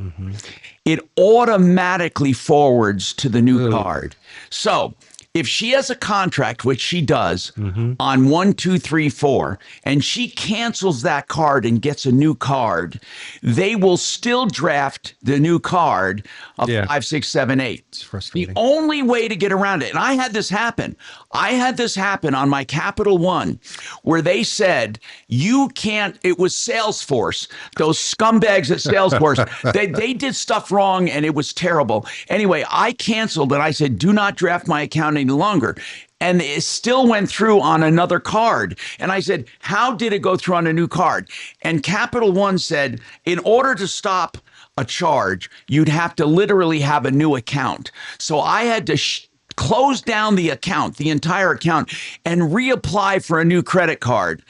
it automatically forwards to the new card. So if she has a contract, which she does, on 1234, and she cancels that card and gets a new card, they will still draft the new card of 5678. It's frustrating. The only way to get around it, and I had this happen. I had this happen on my Capital One, where they said, you can't, it was Salesforce, those scumbags at Salesforce, they did stuff wrong and it was terrible. Anyway, I canceled and I said, do not draft my account any longer. And it still went through on another card. And I said, how did it go through on a new card? And Capital One said, in order to stop a charge, you'd have to literally have a new account. So I had to close down the account, the entire account, and reapply for a new credit card.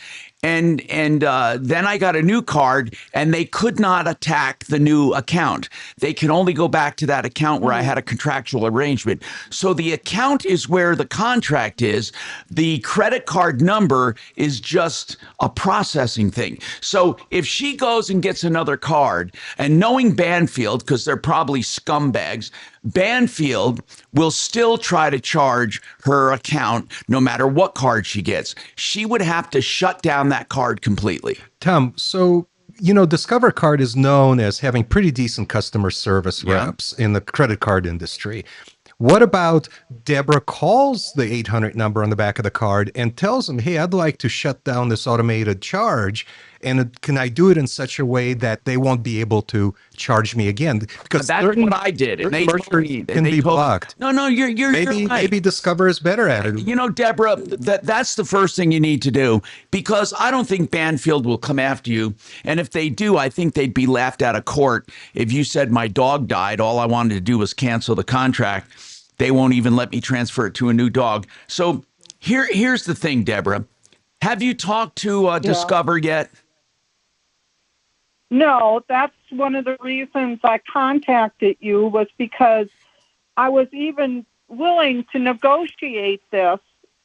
And then I got a new card, and they could not attack the new account. They can only go back to that account where I had a contractual arrangement. So the account is where the contract is. The credit card number is just a processing thing. So if she goes and gets another card, and knowing Banfield, because they're probably scumbags, Banfield will still try to charge her account no matter what card she gets. She would have to shut down that card completely. Tom, so, Discover Card is known as having pretty decent customer service reps in the credit card industry. What about Deborah calls the 800 number on the back of the card and tells them, hey, I'd like to shut down this automated charge. And can I do it in such a way that they won't be able to charge me again? Because that's what I did. And they told me can be blocked. No, you're right. Maybe Discover is better at it. Deborah, that's the first thing you need to do, because I don't think Banfield will come after you. And if they do, I think they'd be laughed out of court. If you said my dog died, all I wanted to do was cancel the contract. They won't even let me transfer it to a new dog. So here's the thing, Deborah. Have you talked to Discover yet? No, that's one of the reasons I contacted you, was because I was even willing to negotiate this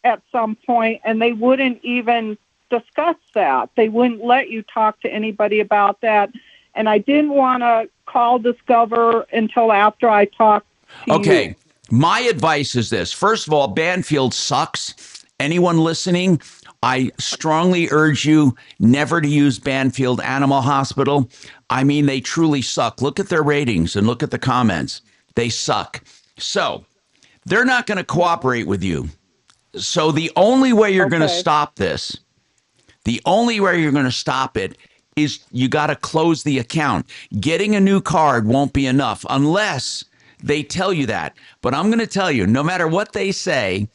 at some point, and they wouldn't even discuss that. They wouldn't let you talk to anybody about that. And I didn't want to call Discover until after I talked to you. Okay. My advice is this. First of all, Banfield sucks. Anyone listening, I strongly urge you never to use Banfield Animal Hospital. I mean, they truly suck. Look at their ratings and look at the comments. They suck. So they're not going to cooperate with you. So the only way you're going to stop this, the only way you're going to stop it is you got to close the account. Getting a new card won't be enough unless they tell you that. But I'm going to tell you, no matter what they say,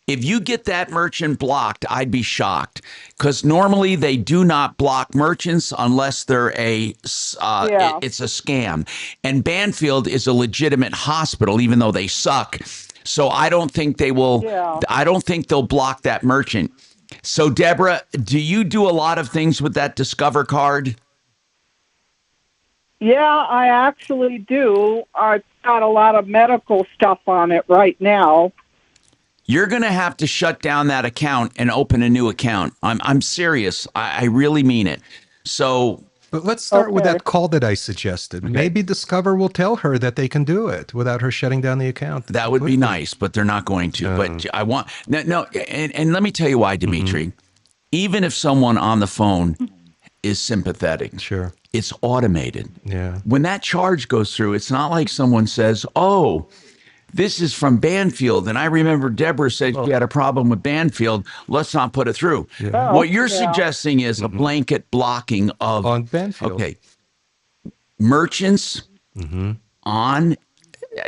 if you get that merchant blocked, I'd be shocked, because normally they do not block merchants unless they're it's a scam. And Banfield is a legitimate hospital, even though they suck. So I don't think they will. I don't think they'll block that merchant. So Deborah, do you do a lot of things with that Discover card? Yeah, I actually do. I've got a lot of medical stuff on it right now. You're going to have to shut down that account and open a new account. I'm serious. I really mean it. So But let's start with Okay. that call that I suggested. Maybe Discover will tell her that they can do it without her shutting down the account. that would be nice, but they're not going to. But I want no, and let me tell you why, Dimitri. Even if someone on the phone is sympathetic, sure, it's automated. Yeah. When that charge goes through, it's not like someone says, "Oh, this is from Banfield," and I remember Deborah said she had a problem with Banfield. Let's not put it through. Yeah. What you're Yeah. suggesting is a blanket blocking of on Banfield. Okay, merchants on.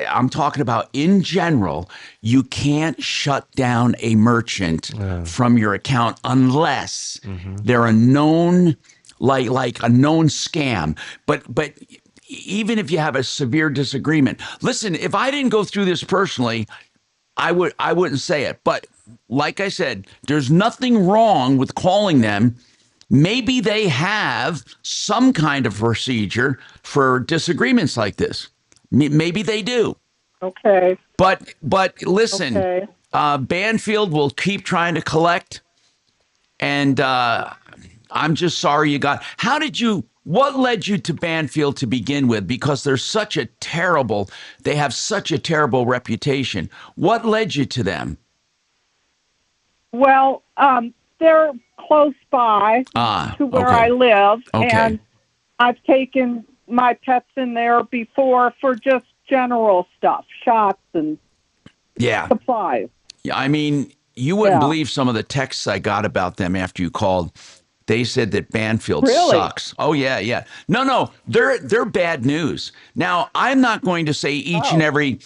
I'm talking about in general. You can't shut down a merchant from your account unless they're a known, like a known scam. But even if you have a severe disagreement, listen. If I didn't go through this personally, I wouldn't say it. But like I said, there's nothing wrong with calling them. Maybe they have some kind of procedure for disagreements like this. Maybe they do. Okay. But listen, Okay. Banfield will keep trying to collect, and I'm just sorry you got. What led you to Banfield to begin with? Because they have such a terrible reputation. What led you to them? Well, they're close by to where I live, and I've taken my pets in there before for just general stuff, shots and supplies. Yeah, I mean, you wouldn't believe some of the texts I got about them after you called. They said that Banfield sucks. Oh yeah. No, they're bad news. Now, I'm not going to say each and every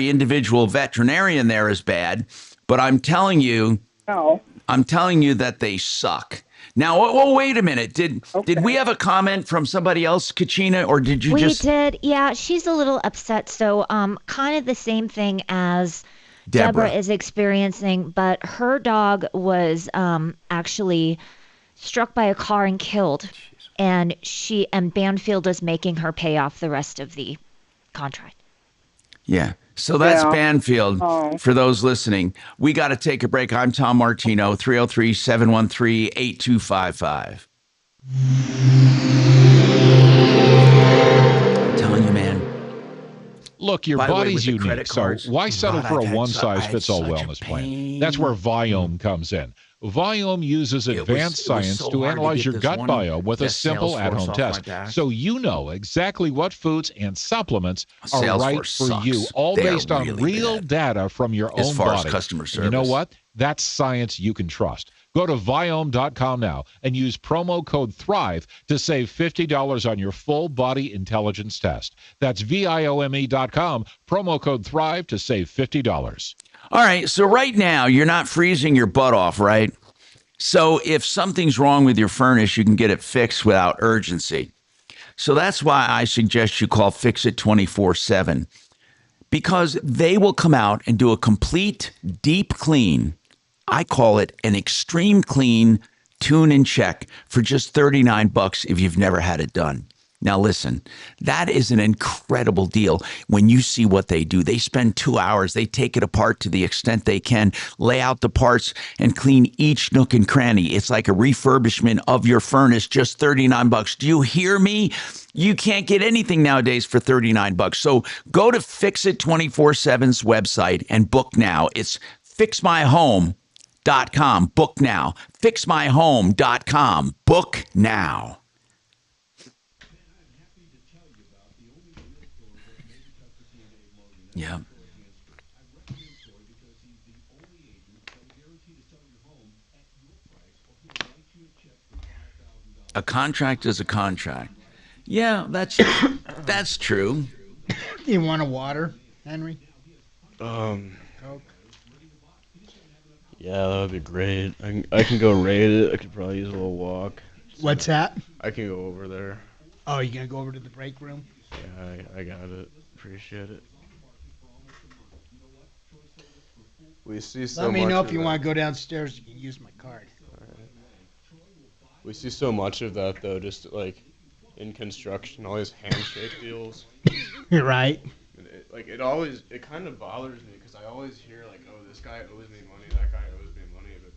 individual veterinarian there is bad, but I'm telling you that they suck. Now, wait a minute. Did we have a comment from somebody else, Kachina, or did you We just? did. Yeah, she's a little upset. So, kind of the same thing as Deborah is experiencing, but her dog was actually struck by a car and killed, and Banfield is making her pay off the rest of the contract. Yeah. So that's Yeah. Banfield. For those listening, we got to take a break. I'm Tom Martino, 303-713-8255. I'm telling you, man. Look, your By the way, body's with the unique, credit so cards, why settle God, for I've a had one-size-fits-all such a wellness plan? That's where Viome comes in. Viome uses advanced science so to hard to analyze get your this gut one bio with a best simple Salesforce at-home off my test, back. so you know exactly what foods and supplements are right Salesforce for you, sucks. all They are based on really real data from your as own far as body. customer And you know service. what? That's science you can trust. Go to Viome.com now and use promo code THRIVE to save $50 on your full body intelligence test. That's Viome.com, promo code THRIVE to save $50. All right. So right now, you're not freezing your butt off, right? So if something's wrong with your furnace, you can get it fixed without urgency. So that's why I suggest you call Fix It 24/7, because they will come out and do a complete deep clean. I call it an extreme clean, tune and check for just $39 if you've never had it done. Now listen, that is an incredible deal when you see what they do. They spend 2 hours, they take it apart to the extent they can, lay out the parts and clean each nook and cranny. It's like a refurbishment of your furnace, just $39. Do you hear me? You can't get anything nowadays for $39. So go to Fix It 24/7's website and book now. It's fixmyhome.com. Book now. Fixmyhome.com. Book now. Yeah. A contract is a contract. Yeah, that's true. You want a water, Henry? Yeah, that would be great. I can go raid it. I could probably use a little walk. What's that? I can go over there. Oh, you gonna go over to the break room? Yeah, I got it. Appreciate it. We see so Let me much know of if you that. want to go downstairs. You can use my card. We see so much of that though, just like in construction, all these handshake deals. You're right. It kind of bothers me because I always hear like, oh, this guy owes me money, that guy owes me money, but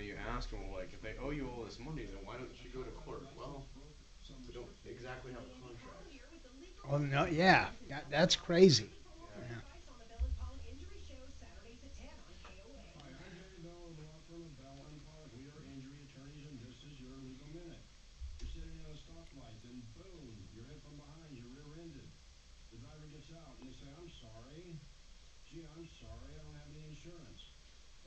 you ask them, like, if they owe you all this money, then why don't you go to court? Well, we don't exactly have a contract. Oh no, yeah, that's crazy. You're sitting at a stoplight, and boom, you're hit from behind, you're rear-ended. The driver gets out, and they say, I'm sorry. Gee, I'm sorry, I don't have any insurance.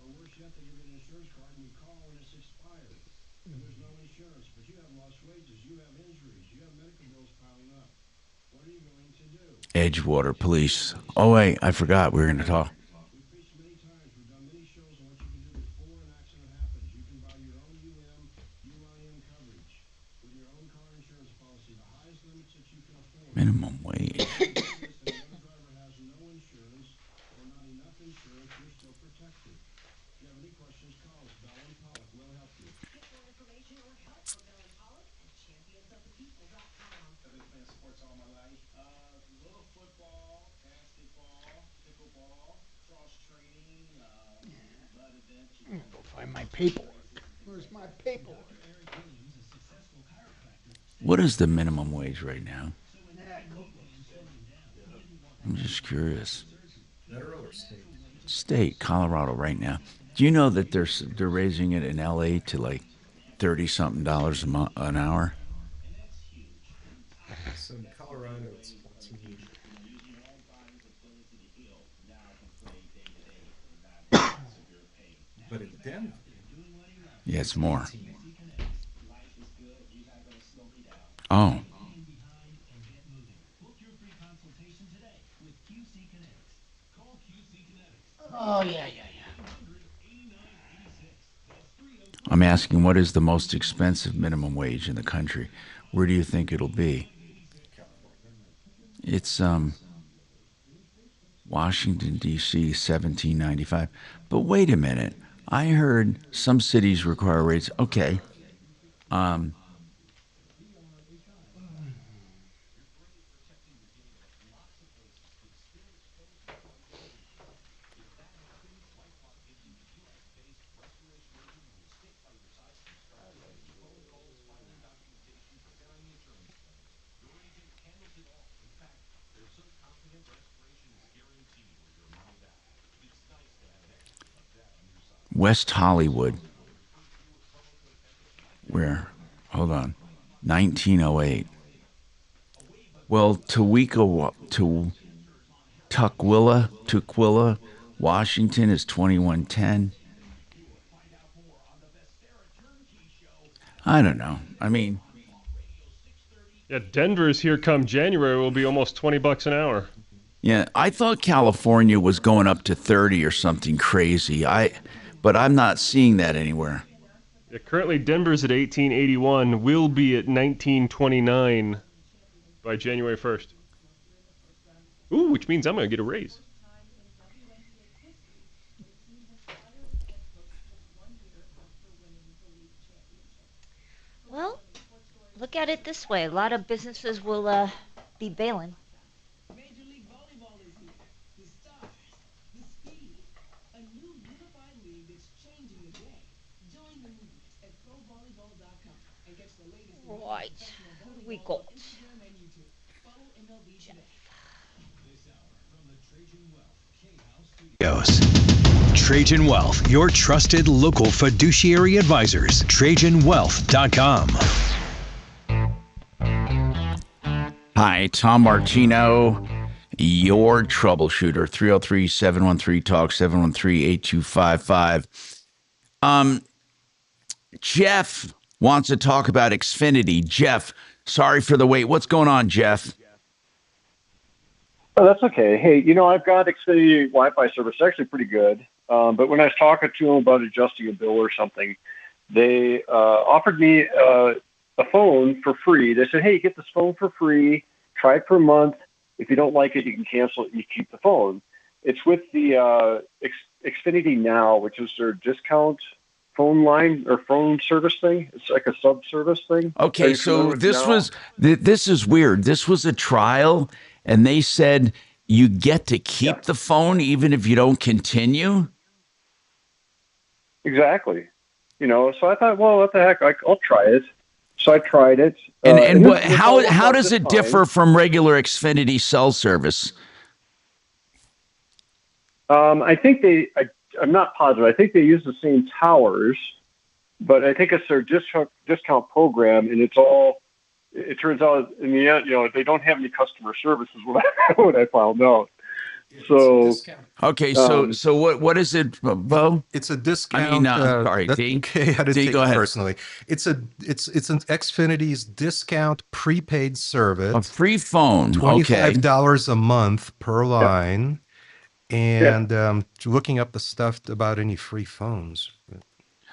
Or worse yet, they give you an insurance card, and you call, and it's expired. And there's no insurance, but you have lost wages, you have injuries, you have medical bills piling up. What are you going to do? Edgewater Police. Oh, wait, I forgot we were going to talk. We've preached many times, we've done many shows on what you can do before an accident happens. You can buy your own UIM coverage with your own car insurance policy, the highest limits that you can afford. Minimum wage. If the other driver has no insurance or not enough insurance, you're still protected. If you have any questions, call us. Bell and Pollock will help you. Get more information or help from Bell and Pollock at championsofthepeople.com. I've been playing sports all my life. Little football, basketball, pickleball, cross training, mud events. I'm gonna go find my paperwork. Where's my paperwork? What is the minimum wage right now? I'm just curious. Federal or state? State, Colorado, right now. Do you know that they're raising it in LA to like $30-something an hour? So in Colorado, it's 14. But in Denver, Yeah, it's more. Oh. Oh yeah. I'm asking, what is the most expensive minimum wage in the country? Where do you think it'll be? It's Washington, D.C., $17.95. But wait a minute. I heard some cities require rates. Okay. West Hollywood. Where? Hold on. 1908. Well, Tukwila, Washington is 2110. I don't know. I mean, Yeah, Denver's here come January will be almost $20 an hour. yeah, I thought California was going up to 30 or something crazy. But I'm not seeing that anywhere. Yeah, currently Denver's at 1881, will be at 1929 by January 1st. Ooh, which means I'm going to get a raise. Well, look at it this way. A lot of businesses will be bailing. Major League Volleyball is here. The stars, the speed, a new unified league that's changing the game. Join the movement at provolleyball.com and catch the latest Right. professional We volleyball got on Instagram and YouTube. Follow MLB today. This hour from the Trajan Wealth K-House Studios. Trajan Wealth, your trusted local fiduciary advisors. TrajanWealth.com. Hi, Tom Martino, your troubleshooter. 303-713-TALK, 713-8255. Jeff wants to talk about Xfinity. Jeff, sorry for the wait. What's going on, Jeff? Oh, that's okay. Hey, I've got Xfinity Wi-Fi service, actually pretty good. But when I was talking to them about adjusting a bill or something, they offered me a phone for free. They said, hey, get this phone for free. Try it for a month. If you don't like it, you can cancel it and you keep the phone. It's with the Xfinity Now, which is their discount phone line or phone service thing. It's like a sub-service thing. Okay, so this is weird. This was a trial, and they said you get to keep the phone even if you don't continue? Exactly. So I thought, well, what the heck, I'll try it. So I tried it. And this all worked how out does just it fine. differ from regular Xfinity cell service? I think I'm not positive. I think they use the same towers, but I think it's their discount program, and it turns out in the end, they don't have any customer service is what I found out. So okay, so what is it, Bo? It's a discount. I mean, sorry, that's D. okay. I didn't D, take go it ahead. personally. It's an Xfinity's discount prepaid service. A free phone. Okay. $25 a month per line. And looking up the stuff about any free phones.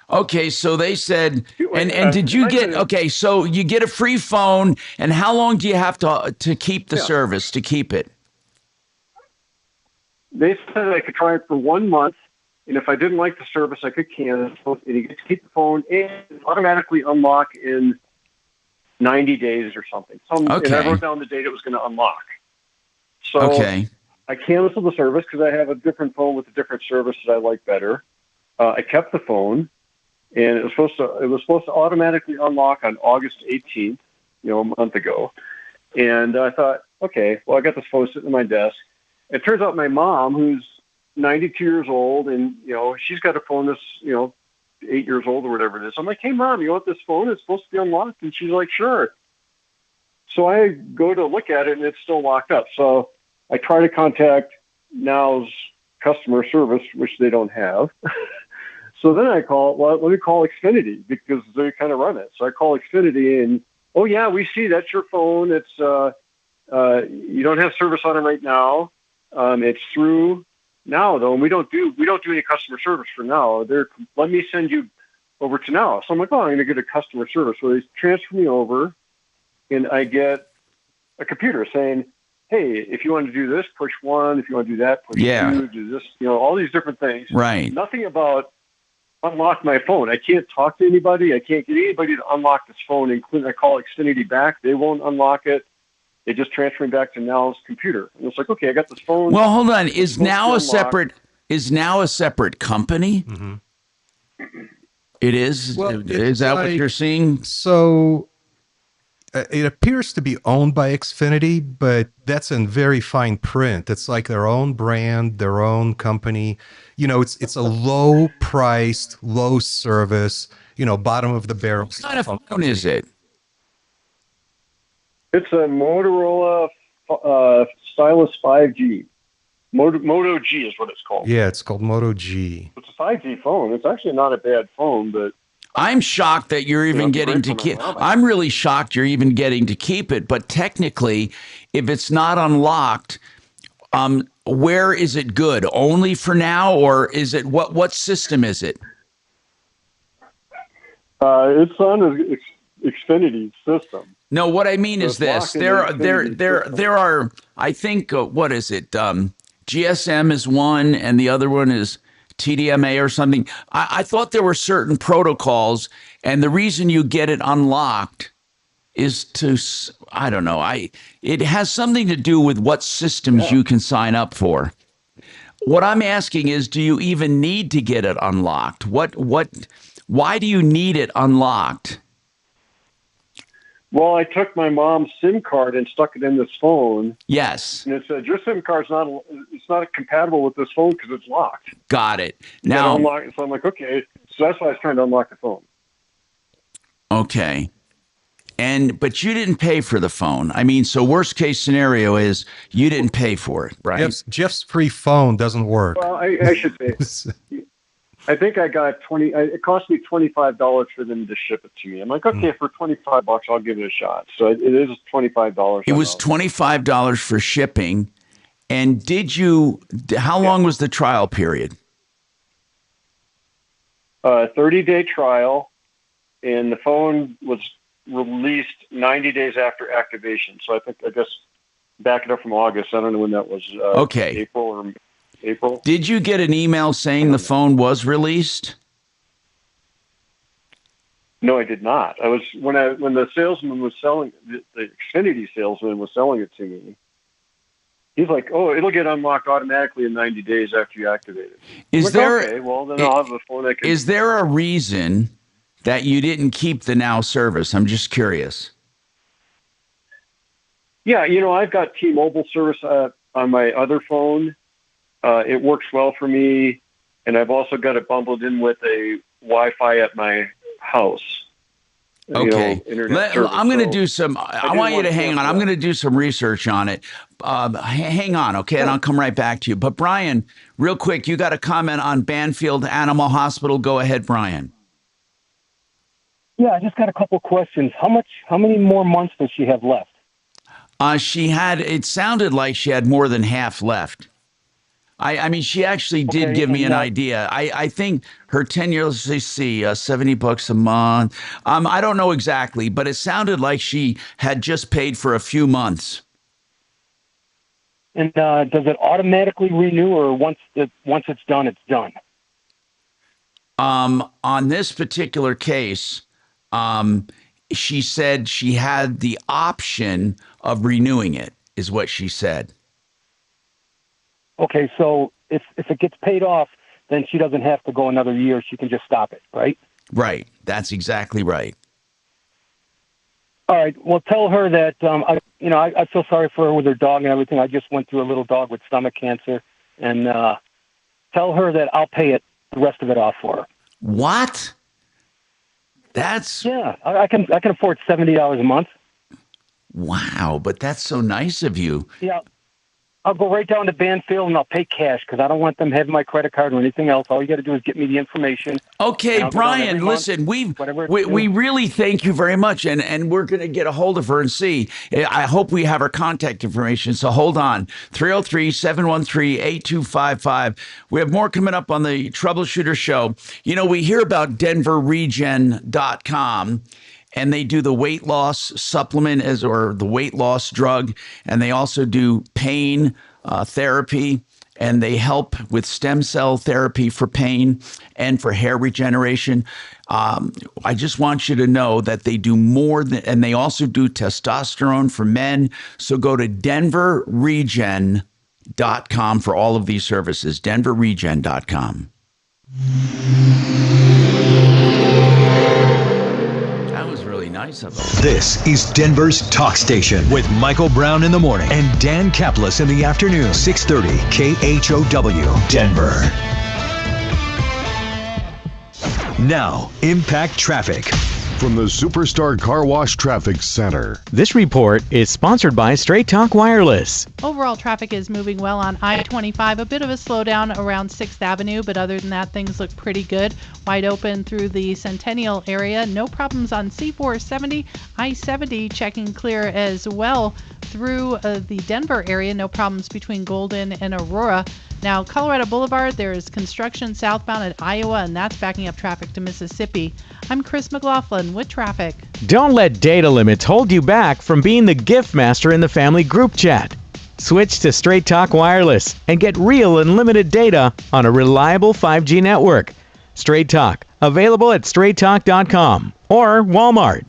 Okay, so they said, and did you get, okay, so you get a free phone, and how long do you have to keep the service, to keep it? They said I could try it for 1 month, and if I didn't like the service, I could cancel, and you get to keep the phone and automatically unlock in 90 days or something. And I wrote down the date it was going to unlock. So I canceled the service because I have a different phone with a different service that I like better. I kept the phone, and it was supposed to automatically unlock on August 18th, a month ago. And I thought, okay, well, I got this phone sitting on my desk. It turns out my mom, who's 92 years old, and she's got a phone that's 8 years old or whatever it is. I'm like, hey, Mom, you want this phone? It's supposed to be unlocked. And she's like, sure. So I go to look at it, and it's still locked up. So I try to contact Now's customer service, which they don't have. So then I let me call Xfinity because they kind of run it. So I call Xfinity, and oh yeah, we see that's your phone. It's you don't have service on it right now. It's through Now though, and we don't do any customer service for Now. Let me send you over to Now. So I'm like, oh, I'm going to get a customer service. So they transfer me over, and I get a computer saying, hey, if you want to do this, push 1. If you want to do that, push 2. Do this, all these different things. Right. Nothing about unlock my phone. I can't talk to anybody. I can't get anybody to unlock this phone, including I call Xfinity back. They won't unlock it. They just transfer me back to Now's computer. And it's like, okay, I got this phone. Well, hold on. Is Now a separate company? Mm-hmm. It is? Well, is that what you're seeing? So it appears to be owned by Xfinity, but that's in very fine print. It's like their own brand, their own company. It's a low-priced, low-service, bottom of the barrel. What kind of phone is it? It's a Motorola Stylus 5G. Moto G is what it's called. Yeah, it's called Moto G. It's a 5G phone. It's actually not a bad phone, but I'm shocked that you're even getting to keep. I'm really shocked you're even getting to keep it. But technically, if it's not unlocked, where is it good? Only for Now, or is it what system is it? It's on Xfinity's system. No, what I mean is this: there are. I think what is it? GSM is one, and the other one is TDMA or something. I thought there were certain protocols, and the reason you get it unlocked is to, I don't know. It has something to do with what systems you can sign up for. What I'm asking is, do you even need to get it unlocked? Why do you need it unlocked? Well, I took my mom's SIM card and stuck it in this phone. Yes. And it said, your SIM card's not compatible with this phone because it's locked. Got it. Now, so I'm like, okay. So that's why I was trying to unlock the phone. Okay. But you didn't pay for the phone. I mean, so worst case scenario is you didn't pay for it, right? Jeff's free phone doesn't work. Well, I should say, I think I got it cost me $25 for them to ship it to me. I'm like, okay, for $25, I'll give it a shot. So it is $25. It was $25 for shipping. And how long was the trial period? 30-day trial, and the phone was released 90 days after activation. So I guess backing up from August, I don't know when that was. Okay. April. Did you get an email saying the phone was released? No, I did not. When the salesman was selling, the Xfinity salesman was selling it to me. He's like, oh, it'll get unlocked automatically in 90 days after you activate it. Is like, there okay, well, then I'll have a phone that can... Is there a reason that you didn't keep the Now service? I'm just curious. Yeah, I've got T-Mobile service on my other phone. It works well for me, and I've also got it bundled in with a Wi-Fi at my house. Okay. Internet service. I'm going to So do some, I want you to hang on. I'm going to do some research on it. Hang on, okay? And I'll come right back to you. But Brian, real quick, you got a comment on Banfield Animal Hospital. Go ahead, Brian. Yeah, I just got a couple questions. How many more months does she have left? It sounded like she had more than half left. I mean, she actually did give me an idea. I think her 10 years, let's see, $70 a month. I don't know exactly, but it sounded like she had just paid for a few months. And does it automatically renew, or once it's done, it's done? On this particular case, she said she had the option of renewing it, is what she said. Okay, so if it gets paid off, then she doesn't have to go another year. She can just stop it, right? Right. That's exactly right. All right. Well, tell her that I feel sorry for her with her dog and everything. I just went through a little dog with stomach cancer, and tell her that I'll pay the rest of it off for her. What? I can afford $70 a month. Wow, but that's so nice of you. Yeah. I'll go right down to Banfield and I'll pay cash because I don't want them having my credit card or anything else. All you got to do is get me the information. Okay, Brian, listen, we really thank you very much, and we're going to get a hold of her and see. I hope we have her contact information, so hold on. 303-713-8255. We have more coming up on the Troubleshooter Show. We hear about denverregen.com. And they do the weight loss supplement or the weight loss drug. And they also do pain therapy. And they help with stem cell therapy for pain and for hair regeneration. I just want you to know that they do more than, and they also do testosterone for men. So go to denverregen.com for all of these services. denverregen.com. Nice of them. This is Denver's talk station with Michael Brown in the morning and Dan Kaplis in the afternoon. 630 KHOW, Denver. Now, Impact Traffic. From the Superstar Car Wash Traffic Center. This report is sponsored by Straight Talk Wireless. Overall traffic is moving well on I-25. A bit of a slowdown around 6th Avenue, but other than that, things look pretty good. Wide open through the Centennial area. No problems on C-470. I-70 checking clear as well through the Denver area. No problems between Golden and Aurora. Now, Colorado Boulevard, there is construction southbound at Iowa, and that's backing up traffic to Mississippi. I'm Chris McLaughlin with traffic. Don't let data limits hold you back from being the gift master in the family group chat. Switch to Straight Talk Wireless and get real unlimited data on a reliable 5G network. Straight Talk, available at straighttalk.com or Walmart.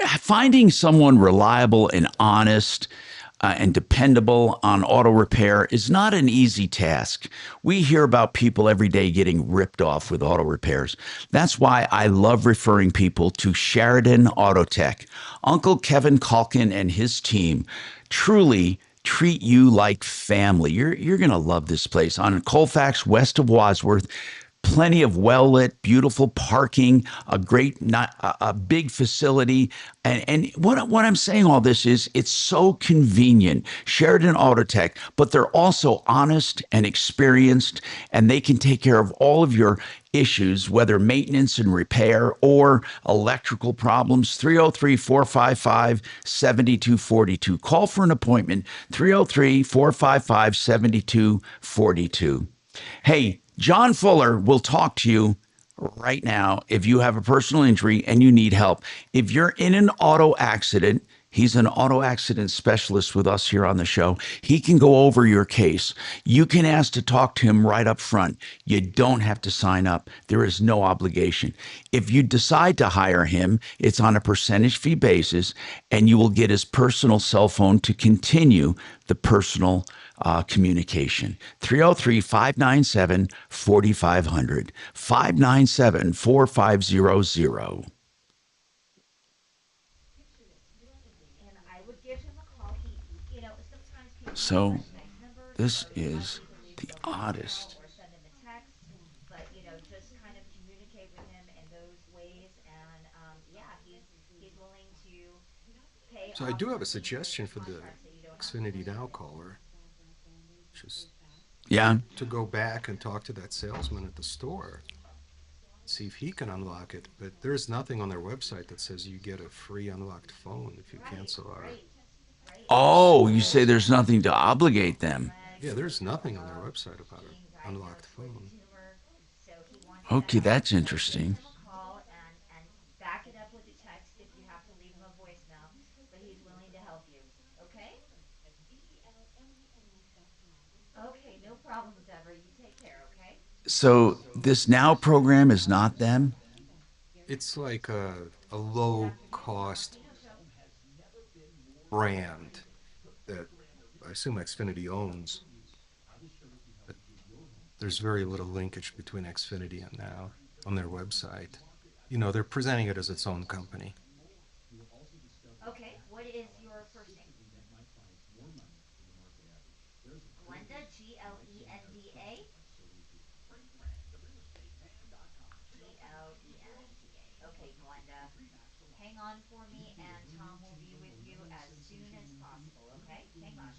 Finding someone reliable and honest and dependable on auto repair is not an easy task. We hear about people every day getting ripped off with auto repairs. That's why I love referring people to Sheridan Auto Tech. Uncle Kevin Calkin and his team truly treat you like family. You're going to love this place on Colfax, west of Wadsworth. Plenty of well-lit, beautiful parking, a big facility. And what I'm saying all this is it's so convenient. Sheridan Auto Tech, but they're also honest and experienced, and they can take care of all of your issues, whether maintenance and repair or electrical problems. 303-455-7242. Call for an appointment, 303-455-7242. Hey, John Fuller will talk to you right now if you have a personal injury and you need help. If you're in an auto accident, He's an auto accident specialist with us here on the show. He can go over your case. You can ask to talk to him right up front. You don't have to sign up. There is no obligation. If you decide to hire him, it's on a percentage fee basis, and you will get his personal cell phone to continue the personal communication. 303-597-4500, 597-4500. So this is the oddest. So I do have a suggestion for the Xfinity Now caller. Just to go back and talk to that salesman at the store. See if he can unlock it. But there's nothing on their website that says you get a free unlocked phone if you cancel our... Oh, you say there's nothing to obligate them. Yeah, there's nothing on their website about an unlocked phone. Okay, that's interesting. So this Now program is not them? It's like a low-cost brand that I assume Xfinity owns. But there's very little linkage between Xfinity and Now on their website. You know, they're presenting it as its own company. Okay, what is your first name? Glenda, Glenda. Okay, Glenda, hang on for me, and Tom will be with you as soon as possible, okay? Hang on.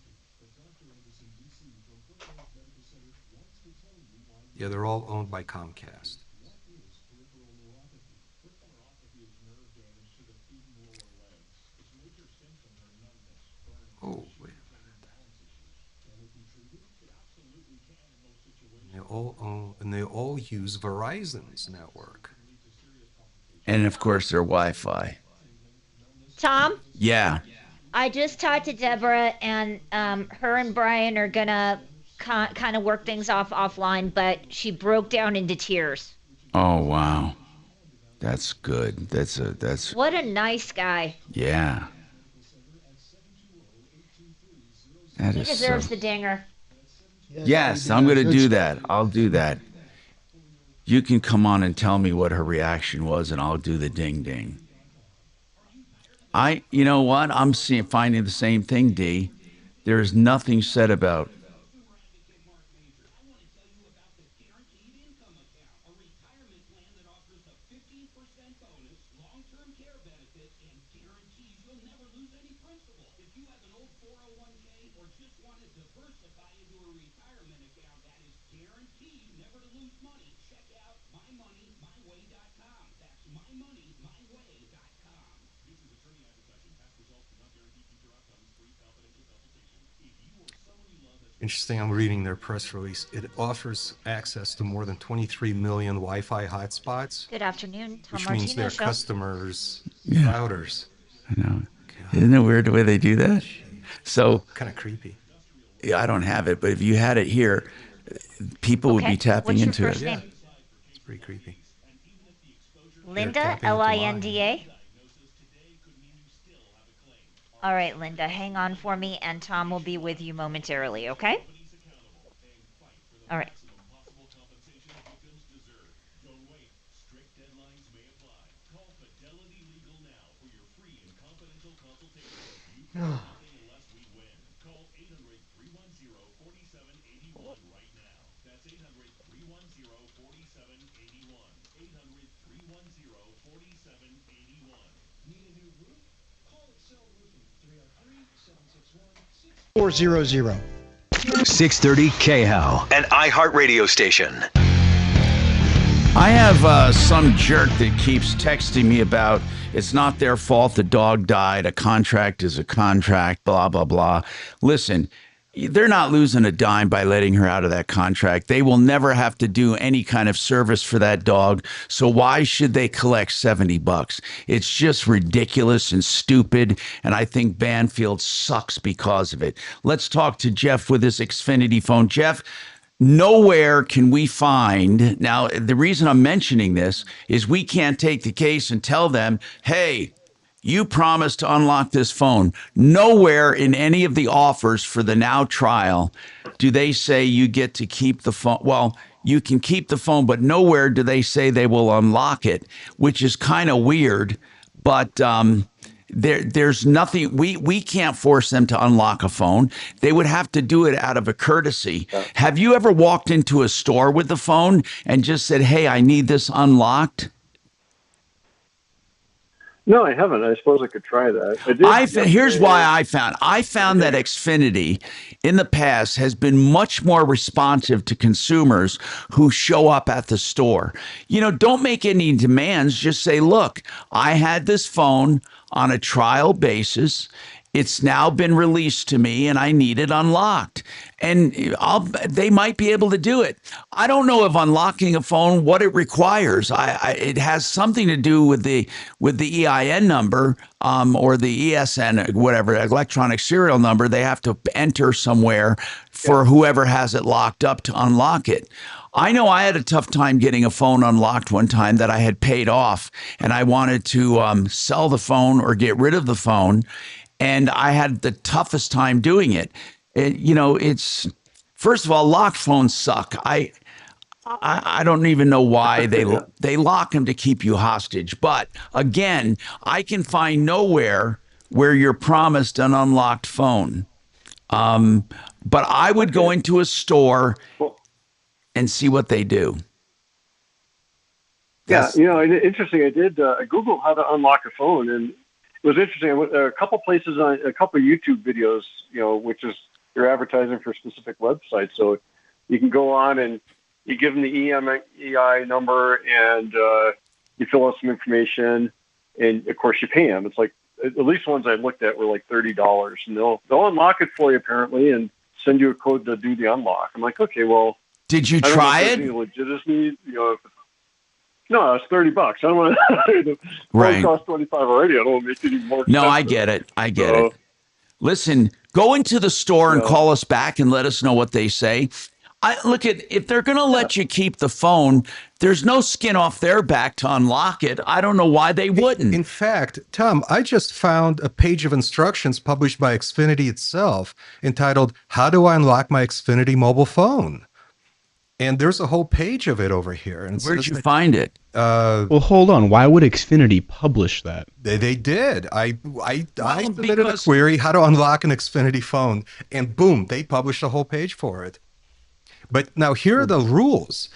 Yeah, they're all owned by Comcast. Oh, wait a minute. They all own, and they all use Verizon's network. And of course, their Wi-Fi. Tom? Yeah. I just talked to Deborah, and her and Brian are gonna kind of work things offline, but she broke down into tears. Oh, wow. That's good. That's What a nice guy. yeah. That He is deserves so... the dinger. Yes, I'm going to do that. I'll do that. You can come on and tell me what her reaction was, and I'll do the ding ding. You know what? I'm finding the same thing, D. There is nothing said about. Interesting, I'm reading their press release. It offers access to more than 23 million Wi-Fi hotspots. Good afternoon, Tom Which Martino means their Show. customers' Yeah. routers. I know. Isn't it weird the way they do that? So kind of creepy. Yeah, I don't have it, but if you had it here, people would be tapping into it. Yeah, it's pretty creepy. Linda, Linda. All right, Linda, hang on for me, and Tom will be with you momentarily, okay? All right. $400. 630 KHAL, an iHeart radio station. I have some jerk that keeps texting me about it's not their fault the dog died. A contract is a contract, blah, blah, blah. Listen, they're not losing a dime by letting her out of that contract. They will never have to do any kind of service for that dog. So why should they collect $70? It's just ridiculous and stupid. And I think Banfield sucks because of it. Let's talk to Jeff with his Xfinity phone. Jeff, nowhere can we find, now the reason I'm mentioning this is we can't take the case and tell them, hey, you promised to unlock this phone. Nowhere in any of the offers for the now trial do they say you get to keep the phone. Well, you can keep the phone, but nowhere do they say they will unlock it, which is kind of weird. But there's nothing. We can't force them to unlock a phone. They would have to do it out of a courtesy. Have you ever walked into a store with the phone and just said, hey, I need this unlocked? No, I haven't. I suppose I could try that. Here's why I found that Xfinity in the past has been much more responsive to consumers who show up at the store. You know, don't make any demands. Just say, look, I had this phone on a trial basis. It's now been released to me and I need it unlocked. And they might be able to do it. I don't know if unlocking a phone, what it requires. It has something to do with the EIN number or the ESN, whatever, electronic serial number. They have to enter somewhere for whoever has it locked up to unlock it. I know I had a tough time getting a phone unlocked one time that I had paid off, and I wanted to sell the phone or get rid of the phone. And I had the toughest time doing it. It's first of all, locked phones suck. I don't even know why they lock them to keep you hostage. But again, I can find nowhere where you're promised an unlocked phone. But I would go into a store and see what they do. Yeah, interesting. I did. I Googled how to unlock a phone, and it was interesting. I went a couple places on a couple YouTube videos, which is you're advertising for specific websites. So you can go on and you give them the EMEI number and you fill out some information, and of course you pay them. It's like at least ones I looked at were like $30, and they'll unlock it for you apparently and send you a code to do the unlock. I'm like, okay, well, did you try it? Legitimacy, no, it's $30. I don't want to. The phone costs $25 already. I don't want to make it even more expensive. No, I get it. it. Listen, go into the store and call us back and let us know what they say. If they're going to let you keep the phone, there's no skin off their back to unlock it. I don't know why they wouldn't. In fact, Tom, I just found a page of instructions published by Xfinity itself entitled, How Do I Unlock My Xfinity Mobile Phone? And there's a whole page of it over here. And where'd you find it? Well, hold on. Why would Xfinity publish that? They did. I submitted a query, how to unlock an Xfinity phone, and boom, they published a whole page for it. But now here are the rules.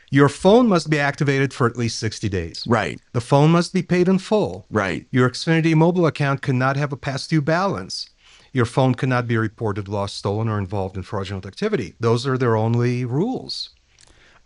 Your phone must be activated for at least 60 days. Right. The phone must be paid in full. Right. Your Xfinity mobile account cannot have a past due balance. Your phone cannot be reported lost, stolen, or involved in fraudulent activity. Those are their only rules.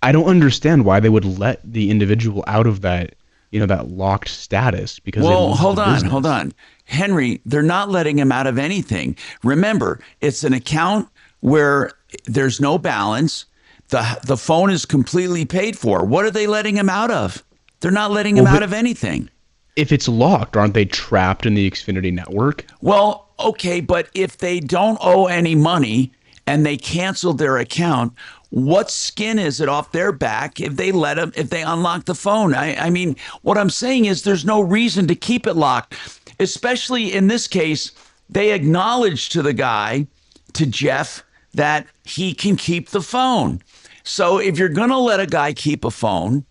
I don't understand why they would let the individual out of that, that locked status because. Well, hold on. Henry, they're not letting him out of anything. Remember, it's an account where there's no balance. The phone is completely paid for. What are they letting him out of? They're not letting him out of anything. If it's locked, aren't they trapped in the Xfinity network? Well, okay, but if they don't owe any money and they canceled their account, what skin is it off their back if they unlock the phone? I mean, what I'm saying is there's no reason to keep it locked, especially in this case. They acknowledged to the guy, to Jeff, that he can keep the phone. So if you're going to let a guy keep a phone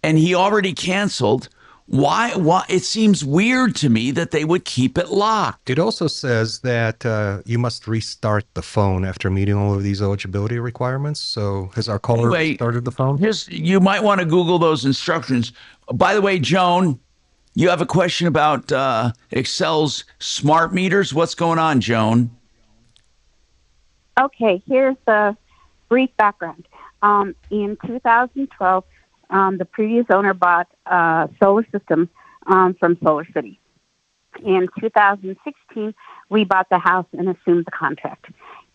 and he already canceled, why? It seems weird to me that they would keep it locked. It also says that you must restart the phone after meeting all of these eligibility requirements. So has our caller restarted the phone? You might want to Google those instructions. By the way, Joan, you have a question about Excel's smart meters. What's going on, Joan? Okay, here's the brief background. In 2012, the previous owner bought a solar system from Solar City. In 2016, we bought the house and assumed the contract.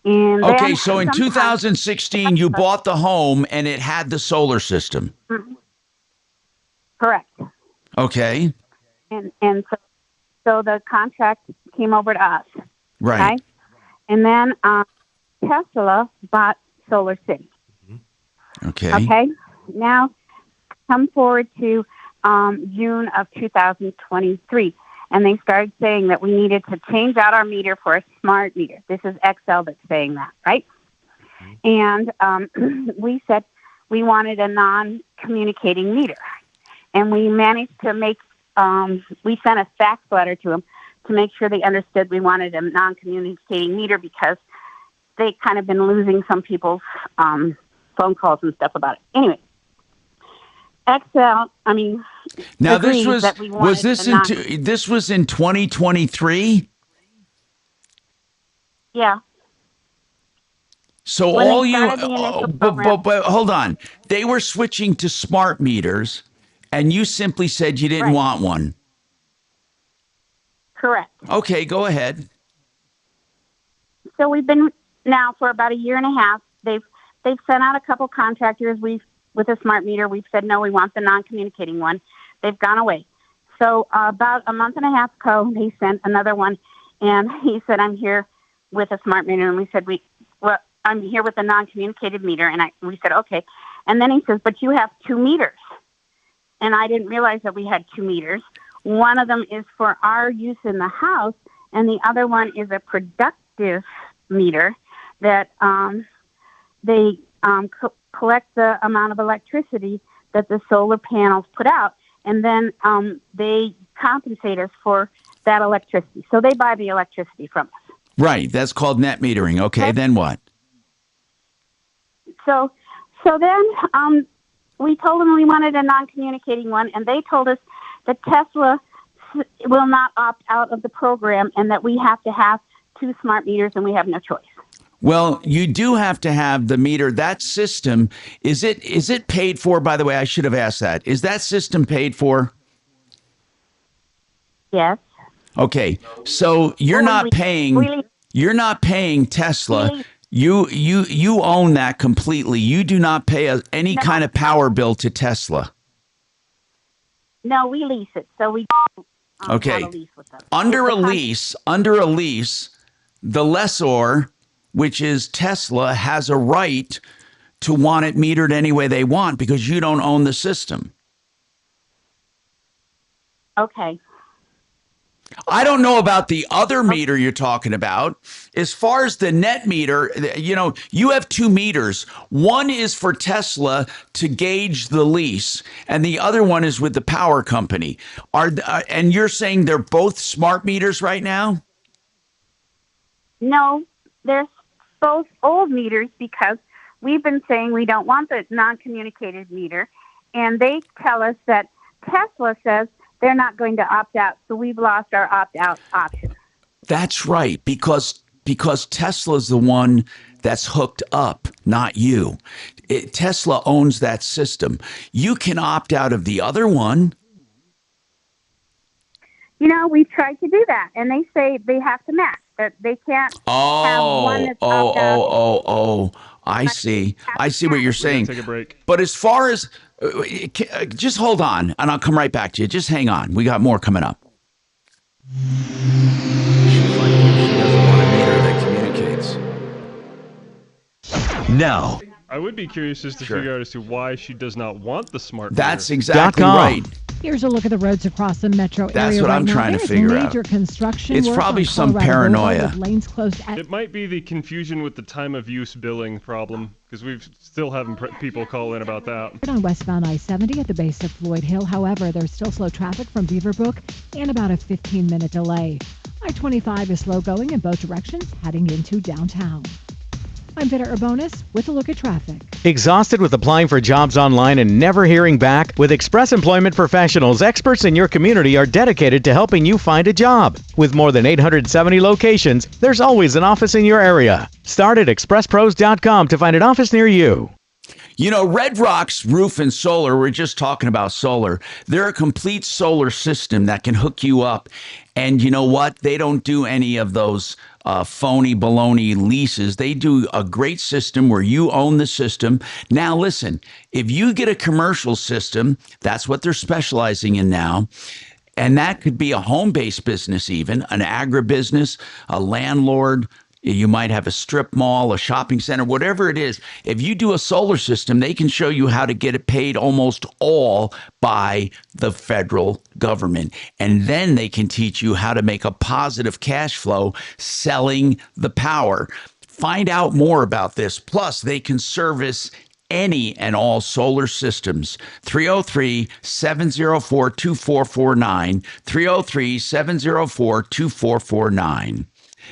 And Okay, then so in sometimes- 2016, you bought the home and it had the solar system. Correct. Okay. And so the contract came over to us. Right. Okay? And then Tesla bought Solar City. Okay. Okay. Now, come forward to June of 2023, and they started saying that we needed to change out our meter for a smart meter. This is XL that's saying that, right? And we said we wanted a non-communicating meter, and we managed to make. We sent a fax letter to them to make sure they understood we wanted a non-communicating meter because they kind of been losing some people's phone calls and stuff about it. Anyway, XL, Now this agreed was that we wanted this was in 2023. Yeah. So When they all you started the initial program- but hold on. They were switching to smart meters and you simply said you didn't want one. Correct. Okay, go ahead. So we've been now for about a year and a half. They've sent out a couple contractors. With a smart meter, we've said no, we want the non-communicating one. They've gone away. So about a month and a half ago, they sent another one, and he said, "I'm here with a smart meter," and we said, "Well, I'm here with a non-communicated meter," and we said, "Okay," and then he says, "But you have 2 meters," and I didn't realize that we had 2 meters. One of them is for our use in the house, and the other one is a productive meter that they collect the amount of electricity that the solar panels put out, and then they compensate us for that electricity. So they buy the electricity from us. Right, that's called net metering. Okay, then what? So then we told them we wanted a non-communicating one, and they told us that Tesla will not opt out of the program and that we have to have 2 smart meters and we have no choice. Well, you do have to have the meter. That system, is it paid for? By the way, I should have asked that. Is that system paid for? Yes. Okay. So you're not paying Tesla. You own that completely. You do not pay any kind of power bill to Tesla. No, we lease it. So we Okay. have a lease with them. Under a lease, the lessor, which is Tesla, has a right to want it metered any way they want because you don't own the system. Okay. I don't know about the other meter you're talking about. As far as the net meter, you have 2 meters. One is for Tesla to gauge the lease, and the other one is with the power company. And you're saying they're both smart meters right now? No, they're both old meters because we've been saying we don't want the non-communicated meter, and they tell us that Tesla says they're not going to opt out, so we've lost our opt-out option. That's right, because Tesla's the one that's hooked up, not you. Tesla owns that system. You can opt out of the other one. We've tried to do that, and they say they have to match. That they can't have one that's opt out. I see. I see what you're saying. Take a break. But as far as just hold on, and I'll come right back to you. Just hang on. We got more coming up. She's like, she doesn't want a meter that communicates. Now, I would be curious as to figure out as to why she does not want the smart That's meter. exactly right. Here's a look at the roads across the metro That's area what right I'm now. trying to There's figure out. major construction It's work probably on some Colorado Boulevard paranoia. with lanes closed at It might be the confusion with the time of use billing problem because we've still having people call in about that. on westbound I-70 at the base of Floyd Hill. However, there's still slow traffic from Beaverbrook and about a 15-minute delay. I-25 is slow going in both directions heading into downtown. I'm Vida Urbonis with a look at traffic. Exhausted with applying for jobs online and never hearing back? With Express Employment Professionals, experts in your community are dedicated to helping you find a job. With more than 870 locations, there's always an office in your area. Start at expresspros.com to find an office near you. You know, Red Rock's Roof and Solar, we're just talking about solar. They're a complete solar system that can hook you up. And you know what? They don't do any of those phony baloney leases. They do a great system where you own the system. Now, listen, if you get a commercial system, that's what they're specializing in now. And that could be a home-based business even, an agribusiness, a landlord. You might have a strip mall, a shopping center, whatever it is. If you do a solar system, they can show you how to get it paid almost all by the federal government. And then they can teach you how to make a positive cash flow selling the power. Find out more about this. Plus, they can service any and all solar systems. 303-704-2449. 303-704-2449.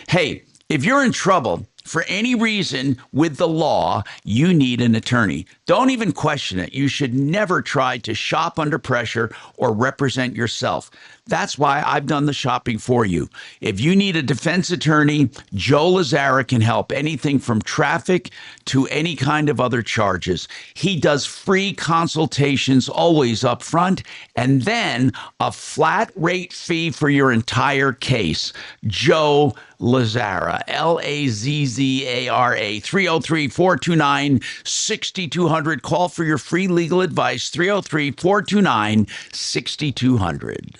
Hey, if you're in trouble for any reason with the law, you need an attorney. Don't even question it. You should never try to shop under pressure or represent yourself. That's why I've done the shopping for you. If you need a defense attorney, Joe Lazara can help. Anything from traffic to any kind of other charges. He does free consultations always up front, and then a flat rate fee for your entire case. Joe Lazara, Lazzara, 303-429-6200. Call for your free legal advice, 303-429-6200.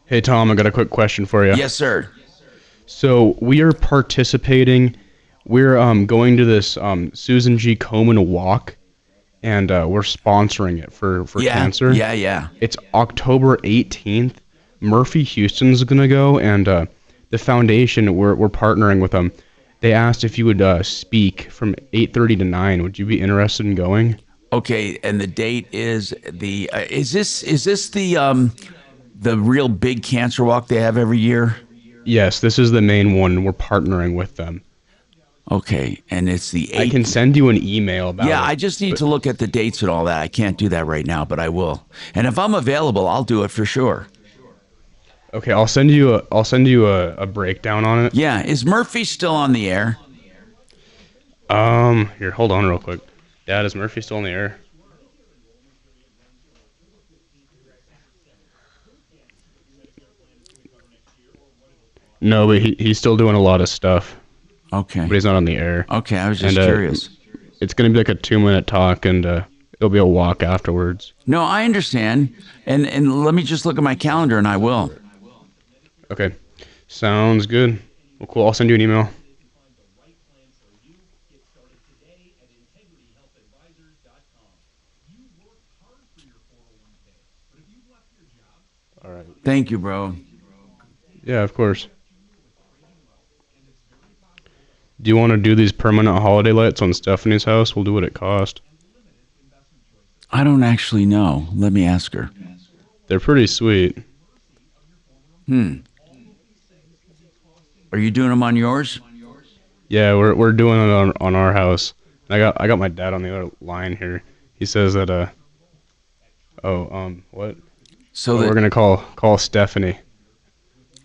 Hey, Tom, I got a quick question for you. Yes, sir. So we are participating. We're going to this Susan G. Komen walk, and we're sponsoring it for cancer. Yeah. It's October 18th. Murphy Houston's going to go, and the foundation, we're partnering with them. They asked if you would speak from 8:30 to 9. Would you be interested in going? Okay, and the date is is this the real big cancer walk they have every year? Yes, this is the main one. We're partnering with them. Okay, and it's the 8th. I can send you an email about it. Yeah, I just need to look at the dates and all that. I can't do that right now, but I will. And if I'm available, I'll do it for sure. Okay, I'll send you a breakdown on it. Yeah, is Murphy still on the air? Here, hold on real quick. Dad, is Murphy still on the air? No, but he's still doing a lot of stuff. Okay. But he's not on the air. Okay, I was just curious. It's going to be like a 2-minute talk, and it'll be a walk afterwards. No, I understand. And let me just look at my calendar, and I will. Okay. Sounds good. Well, cool. I'll send you an email. All right. Thank you, bro. Yeah, of course. Do you want to do these permanent holiday lights on Stephanie's house? We'll do what it cost. I don't actually know. Let me ask her. They're pretty sweet. Are you doing them on yours? Yeah, we're doing it on our house. I got my dad on the other line here. He says that what? So we're gonna call Stephanie.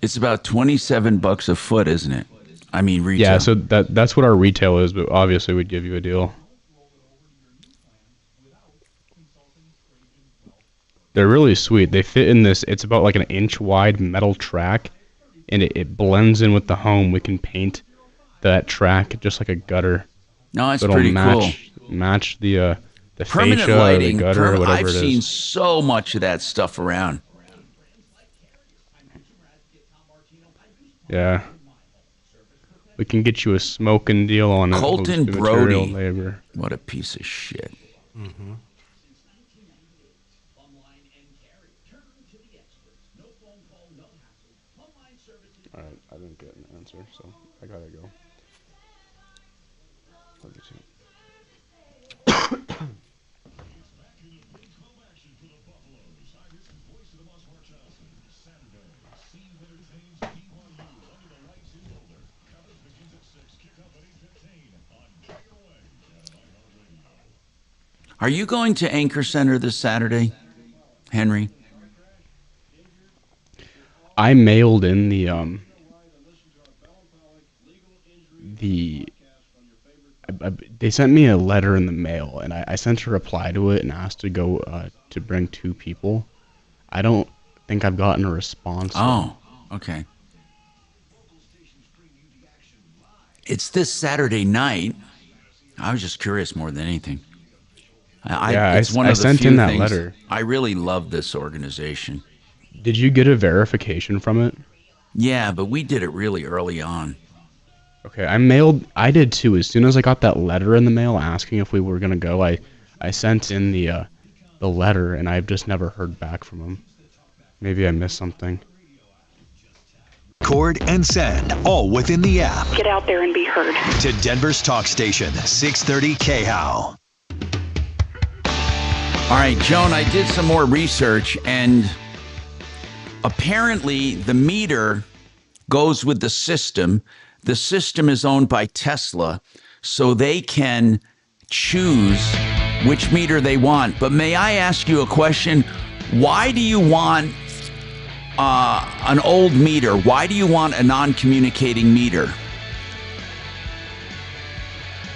It's about $27 a foot, isn't it? I mean retail. Yeah, so that's what our retail is, but obviously we'd give you a deal. They're really sweet. They fit in this. It's about like an inch wide metal track, and it blends in with the home. We can paint that track just like a gutter. No, it's pretty cool. Match the permanent fascia, lighting, or the gutter, or whatever I've it is. seen so much of that stuff around. Yeah. We can get you a smoking deal on it. Colton We'll do material, Brody. labor. What a piece of shit. Mm-hmm. All right, I didn't get an answer, so I gotta go. Let me see. Are you going to Anchor Center this Saturday, Henry? I mailed in the they sent me a letter in the mail, and I sent a reply to it and asked to go to bring 2 people. I don't think I've gotten a response. Oh, okay. It's this Saturday night. I was just curious more than anything. It's one I of the sent few in that things. letter. I really love this organization. Did you get a verification from it? Yeah, but we did it really early on. Okay, I did too. As soon as I got that letter in the mail asking if we were gonna go, I sent in the letter, and I've just never heard back from them. Maybe I missed something. Record and send all within the app. Get out there and be heard. To Denver's talk station, 630 KHOW. All right, Joan, I did some more research, and apparently the meter goes with the system. The system is owned by Tesla, so they can choose which meter they want. But may I ask you a question? Why do you want an old meter? Why do you want a non-communicating meter?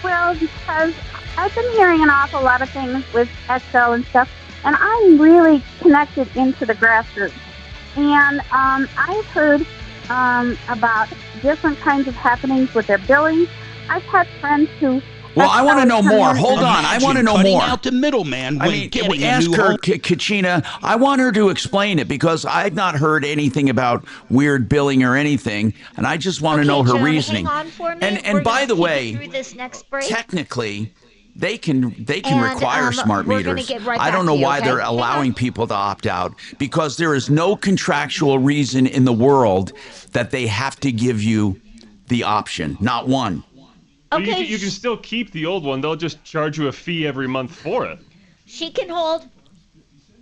Well, because I've been hearing an awful lot of things with Excel and stuff, and I'm really connected into the grassroots. And I've heard about different kinds of happenings with their billing. I've had friends who... Well, I want to know more. Hold on. I want to know more. Out the middleman when getting ask a new her, home. Kachina. I want her to explain it because I've not heard anything about weird billing or anything, and I just want to know her Joan, reasoning. hang on for me. And by the way, through this next break. technically, they can And, require smart we're gonna meters. get right I back don't know to you, why okay? they're Hang allowing people to opt out because there is no contractual reason in the world that they have to give you the option. Not one. But you can still keep the old one. They'll just charge you a fee every month for it. She can hold.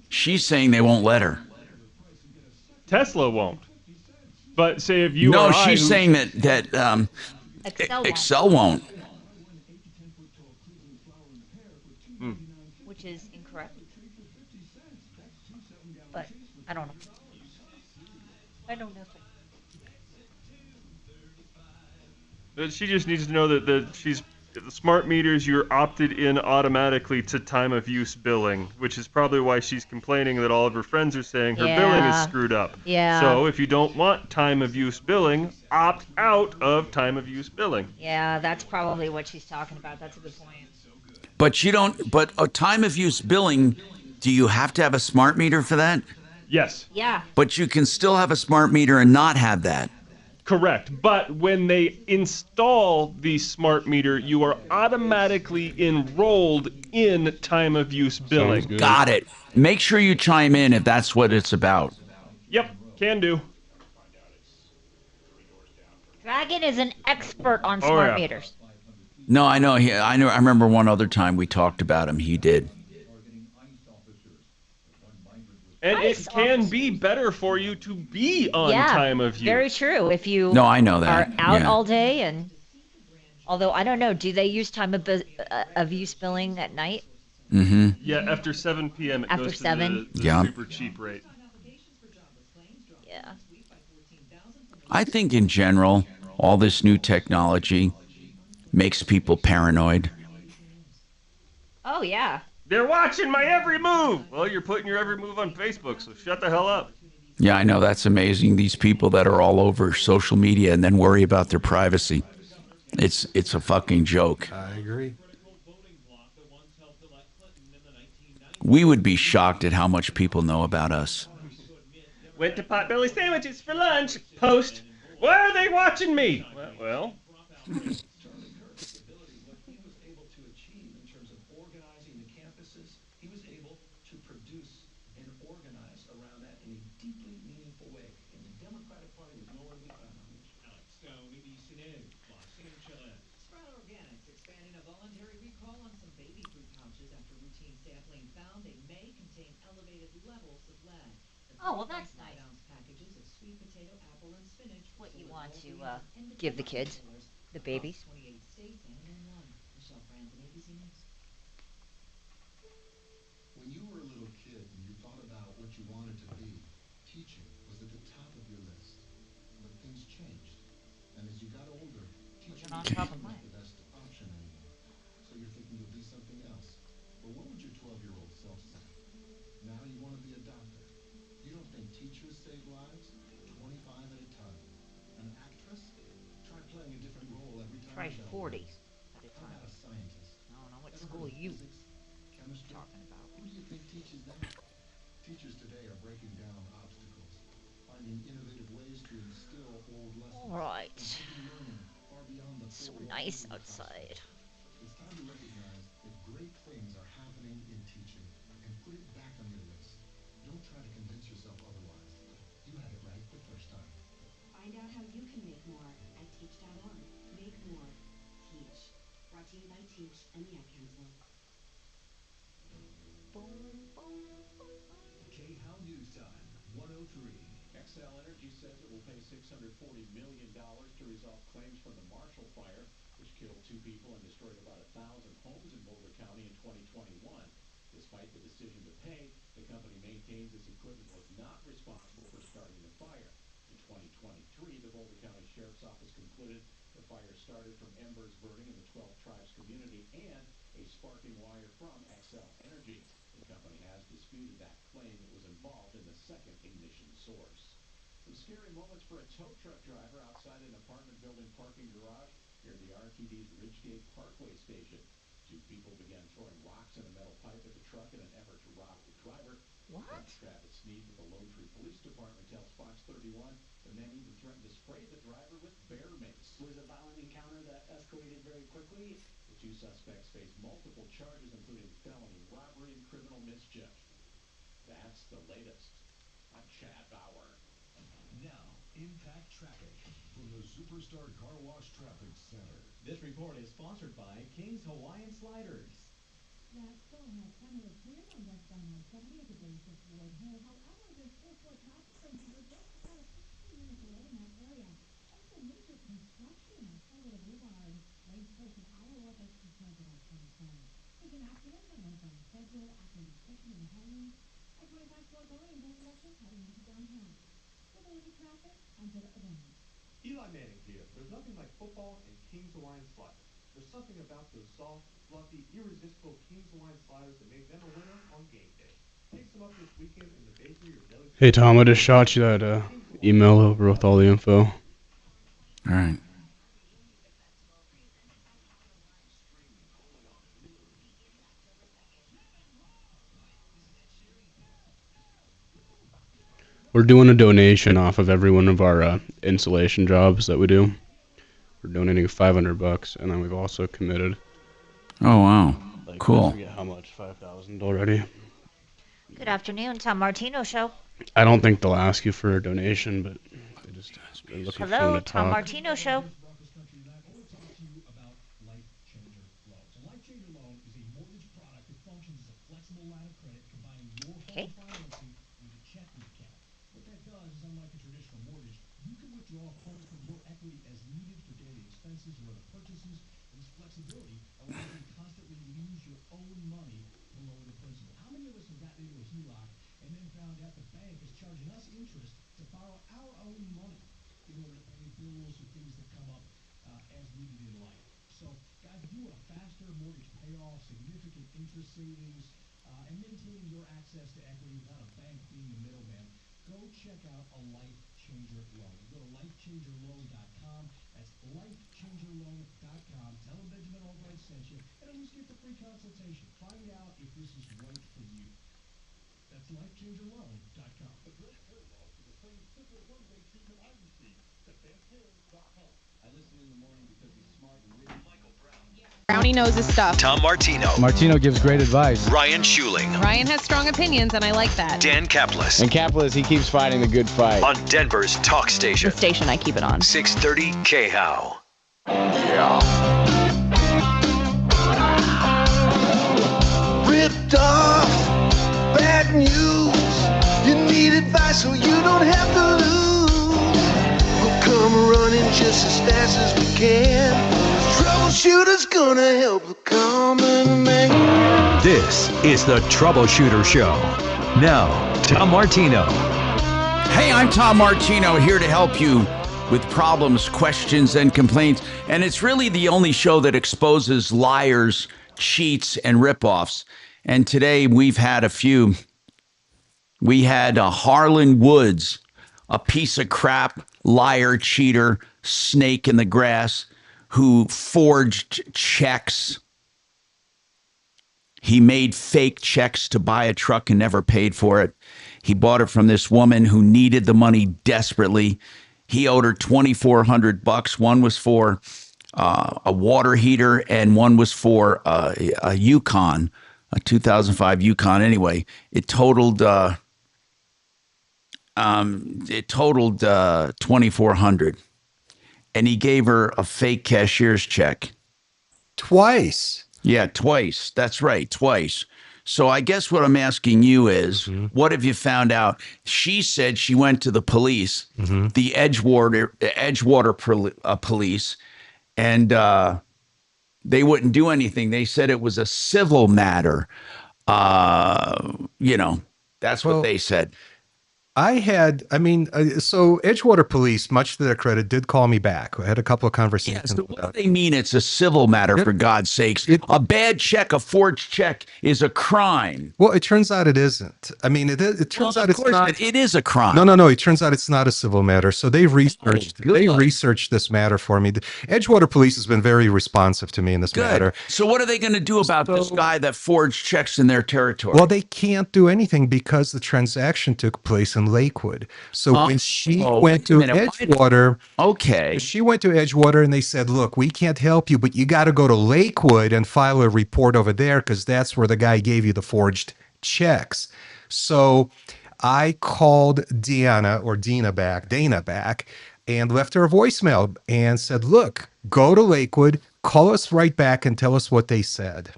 She's saying they won't let her. Tesla won't. But say if you No, or I... she's saying that Excel won't. Which is incorrect. But I don't know. I don't know. She just needs to know that the smart meters, you're opted in automatically to time of use billing, which is probably why she's complaining that all of her friends are saying her billing is screwed up. Yeah. So if you don't want time of use billing, opt out of time of use billing. Yeah, that's probably what she's talking about. That's a good point. But you don't. But a time of use billing, do you have to have a smart meter for that? Yes. Yeah. But you can still have a smart meter and not have that. Correct. But when they install the smart meter, you are automatically enrolled in time of use billing. Got it. Make sure you chime in if that's what it's about. Yep, can do. Dragon is an expert on smart yeah. meters. No, I know. I remember one other time we talked about him. He did. And it can be better for you to be on time of use. Very true. If you No, I know that. are out Yeah. all day, and although I don't know, do they use time of use billing at night? Mm-hmm. Yeah, after 7 p.m. it After goes 7? to the Yeah. super cheap rate. Yeah. I think in general, all this new technology makes people paranoid. Oh yeah. They're watching my every move. Well, you're putting your every move on Facebook, so shut the hell up. Yeah, I know. That's amazing. These people that are all over social media and then worry about their privacy. It's a fucking joke. I agree. We would be shocked at how much people know about us. Went to Potbelly Sandwiches for lunch. Post. Why are they watching me? Well. Oh, well, that's nice. What you want to give the kids, the babies. When you were a little kid and you thought about what you wanted to be, teaching was at the top of your list. But things changed. And as you got older, teaching on top of mine. The best option anymore. So you're thinking you'll be something else. But what would your 12-year-old self say? Now you want to be a doctor. You don't think teachers save lives? 25 at a time. An actress? Try playing a different role every time. Try the bell 40 rings. at a How time. about a scientist? I don't know what Ever school heard of you physics, chemistry? talking about. Who do you think teaches that? Teachers today are breaking down obstacles, finding innovative ways to instill old lessons. All right. And taking learning far beyond the So four nice walls of the outside. classroom. It's time to recognize that great things are happening in teaching and put it back on your list. Don't try to convince yourself otherwise. You had it right the first time. Find out how you can make more at teach.org. Make more. Teach. Brought to you by Teach and the Ad Council. K-How News Time, 103. Xcel Energy says it will pay $640 million to resolve claims from the Marshall Fire, which killed 2 people and destroyed about 1,000 homes in Boulder County in 2021. Despite the decision to pay, the company maintains its equipment was not responsible for starting the fire. In 2023, the Boulder County Sheriff's Office concluded the fire started from embers burning in the 12 Tribes community and a sparking wire from Xcel Energy. The company has disputed that claim. It was involved in the second ignition source. Some scary moments for a tow truck driver outside an apartment building parking garage near the RTD's Ridgegate Parkway station. 2 people began throwing rocks and a metal pipe at the truck in an effort to rob the driver. What? Travis Sneed with the Lone Tree Police Department tells Fox 31 the men even threatened to spray the driver with bear mace. It was a violent encounter that escalated very quickly. The 2 suspects face multiple charges, including felony robbery and criminal mischief. That's the latest. I'm Chad Bauer. Now, impact traffic from the Superstar Car Wash Traffic Center. This report is sponsored by King's Hawaiian Sliders. That still has plenty of clear on westbound I-70 at the base of Floyd Hill. However, there's still slow traffic from here just about 15 minutes away in that area. Also, major construction on Colorado Boulevard. Lanes close to Iowa, that's because of I-27. There's an accident on northbound Central after an extension in the Headlands. I-25 slow going in both directions heading into downtown. With a look at traffic, I'm Taylor Evans. Eli Manning here. There's nothing like football and King's Hawaiian Sliders. There's something about those soft, fluffy, irresistible King's Hawaiian Sliders that make them a winner on game day. Pick some up this weekend in the bakery or deli. Hey Tom, I just shot you that email over with all the info. All right. We're doing a donation off of every one of our insulation jobs that we do. We're donating $500, and then we've also committed. Oh wow, cool. I forget how much, 5,000 already. Good afternoon, Tom Martino Show. I don't think they'll ask you for a donation, but they just they're looking for Hello, them to Tom talk. Martino Show. Okay. Withdraw funds from your equity as needed for daily expenses or other purchases. This flexibility allows you to constantly use your own money to lower the principal. How many of us have gotten into a HELOC and then found out the bank is charging us interest to borrow our own money in order to pay bills or things that come up as needed in life? So, guys, if you want a faster mortgage payoff, significant interest savings, and maintaining your access to equity without a bank being the middleman, go check out a Life Changer Loan. You go to lifechangerloan.com. That's lifechangerloan.com. Tell them Benjamin Albright sent you, and at least get the free consultation. Find out if this is right for you. That's lifechangerloan.com. A great parallel to the same simple one-day treatment I received. TheBenHill.com. I listen in the morning because he's smart and witty. Michael Brown. Brownie knows his stuff. Tom Martino. Martino gives great advice. Ryan Schuling. Ryan has strong opinions, and I like that. Dan Kaplis. And Kaplis, he keeps fighting the good fight. On Denver's talk station. The station I keep it on. 630 K-How. Yeah. Ripped off, bad news. You need advice so you don't have to lose. We'll come running just as fast as we can. Troubleshooter's gonna help the common man. This is the Troubleshooter Show. Now, Tom Martino. Hey, I'm Tom Martino here to help you with problems, questions, and complaints. And it's really the only show that exposes liars, cheats, and ripoffs. And today we've had a few. We had Harlan Woods, a piece of crap, liar, cheater, snake in the grass, who forged checks. He made fake checks to buy a truck and never paid for it. He bought it from this woman who needed the money desperately. He owed her $2,400. One was for a water heater, and one was for a Yukon, a 2005 Yukon. Anyway, it totaled $2,400, and he gave her a fake cashier's check. Twice. Yeah, twice. That's right, twice. So I guess what I'm asking you is, what have you found out? She said she went to the police, the Edgewater police, and they wouldn't do anything. They said it was a civil matter. That's what they said. So Edgewater Police, much to their credit, did call me back. I had a couple of conversations. Yeah, so what do they mean it's a civil matter, for God's sakes? A bad check, a forged check, is a crime. Well, it turns out it isn't. I mean, it turns out it's not. It is a crime. No. It turns out it's not a civil matter. So they researched this matter for me. The Edgewater Police has been very responsive to me in this matter. So what are they going to do about this guy that forged checks in their territory? Well, they can't do anything because the transaction took place in Lakewood. So when she went to Edgewater, she went to Edgewater and they said, look, we can't help you, but you got to go to Lakewood and file a report over there because that's where the guy gave you the forged checks. So I called Dana back and left her a voicemail and said, look, go to Lakewood, call us right back and tell us what they said.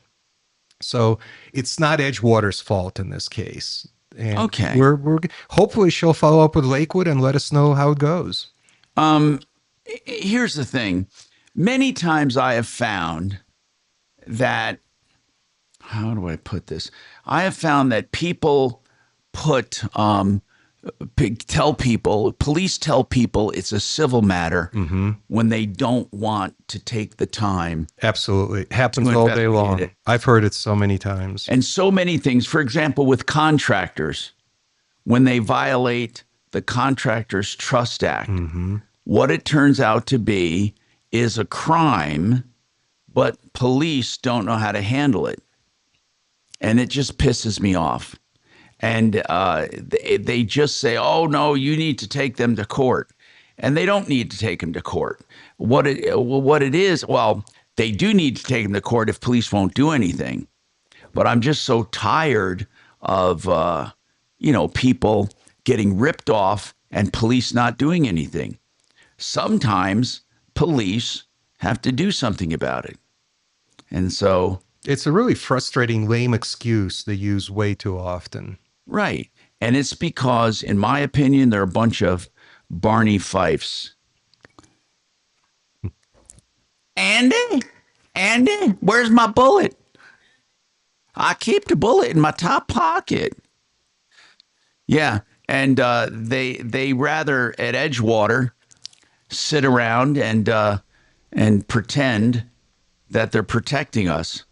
So it's not Edgewater's fault in this case. And we're hopefully she'll follow up with Lakewood and let us know how it goes. Here's the thing. Many times I have found that, how do I put this? I have found that people police tell people it's a civil matter when they don't want to take the time. Absolutely. It happens all day long. I've heard it so many times. And so many things. For example, with contractors, when they violate the Contractors Trust Act, what it turns out to be is a crime, but police don't know how to handle it. And it just pisses me off. And they just say, oh, no, you need to take them to court. And they don't need to take them to court. What it is, they do need to take them to court if police won't do anything. But I'm just so tired of, people getting ripped off and police not doing anything. Sometimes police have to do something about it. And so it's a really frustrating, lame excuse they use way too often. Right. And it's because, in my opinion, they're a bunch of Barney Fifes. Andy, where's my bullet? I keep the bullet in my top pocket. Yeah. And they rather at Edgewater sit around and pretend that they're protecting us.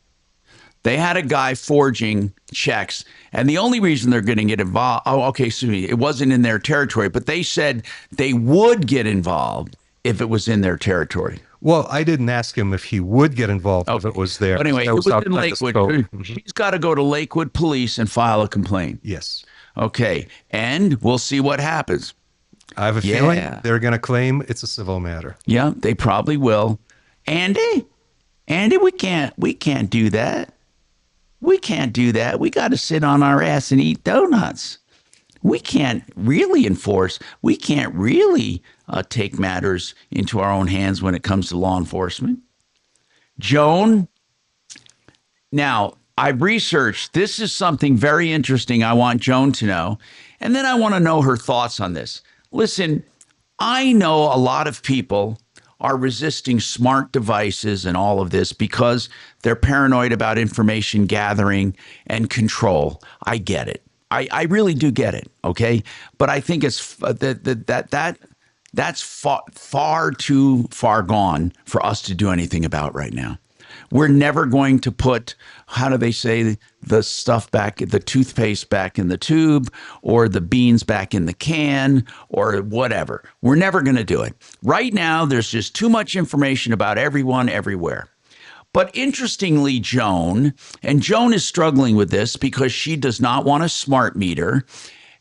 They had a guy forging checks, and the only reason they're going to get involved, it wasn't in their territory, but they said they would get involved if it was in their territory. Well, I didn't ask him if he would get involved if it was there. But anyway, it was in Lakewood. She's got to go to Lakewood Police and file a complaint. Yes. Okay, and we'll see what happens. I have a feeling they're going to claim it's a civil matter. Yeah, they probably will. Andy, we can't do that. We can't do that. We got to sit on our ass and eat donuts. We can't really enforce. We can't really take matters into our own hands when it comes to law enforcement. Joan, now I've researched. This is something very interesting I want Joan to know. And then I want to know her thoughts on this. Listen, I know a lot of people are resisting smart devices and all of this because they're paranoid about information gathering and control. I get it. I really do get it. Okay. But I think it's that That's far too far gone for us to do anything about right now. We're never going to put, how do they say, the stuff back, the toothpaste back in the tube, or the beans back in the can, or whatever. We're never going to do it. Right now, there's just too much information about everyone everywhere. But interestingly, Joan is struggling with this because she does not want a smart meter.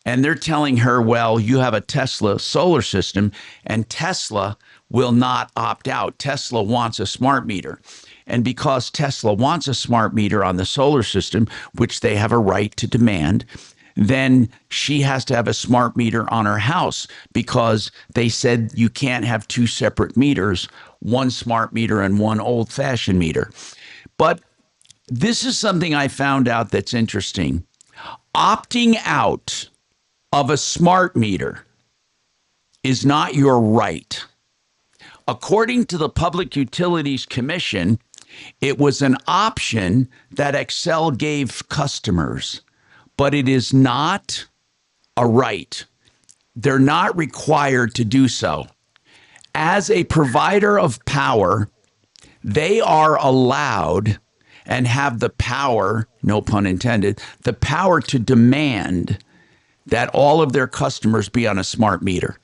And they're telling her, well, you have a Tesla solar system, and Tesla will not opt out. Tesla wants a smart meter. And because Tesla wants a smart meter on the solar system, which they have a right to demand, then she has to have a smart meter on her house because they said you can't have two separate meters, one smart meter and one old-fashioned meter. But this is something I found out that's interesting. Opting out of a smart meter is not your right. According to the Public Utilities Commission, it was an option that Excel gave customers, but it is not a right. They're not required to do so. As a provider of power, they are allowed and have the power, no pun intended, the power to demand that all of their customers be on a smart meter.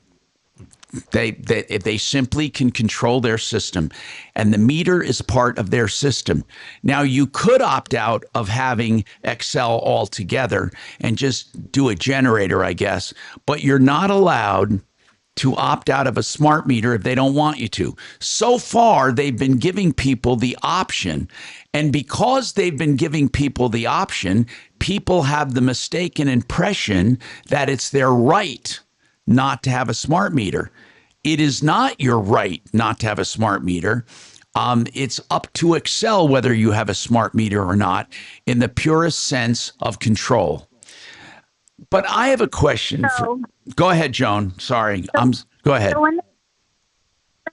They simply can control their system, and the meter is part of their system. Now, you could opt out of having Excel altogether and just do a generator, I guess, but you're not allowed to opt out of a smart meter if they don't want you to. So far, they've been giving people the option, and because they've been giving people the option, people have the mistaken impression that it's their right not to have a smart meter. It is not your right not to have a smart meter. It's up to Excel whether you have a smart meter or not in the purest sense of control. But I have a question. Go ahead, Joan. Sorry. Go ahead. So when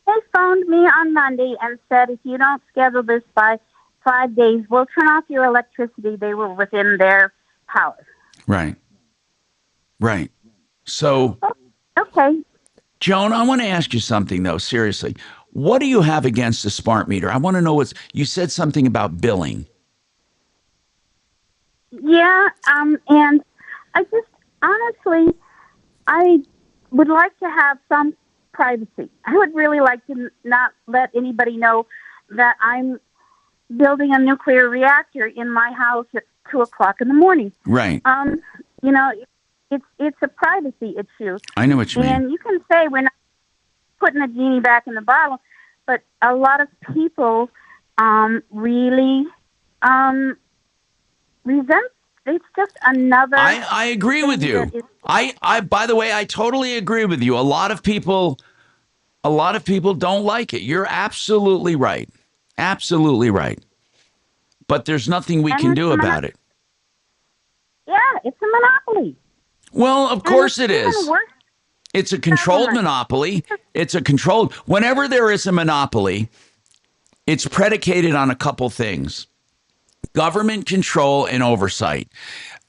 they phoned me on Monday and said, if you don't schedule this by 5 days, we'll turn off your electricity, they were within their power. Right. So, okay. Joan, I want to ask you something, though, seriously. What do you have against a smart meter? I want to know you said something about billing. Yeah, and I just, honestly, I would like to have some privacy. I would really like to not let anybody know that I'm building a nuclear reactor in my house at 2 o'clock in the morning. Right. You know, it's a privacy issue. I know what you mean. And you can say we're not putting the genie back in the bottle, but a lot of people really resent. It's just another. I agree with you. I by the way, I totally agree with you. A lot of people don't like it. You're absolutely right. Absolutely right. But there's nothing we can do about it. Yeah, it's a monopoly. Well, of course it is. It's a controlled monopoly. Whenever there is a monopoly, it's predicated on a couple things. Government control and oversight.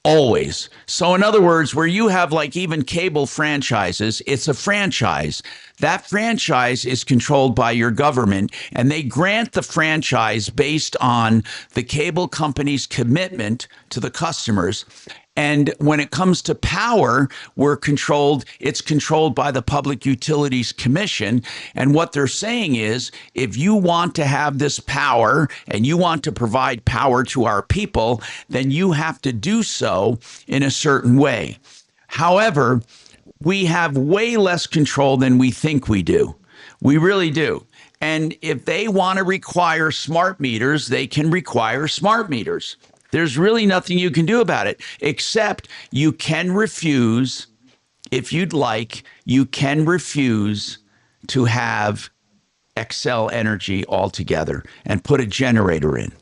Always. So in other words, where you have like even cable franchises, it's a franchise. That franchise is controlled by your government, and they grant the franchise based on the cable company's commitment to the customers. And when it comes to power, it's controlled by the Public Utilities Commission. And what they're saying is, if you want to have this power and you want to provide power to our people, then you have to do so in a certain way. However, we have way less control than we think we do. We really do. And if they want to require smart meters, they can require smart meters. There's really nothing you can do about it, except you can refuse, if you'd like, you can refuse to have Excel Energy altogether and put a generator in.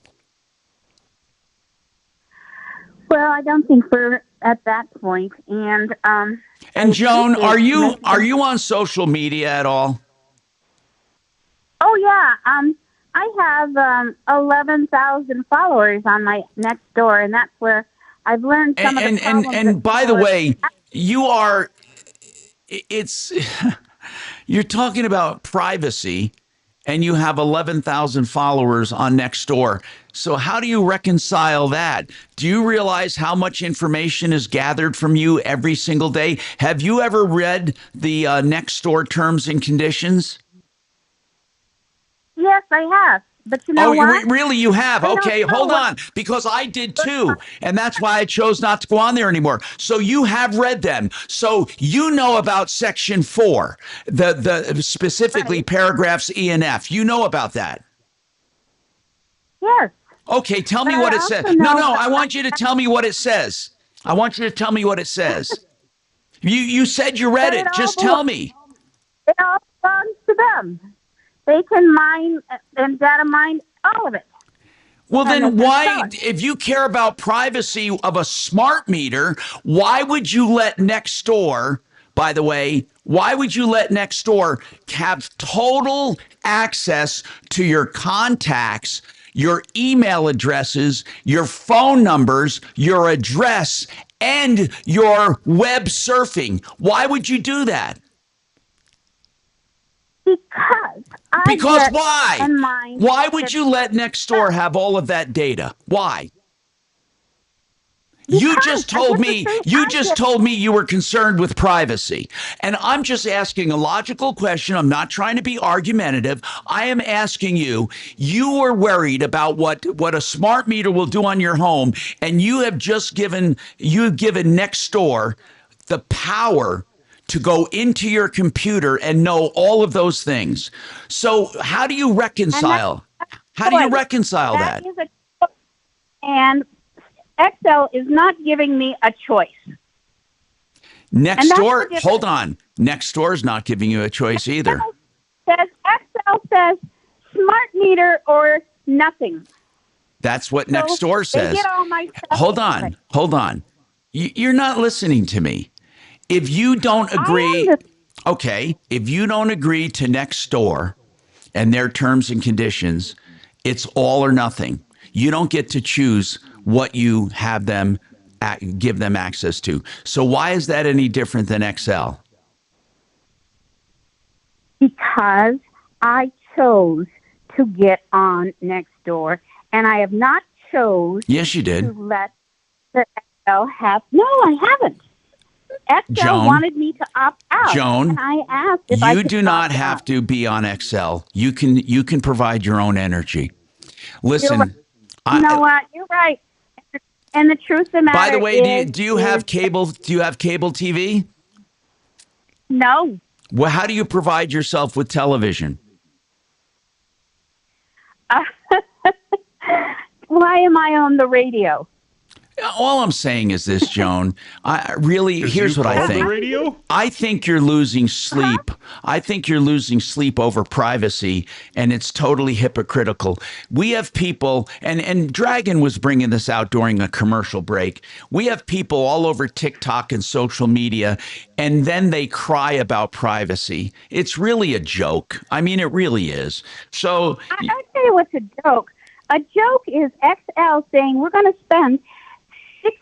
Well, I don't think we're at that point. And Joan, are you on social media at all? Oh yeah, I have 11,000 followers on my next door, and that's where I've learned some of the problems. And by the way, you are. It's You're talking about privacy, and you have 11,000 followers on Nextdoor. So how do you reconcile that? Do you realize how much information is gathered from you every single day? Have you ever read the Nextdoor terms and conditions? Yes, I have. But you know what? Really, you have? I don't Okay, know hold what- on, because I did too, and that's why I chose not to go on there anymore. So you have read them. So you know about Section 4, the specifically paragraphs E and F. You know about that. Yes. Okay, tell me But what I it says. also know No, that- I want you to tell me what it says. I want you to tell me what it says. You said you read it. Just tell me. It all belongs to them. They can mine and data mine all of it. Well, And then they can why, sell it. if you care about privacy of a smart meter, why would you let Nextdoor, by the way, why would you let Nextdoor have total access to your contacts, your email addresses, your phone numbers, your address, and your web surfing? Why would you do that? Because why? and mine Why would you let Nextdoor have all of that data? Why? You just told me you were concerned with privacy. And I'm just asking a logical question. I'm not trying to be argumentative. I am asking you, you were worried about what a smart meter will do on your home, and you have given Nextdoor the power to go into your computer and know all of those things. So how do you reconcile? How do you reconcile that? Is a, and Excel is not giving me a choice. Nextdoor, hold on. Nextdoor is not giving you a choice either. Excel says smart meter or nothing. That's what So Nextdoor says. They get all my stuff. Hold on. You're not listening to me. If you don't agree, if you don't agree to Nextdoor and their terms and conditions, it's all or nothing. You don't get to choose what you have them give them access to. So why is that any different than Excel? Because I chose to get on Nextdoor, and I have not chose. Yes, you did. To let the Excel have. No, I haven't. Excel Joan, wanted me to opt out. Joan, and I asked if I you could do not opt have out. to be on Excel. You can provide your own energy. Listen, You know what? You're right. And the truth of the matter by the way, is, do you have cable? Do you have cable TV? No. Well, how do you provide yourself with television? Why am I on the radio? All I'm saying is this, Joan. Here's what I call the think. radio? I think you're losing sleep. I think you're losing sleep over privacy, and it's totally hypocritical. We have people, and Dragon was bringing this out during a commercial break. We have people all over TikTok and social media, and then they cry about privacy. It's really a joke. I mean, it really is. So I'll tell you what's a joke. A joke is XL saying we're going to spend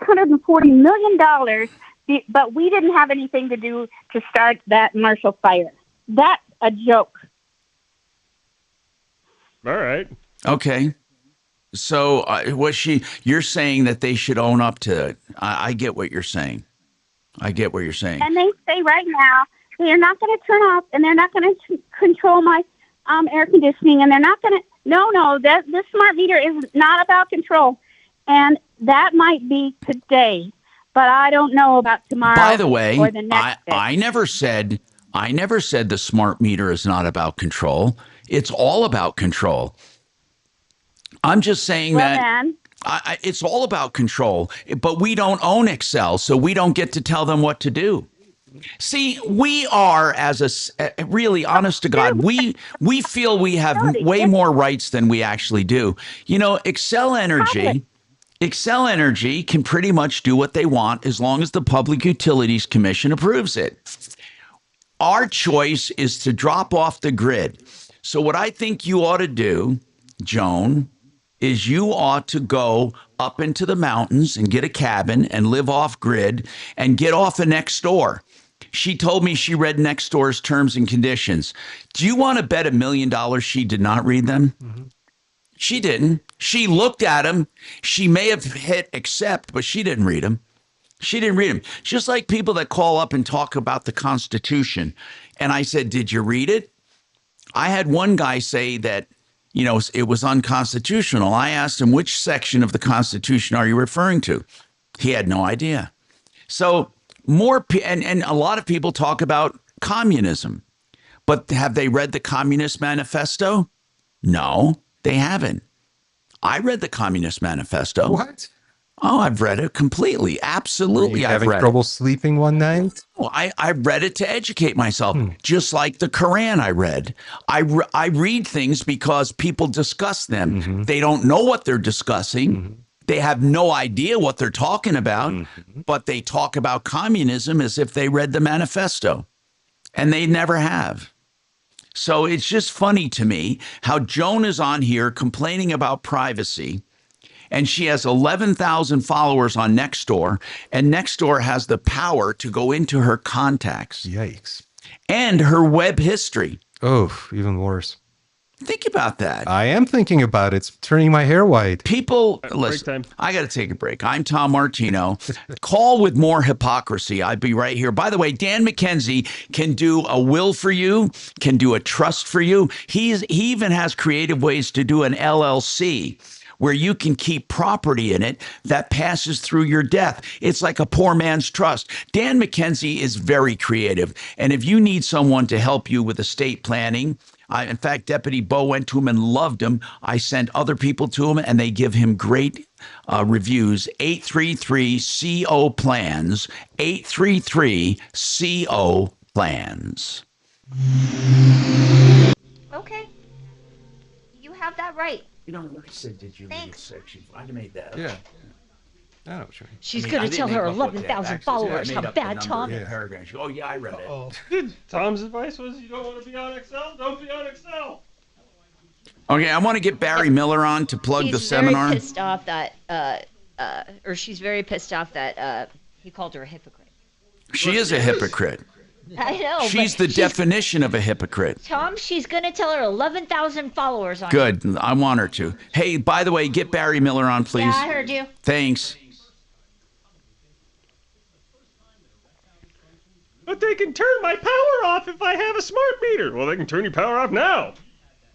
$640 million, but we didn't have anything to do to start that Marshall fire. That's a joke. All right. Okay. So you're saying that they should own up to it. I get what you're saying. I get what you're saying. And they say right now they're not going to turn off, and they're not going to control my air conditioning, and they're not going to. No, this smart meter is not about control, and that might be today, but I don't know about tomorrow. By the way, or the next day. I never said the smart meter is not about control. It's all about control. I'm just saying it's all about control, but we don't own Excel, so we don't get to tell them what to do. See, we are, really honest to God, we feel we have way more rights than we actually do. You know, Excel Energy can pretty much do what they want as long as the Public Utilities Commission approves it. Our choice is to drop off the grid. So what I think you ought to do, Joan, is you ought to go up into the mountains and get a cabin and live off grid and get off of Nextdoor. She told me she read Nextdoor's terms and conditions. Do you want to bet $1 million she did not read them? She didn't. She looked at them. She may have hit accept, but she didn't read them. She didn't read them. Just like people that call up and talk about the Constitution. And I said, did you read it? I had one guy say that, it was unconstitutional. I asked him, which section of the Constitution are you referring to? He had no idea. So and a lot of people talk about communism, but have they read the Communist Manifesto? No, they haven't. I read the Communist Manifesto. What? Oh, I've read it completely. Absolutely, I've having read trouble it. sleeping one night? Well, I read it to educate myself, just like the Quran I read. I read things because people discuss them. They don't know what they're discussing. They have no idea what they're talking about, but they talk about communism as if they read the manifesto, and they never have. So it's just funny to me how Joan is on here complaining about privacy, and she has 11,000 followers on Nextdoor, and Nextdoor has the power to go into her contacts. Yikes. And her web history. Oh, even worse. Think about that. I am thinking about it. It's turning my hair white. People, listen, I got to take a break. I'm Tom Martino. Call with more hypocrisy. I'd be right here. By the way, Dan McKenzie can do a will for you, can do a trust for you. He even has creative ways to do an LLC where you can keep property in it that passes through your death. It's like a poor man's trust. Dan McKenzie is very creative. And if you need someone to help you with estate planning, in fact, Deputy Bo went to him and loved him. I sent other people to him, and they give him great reviews. 833-CO plans. 833-CO plans. Okay. You have that right. I said, did you read section? I made that up. Yeah. I know, sure. She's going to tell her 11,000 followers how bad Tom is. Oh, yeah, I read it. Tom's advice was you don't want to be on Excel? Don't be on Excel. Okay, I want to get Barry Miller on to plug the seminar. He's very pissed off that, she's very pissed off that he called her a hypocrite. She is a hypocrite. I know. She's the definition of a hypocrite. Tom, she's going to tell her 11,000 followers on Good. I want her to. Hey, by the way, get Barry Miller on, please. Yeah, I heard you. Thanks. But they can turn my power off if I have a smart meter. Well, they can turn your power off now.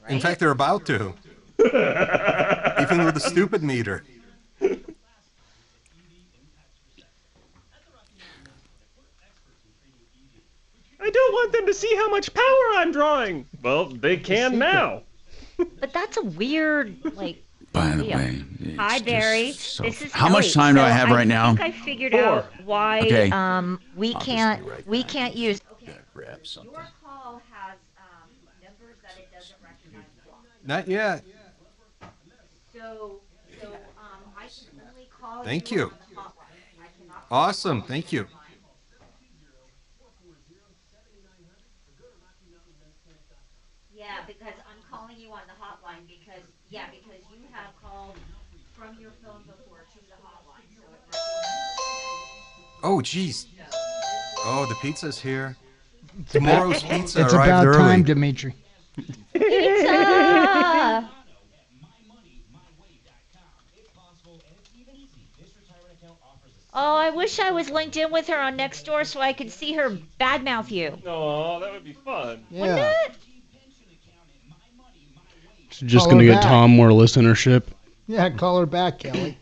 Right? In fact, they're about to. Even with the stupid meter. I don't want them to see how much power I'm drawing. Well, they can now. But that's a weird, By the way. Hi, Barry. This is how much time do I have right now? I think I figured out why we can't use. Okay. Grab something. Your call has numbers that it doesn't recognize. Not yet. So I can only call. Thank you. You. On the hotline. I cannot. Awesome. Thank you. Yeah, because I'm calling you on the hotline because you have called from your phone before to the hotline. So Oh, geez. Oh, the pizza's here. Tomorrow's pizza It's arrived about early. time, Dimitri. Pizza! Oh, I wish I was linked in with her on Nextdoor so I could see her badmouth you. Oh, that would be fun. Wouldn't it? She's just Call going to her get back. Tom more listenership. Yeah, call her back, Kelly.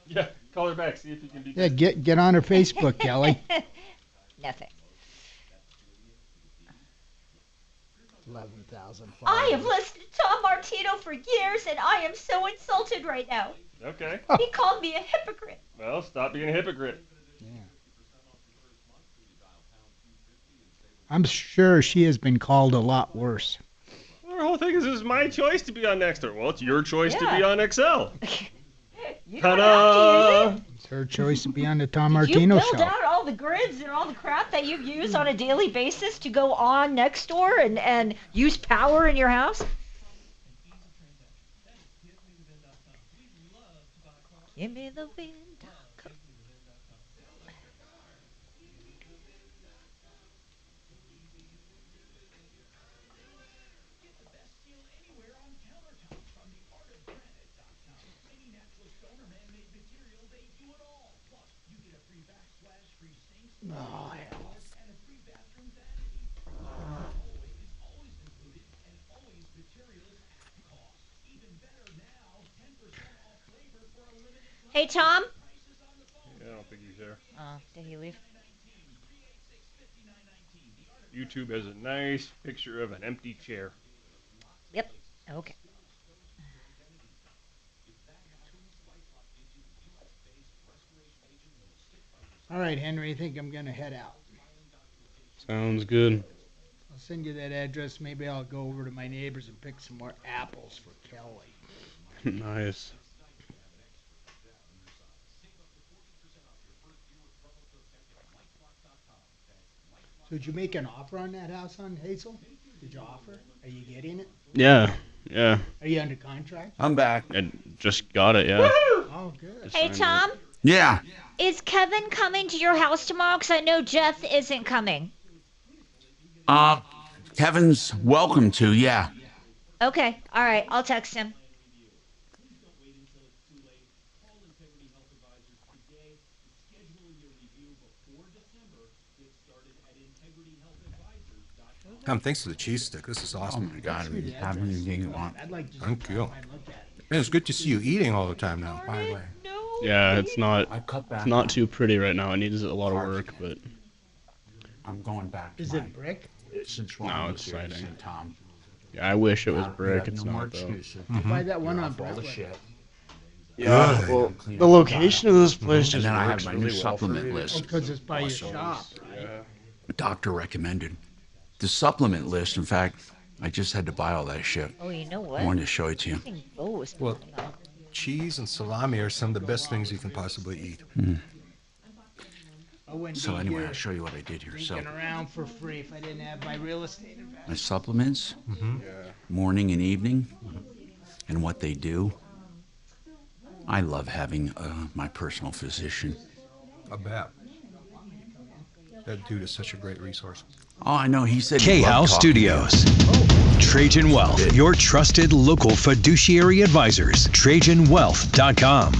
Yeah, call her back. See if you can be. Yeah, get on her Facebook, Kelly. Nothing. 11,000. I have listened to Tom Martino for years, and I am so insulted right now. Okay. He called me a hypocrite. Well, stop being a hypocrite. I'm sure she has been called a lot worse. The whole thing is, it's my choice to be on Nextdoor. Well, it's your choice to Yeah. be on Excel. You Ta-da! don't have to use it. It's her choice to be on the Tom You Martino build show. out all the grids and all the crap that you use on a daily basis to go on Nextdoor and use power in your house. Give me the wind. Oh, hell. Hey, Tom. Yeah, I don't think he's there. Did he leave? YouTube has a nice picture of an empty chair. Yep. Okay. All right, Henry, I think I'm going to head out. Sounds good. I'll send you that address. Maybe I'll go over to my neighbors and pick some more apples for Kelly. Nice. So did you make an offer on that house on Hazel? Did you offer? Are you getting it? Yeah. Are you under contract? I'm back. I just got it, yeah. Oh, good. Hey, Tom. Yeah. Is Kevin coming to your house tomorrow? Because I know Jeff isn't coming. Kevin's welcome to, yeah. Okay. All right. I'll text him. Tom, thanks for the cheese stick. This is awesome. Oh my God, have anything you want. I'd like to Thank you. look at it. And it's good to see you eating all the time now, by the way. Yeah, it's not back not too pretty right now. It needs a lot of work, but I'm going back. Is it brick? Since no, it's siding. Tom. Yeah, I wish it was brick. It's no more not though. excuses. Buy that one on Off all the Broadway. shit. Yeah, well, the location of this place And just then I works have my really new well supplement for me. list. Because it's by your shop. Yeah. A doctor recommended. The supplement list, in fact, I just had to buy all that shit. Oh, you know what? I wanted to show it to you. I think Bo was Well, pulling up. cheese and salami are some of the best things you can possibly eat. I wouldn't So be anyway, here I'll show you what I did here. So thinking around for free if I didn't have my real estate investment. my supplements, morning and evening, and what they do. I love having my personal physician. I bet. That dude is such a great resource. Oh, I know. He said he loved K-House talking to you. Studios. Trajan Wealth, your trusted local fiduciary advisors. TrajanWealth.com.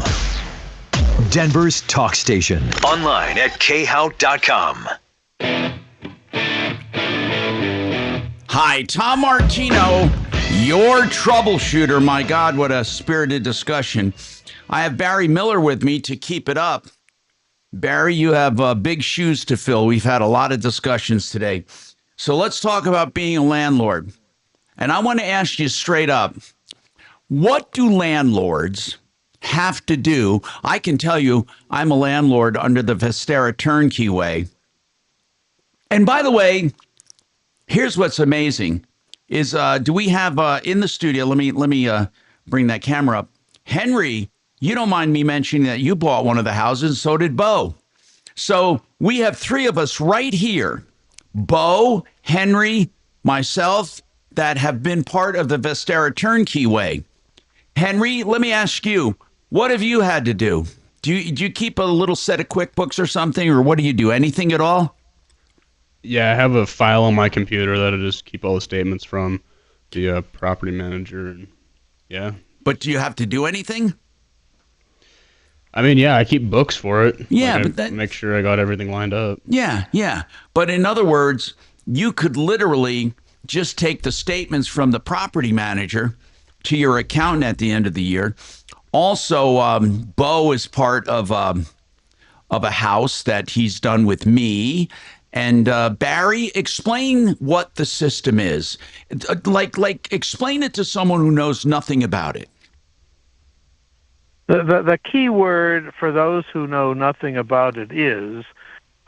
Denver's talk station. Online at khout.com. Hi, Tom Martino, your troubleshooter. My God, what a spirited discussion. I have Barry Miller with me to keep it up. Barry, you have big shoes to fill. We've had a lot of discussions today. So let's talk about being a landlord. And I want to ask you straight up, what do landlords have to do? I can tell you I'm a landlord under the Vestera Turnkey Way. And by the way, here's what's amazing is do we have in the studio, let me bring that camera up. Henry, you don't mind me mentioning that you bought one of the houses, so did Bo. So we have three of us right here, Bo, Henry, myself, that have been part of the Vestera Turnkey Way. Henry, let me ask you, what have you had to do? Do you keep a little set of QuickBooks or something, or what do you do? Anything at all? Yeah, I have a file on my computer that I just keep all the statements from the property manager, and yeah. But do you have to do anything? I mean, yeah, I keep books for it. Yeah, Like, but I that... make sure I got everything lined up. Yeah. But in other words, you could literally just take the statements from the property manager to your accountant at the end of the year. Also, Bo is part of a house that he's done with me. And Barry, explain what the system is. Like, explain it to someone who knows nothing about it. The key word for those who know nothing about it is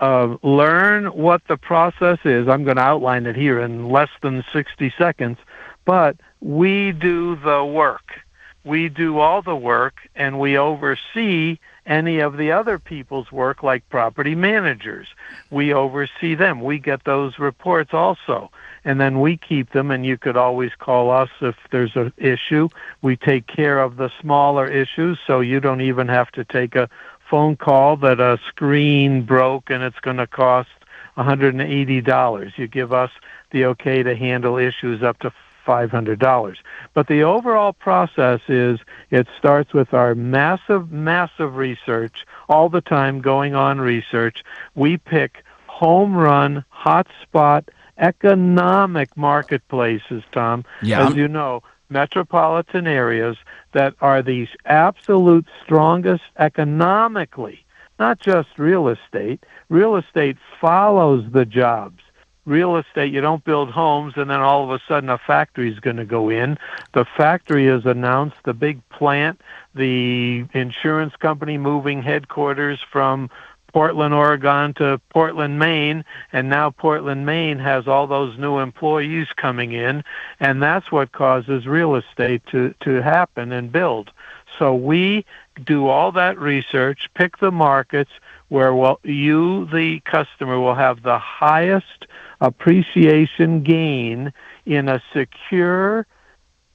learn what the process is. I'm going to outline it here in less than 60 seconds, but we do the work. We do all the work, and we oversee any of the other people's work, like property managers. We oversee them. We get those reports also, and then we keep them, and you could always call us if there's an issue. We take care of the smaller issues, so you don't even have to take a phone call that a screen broke and it's going to cost $180. You give us the okay to handle issues up to $500. But the overall process is it starts with our massive research, all the time going on research. We pick home run, hotspot, economic marketplaces, Tom, Yeah. as you know, metropolitan areas that are the absolute strongest economically, not just real estate. Real estate follows the jobs. Real estate, you don't build homes and then all of a sudden a factory is going to go in. The factory is announced, the big plant, the insurance company moving headquarters from Portland, Oregon to Portland, Maine, and now Portland, Maine has all those new employees coming in, and that's what causes real estate to happen and build. So we do all that research, pick the markets where you, the customer, will have the highest appreciation gain in a secure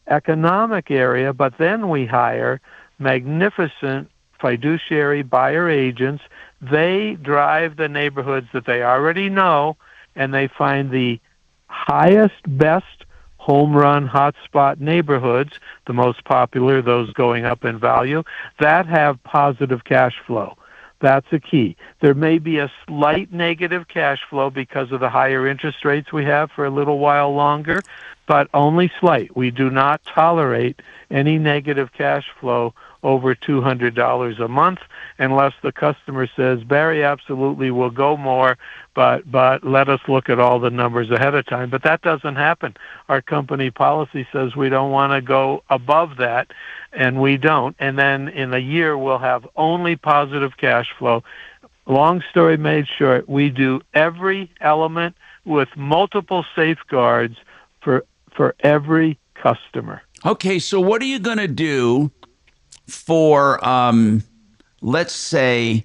economic area, but then we hire magnificent fiduciary buyer agents. They drive the neighborhoods that they already know, and they find the highest, best home run hotspot neighborhoods, the most popular, those going up in value, that have positive cash flow. That's a key. There may be a slight negative cash flow because of the higher interest rates we have for a little while longer, but only slight. We do not tolerate any negative cash flow over $200 a month unless the customer says, Barry, absolutely, we'll go more, but let us look at all the numbers ahead of time. But that doesn't happen. Our company policy says we don't want to go above that, and we don't. And then in a year, we'll have only positive cash flow. Long story made short, we do every element with multiple safeguards for every customer. Okay, so what are you going to do for, let's say,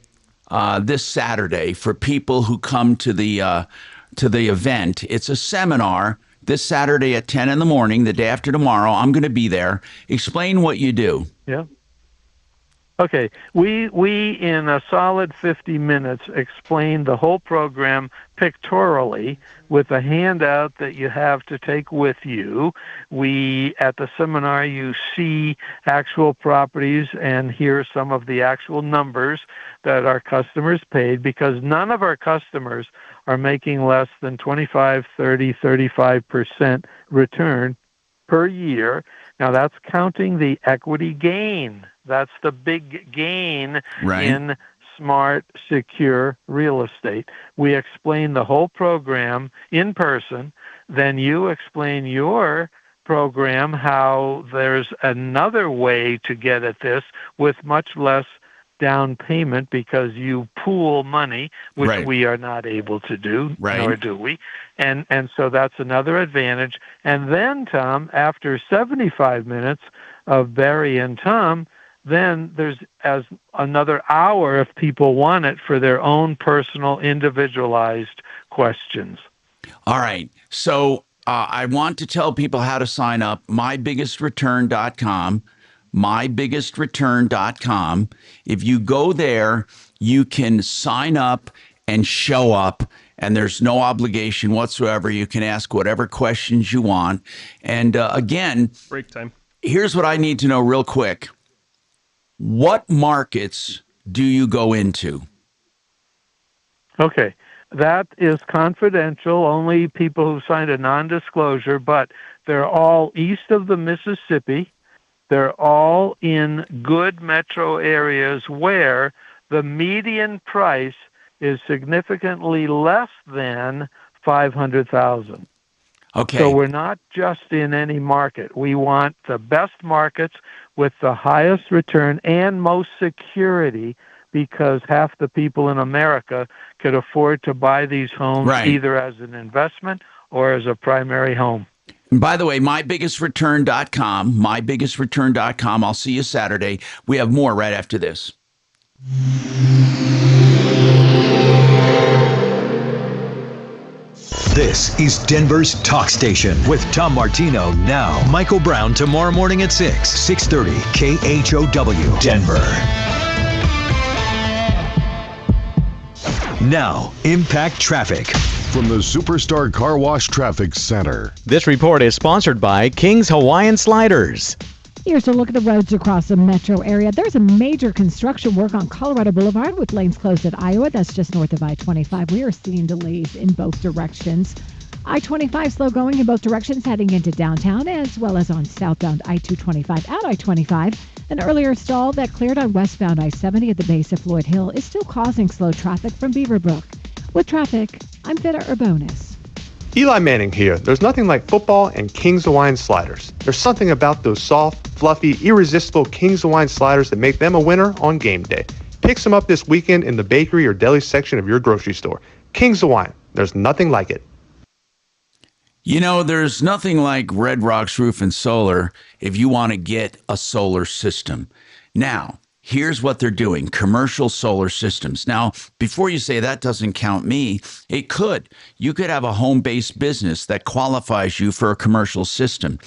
this Saturday for people who come to the event? It's a seminar this Saturday at 10 in the morning, the day after tomorrow. I'm going to be there. Explain what you do. Yeah. Okay, we in a solid 50 minutes explain the whole program pictorially with a handout that you have to take with you. At the seminar, you see actual properties and hear some of the actual numbers that our customers paid, because none of our customers are making less than 25, 30, 35% return per year. Now, that's counting the equity gain. That's the big gain in smart, secure real estate. We explain the whole program in person. Then you explain your program, how there's another way to get at this with much less down payment because you pool money, which we are not able to do, nor do we. And so that's another advantage. And then, Tom, after 75 minutes of Barry and Tom, then there's another hour if people want it for their own personal, individualized questions. All right. So I want to tell people how to sign up. MyBiggestReturn.com. MyBiggestReturn.com. If you go there, you can sign up and show up, and there's no obligation whatsoever. You can ask whatever questions you want. And again, break time. Here's what I need to know real quick. What markets do you go into? Okay. That is confidential, only people who signed a non-disclosure, but they're all east of the Mississippi. They're all in good metro areas where the median price is significantly less than $500,000. Okay. So we're not just in any market. We want the best markets with the highest return and most security, because half the people in America could afford to buy these homes either as an investment or as a primary home. And by the way, MyBiggestReturn.com, MyBiggestReturn.com. I'll see you Saturday. We have more right after this. This is Denver's Talk Station with Tom Martino now. Michael Brown tomorrow morning at 6:30 KHOW Denver. Now, Impact Traffic. From the Superstar Car Wash Traffic Center. This report is sponsored by King's Hawaiian Sliders. Here's a look at the roads across the metro area. There's a major construction work on Colorado Boulevard with lanes closed at Iowa. That's just north of I-25. We are seeing delays in both directions. I-25 slow going in both directions heading into downtown, as well as on southbound I-225 at I-25. An earlier stall that cleared on westbound I-70 at the base of Floyd Hill is still causing slow traffic from Beaverbrook. With traffic, I'm Vita Urbonis. Eli Manning here. There's nothing like football and King's Hawaiian Sliders. There's something about those soft, fluffy, irresistible King's Hawaiian Sliders that make them a winner on game day. Pick some up this weekend in the bakery or deli section of your grocery store. King's Hawaiian. There's nothing like it. You know, there's nothing like Red Rocks Roof and Solar if you want to get a solar system. Now, here's what they're doing, commercial solar systems. Now, before you say that doesn't count me, it could. You could have a home-based business that qualifies you for a commercial system.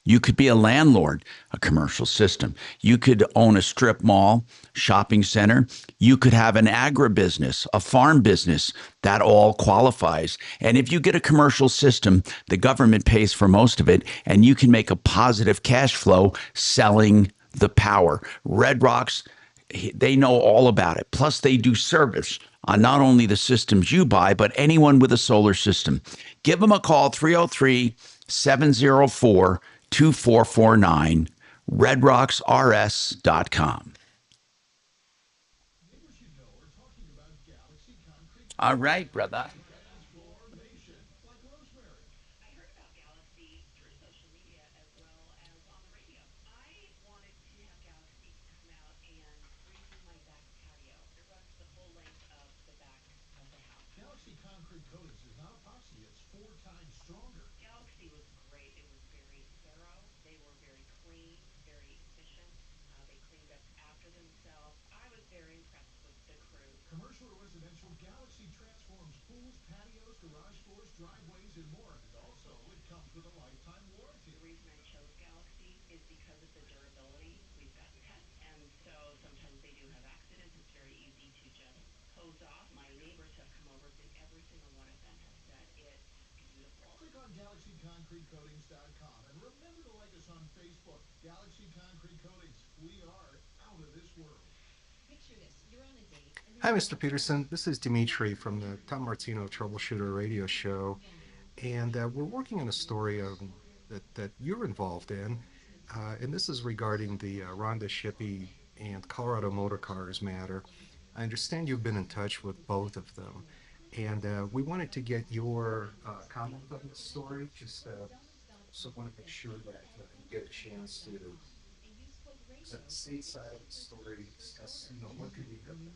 You could be a landlord, a commercial system. You could own a strip mall, shopping center. You could have an agribusiness, a farm business. That all qualifies. And if you get a commercial system, the government pays for most of it, and you can make a positive cash flow selling the power. Red Rocks, they know all about it. Plus, they do service on not only the systems you buy, but anyone with a solar system. Give them a call, 303-704-2449, redrocksrs.com. All right, brother. Galaxy Concrete Coatings is not epoxy, it's 4 times stronger. Galaxy was great. It was very thorough. They were very clean, very efficient. They cleaned up after themselves. I was very impressed with the crew. Commercial or residential, Galaxy transforms pools, patios, garage doors, driveways, and more. And also, it comes with a lifetime warranty. The reason I chose Galaxy is because of the durability. We've got pets, and so sometimes they do have accidents. It's very easy to just hose off. My neighbors have come over, and every single one of them has said it's beautiful. Click on GalaxyConcreteCoatings.com and remember to like us on Facebook. Galaxy Concrete Coatings. We are out of this world. Picture this. You're on a date. Hi, Mr. Peterson. This is Dimitri from the Tom Martino Troubleshooter Radio Show, and we're working on a story that you're involved in, and this is regarding the Rhonda Shippey and Colorado Motor Cars matter. I understand you've been in touch with both of them, and we wanted to get your comment on this story, just so I want to make sure that you get a chance to see the side of the story, discuss, what could be done.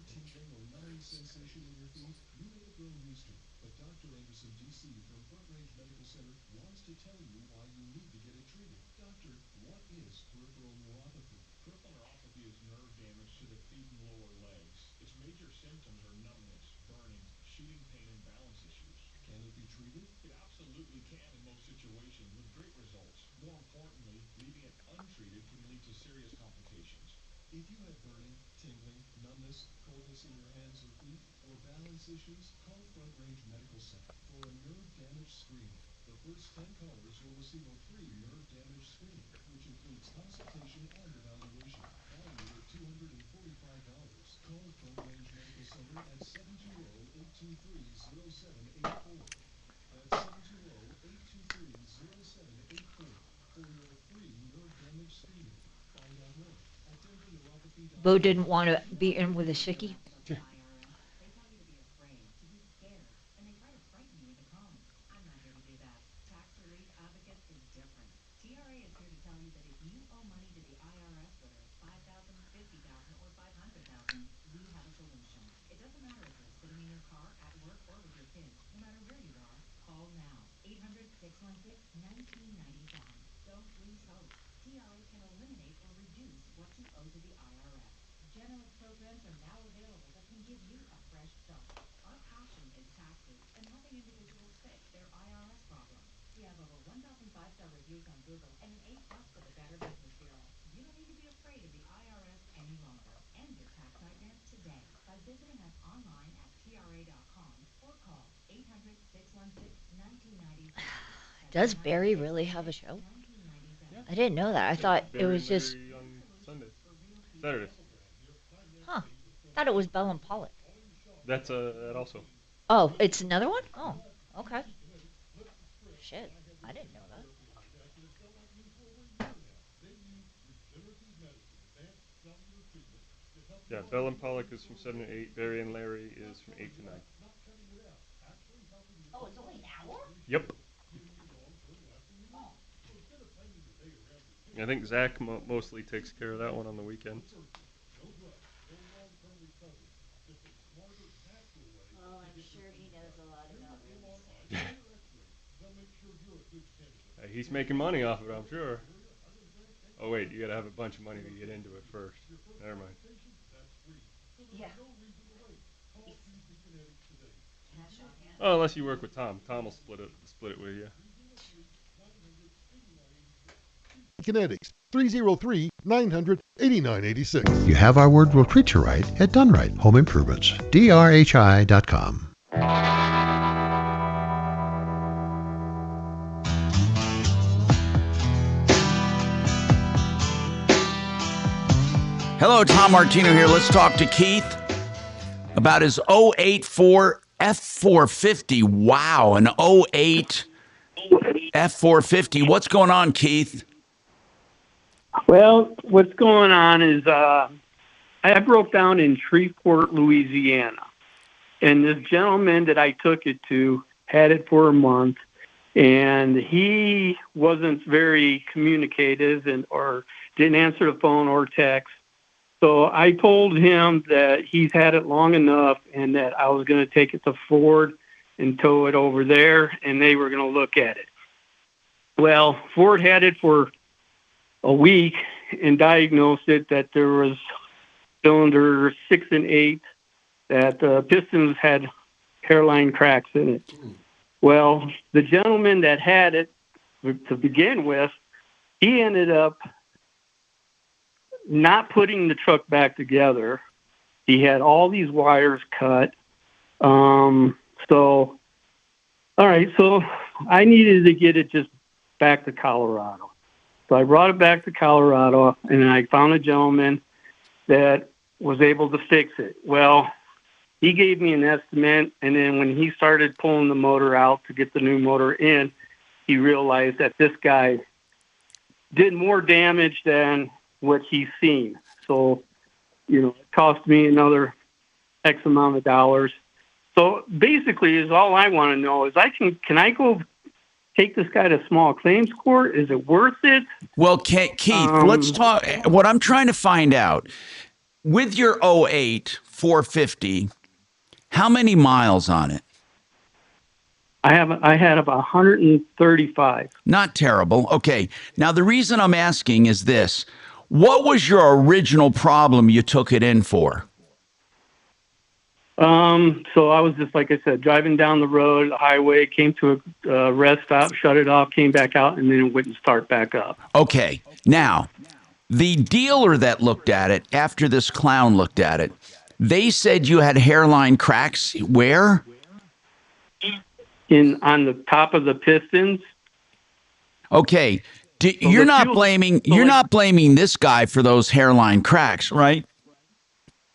Sensation in your feet? You may have grown used to it, but Dr. Anderson, D.C. from Front Range Medical Center wants to tell you why you need to get it treated. Doctor, what is peripheral neuropathy? Peripheral neuropathy is nerve damage to the feet and lower legs. Its major symptoms are numbness, burning, shooting pain, and balance issues. Can it be treated? It absolutely can in most situations with great results. More importantly, leaving it untreated can lead to serious complications. If you have burning, tingling, numbness, coldness in your hands or feet, or balance issues, call Front Range Medical Center for a nerve damage screening. The first 10 callers will receive a free nerve damage screening, which includes consultation and evaluation, valued at $245. Call Front Range Medical Center at 720-823-0784. That's 720-823-0784 for your free nerve damage screening. Find out more at denverneuropathy.com. Bo didn't want to be in with a sickie. Generous programs are now available that can give you a fresh start. Our passion is taxes and helping individuals fix their IRS problems. We have over 1,000 five-star reviews on Google and an A+ for the Better Business Bureau. You don't need to be afraid of the IRS any longer. End your tax nightmare today by visiting us online at tra.com or call 800-616 Does Barry really have a show? I didn't know that. I thought it was just. On Sunday. Saturday. Huh. Thought it was Bell and Pollock. That's that also. Oh, it's another one? Oh, okay. Shit. I didn't know that. Yeah, Bell and Pollock is from 7 to 8. Barry and Larry is from 8 to 9. Oh, it's only an hour? Yep. I think Zach mostly takes care of that one on the weekends. Oh, I'm sure he knows a lot about He's making money off of it, I'm sure. Oh, wait, you gotta have a bunch of money to get into it first. Never mind. Yeah. Oh, unless you work with Tom. Tom will split it with you. Kinetics 303-900-8986. You have our word, we'll treat you right at Done Right Home Improvements. DRHI.com. Hello, Tom Martino here. Let's talk to Keith about his 084 F450. Wow, an 08 F450. What's going on, Keith? Well, what's going on is I broke down in Shreveport, Louisiana, and this gentleman that I took it to had it for a month, and he wasn't very communicative or didn't answer the phone or text. So I told him that he's had it long enough and that I was going to take it to Ford and tow it over there, and they were going to look at it. Well, Ford had it for a week and diagnosed it that there was cylinder 6 and 8, that the pistons had hairline cracks in it. Well, the gentleman that had it to begin with, he ended up not putting the truck back together. He had all these wires cut. All right, so I needed to get it just back to Colorado. So I brought it back to Colorado, and I found a gentleman that was able to fix it. Well, he gave me an estimate, and then when he started pulling the motor out to get the new motor in, he realized that this guy did more damage than what he's seen. So, it cost me another X amount of dollars. So basically is all I want to know is can I go take this guy to small claims court? Is it worth it? Well, Keith, let's talk. What I'm trying to find out, with your 08 450, how many miles on it? I had about 135. Not terrible. Okay. Now, the reason I'm asking is this. What was your original problem you took it in for? So I was just, like I said, driving down the road, the highway, came to a rest stop, shut it off, came back out, and then it wouldn't start back up. Okay. Now, the dealer that looked at it, after this clown looked at it, they said you had hairline cracks. Where? On the top of the pistons. Okay. You're not blaming this guy for those hairline cracks, right?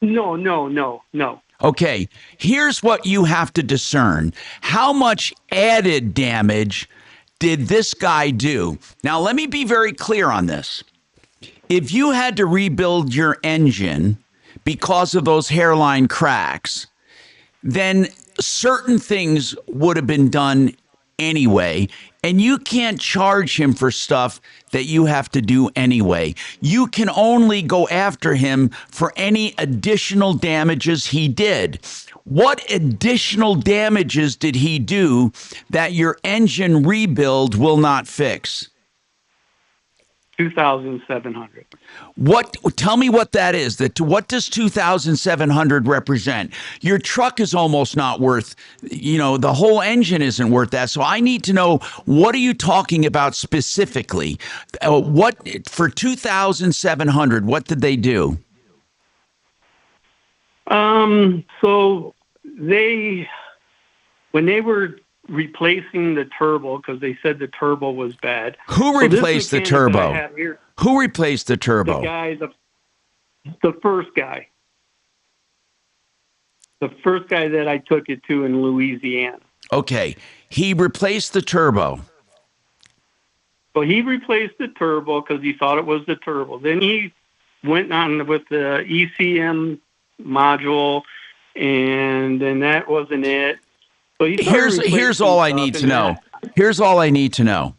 No. Okay, here's what you have to discern. How much added damage did this guy do? Now, let me be very clear on this. If you had to rebuild your engine because of those hairline cracks, then certain things would have been done anyway, and you can't charge him for stuff that you have to do anyway. You can only go after him for any additional damages he did. What additional damages did he do that your engine rebuild will not fix? $2,700. Tell me what that is. What does $2,700 represent? Your truck is almost not worth, the whole engine isn't worth that. So I need to know, what are you talking about specifically? What for $2,700? What did they do? So when they were replacing the turbo because they said the turbo was bad. Who So this replaced the mechanic that I turbo? have here, Who replaced the turbo? the guy, the first guy. The first guy that I took it to in Louisiana. Okay, he replaced the turbo. So he replaced the turbo because he thought it was the turbo. Then he went on with the ECM module, and then that wasn't it. So he started Here's replacing all I stuff, need to and know. Here's all I need to know.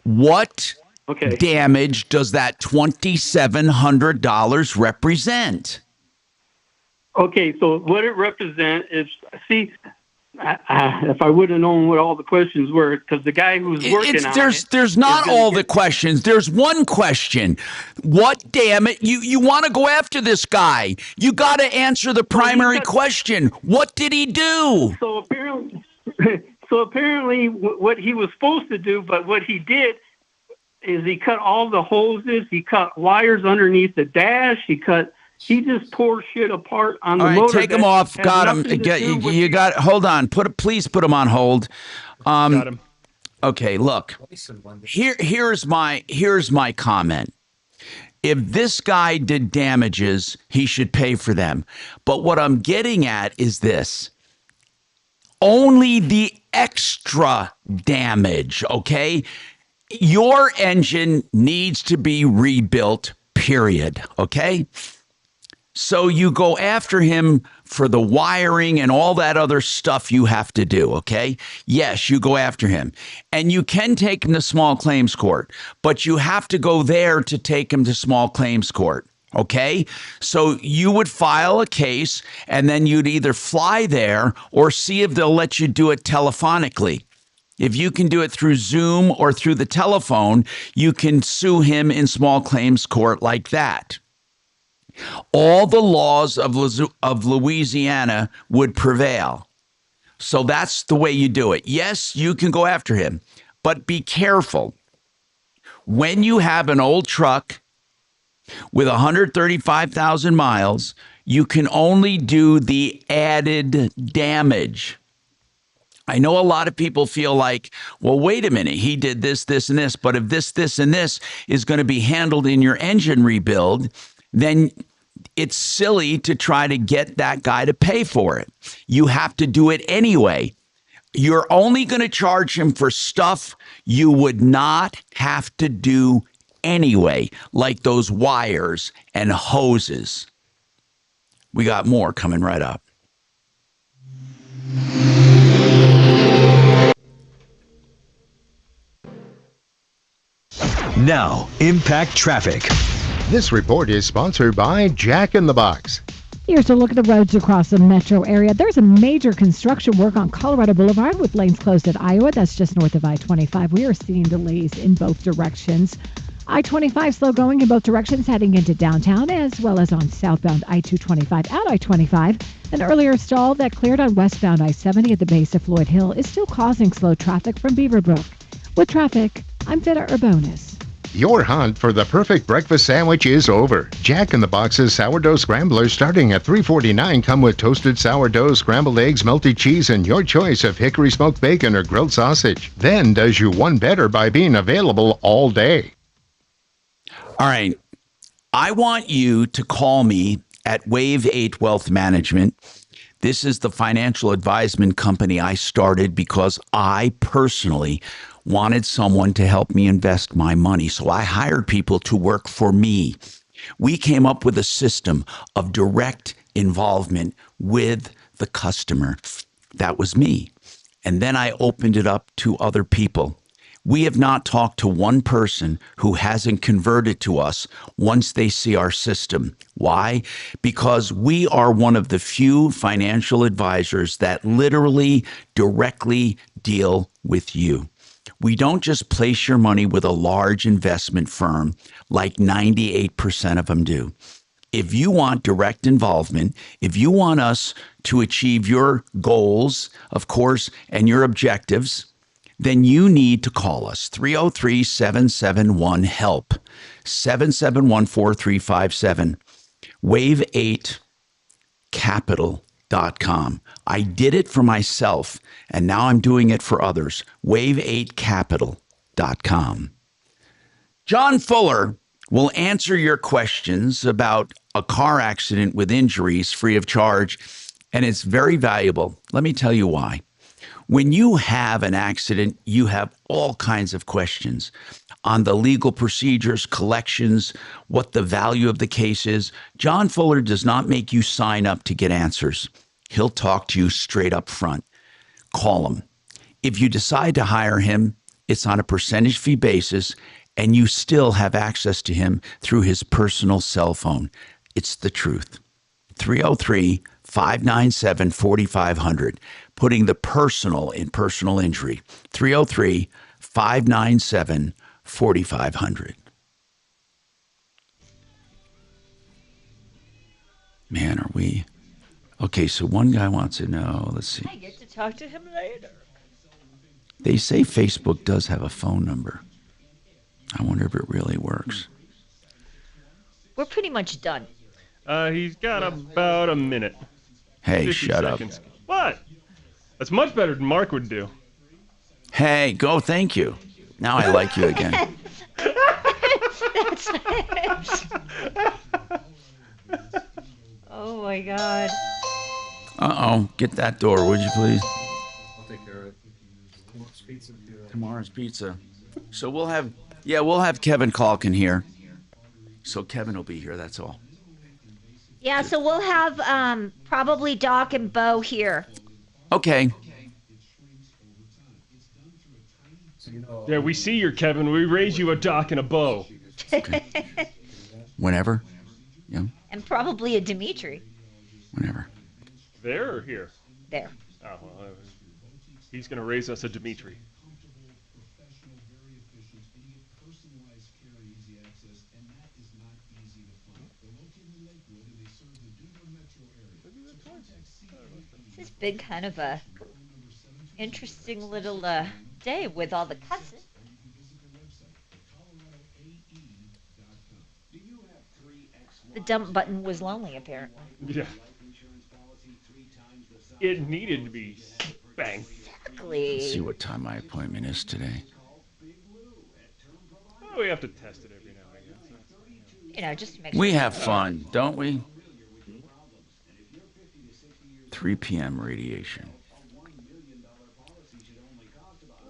What Okay. damage does that $2,700 represent? Okay, so what it represents is, see, if I would have known what all the questions were, because the guy who was working on it. There's not all the questions. There's one question. What, damn it, you want to go after this guy. You got to answer the primary question. What did he do? So apparently what he was supposed to do, but what he did is he cut all the hoses, he cut wires underneath the dash, he just tore shit apart on the All right, motor. take him that off. had Got him. nothing to do with You got. Hold on. Please put him on hold. Got him. Okay, look. Here's my comment. If this guy did damages, he should pay for them. But what I'm getting at is this. Only the extra damage, okay? Your engine needs to be rebuilt, period, okay? So you go after him for the wiring and all that other stuff you have to do, okay? Yes, you go after him. And you can take him to small claims court, but you have to go there to take him to small claims court, okay? So you would file a case, and then you'd either fly there or see if they'll let you do it telephonically. If you can do it through Zoom or through the telephone, you can sue him in small claims court like that. All the laws of Louisiana would prevail. So that's the way you do it. Yes, you can go after him, but be careful. When you have an old truck with 135,000 miles, you can only do the added damage. I know a lot of people feel like, well, wait a minute, he did this, this, and this, but if this, and this is going to be handled in your engine rebuild, then it's silly to try to get that guy to pay for it. You have to do it anyway. You're only going to charge him for stuff you would not have to do anyway, like those wires and hoses. We got more coming right up. Now, Impact Traffic. This report is sponsored by Jack in the Box. Here's a look at the roads across the metro area. There's a major construction work on Colorado Boulevard with lanes closed at Iowa. That's just north of I-25. We are seeing delays in both directions. I-25 slow going in both directions heading into downtown, as well as on southbound I-225 out I-25. An earlier stall that cleared on westbound I-70 at the base of Floyd Hill is still causing slow traffic from Beaverbrook. With traffic, I'm Vita Urbonis. Your hunt for the perfect breakfast sandwich is over. Jack in the Box's sourdough scramblers starting at $3.49 come with toasted sourdough, scrambled eggs, melted cheese, and your choice of hickory smoked bacon or grilled sausage. Then does you one better by being available all day. All right. I want you to call me at Wave 8 Wealth Management. This is the financial advisement company I started because I personally wanted someone to help me invest my money. So I hired people to work for me. We came up with a system of direct involvement with the customer. That was me. And then I opened it up to other people. We have not talked to one person who hasn't converted to us once they see our system. Why? Because we are one of the few financial advisors that literally directly deal with you. We don't just place your money with a large investment firm like 98% of them do. If you want direct involvement, if you want us to achieve your goals, of course, and your objectives, then you need to call us 303-771-HELP, 771-4357. Wave 8 Capital I did it for myself, and now I'm doing it for others. Wave8capital.com. John Fuller will answer your questions about a car accident with injuries free of charge, and it's very valuable. Let me tell you why. When you have an accident, you have all kinds of questions on the legal procedures, collections, what the value of the case is. John Fuller does not make you sign up to get answers. He'll talk to you straight up front. Call him. If you decide to hire him, it's on a percentage fee basis, and you still have access to him through his personal cell phone. It's the truth. 303-597-4500. Putting the personal in personal injury. 303-597-4500. Man, are we... Okay, so one guy wants to know, let's see. I get to talk to him later. They say Facebook does have a phone number. I wonder if it really works. We're pretty much done. He's got about a minute. Hey, 50 shut seconds. up. What? That's much better than Mark would do. Hey, go, thank you. Now I like you again. That's Oh my God. Uh-oh, get that door, would you please? I'll take care of it. Tomorrow's pizza. So we'll have Kevin Calkin here. So Kevin will be here, that's all. Yeah, so we'll have probably Doc and Bo here. Okay. Yeah, we see you, Kevin. We raise you a dock and a bow. Whenever. Yeah, And probably a Dimitri. whenever. There or here? There. Oh, well, he's going to raise us a Dimitri. This has been kind of a interesting little day with all the cussing. The dump button was lonely, apparently. Yeah. It needed to be banged. Exactly. Let's see what time my appointment is today. Oh, we have to test it every now and again. You know, just to make We sure. have fun, don't we? 3 p.m. radiation.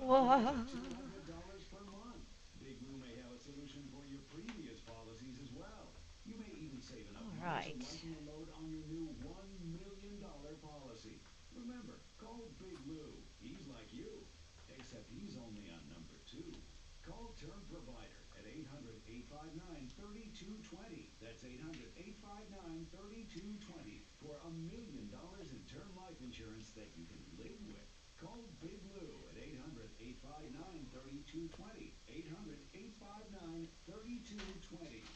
Whoa. All right. Remember, call Big Lou. He's like you, except he's only on number 2. Call Term Provider at 800-859-3220. That's 800-859-3220 for $1 million in term life insurance that you can live with. Call Big Lou at 800-859-3220. 800-859-3220.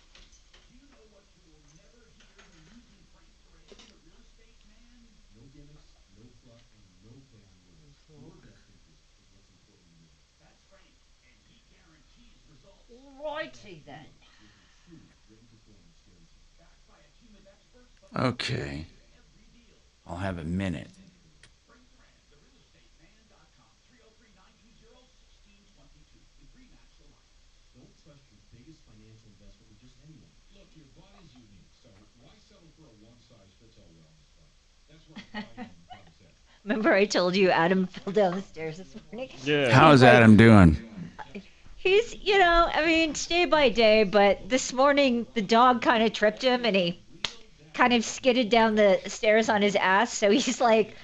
You know what you will never hear when using Frank Gray, the real estate man? No gimmicks, no fluff, and no play on words. Your best interest is what's important to me. That's Frank, and he guarantees results. Righty then. Okay. I'll have a minute. Don't trust your biggest financial investment with just anyone. Look, your body's unique, so why settle for a one-size-fits-all wellness plan? That's what Brian comes in. Remember I told you Adam fell down the stairs this morning? Yeah. How's Adam doing? He's, I mean, day by day, but this morning the dog kind of tripped him and he kind of skidded down the stairs on his ass. So he's like,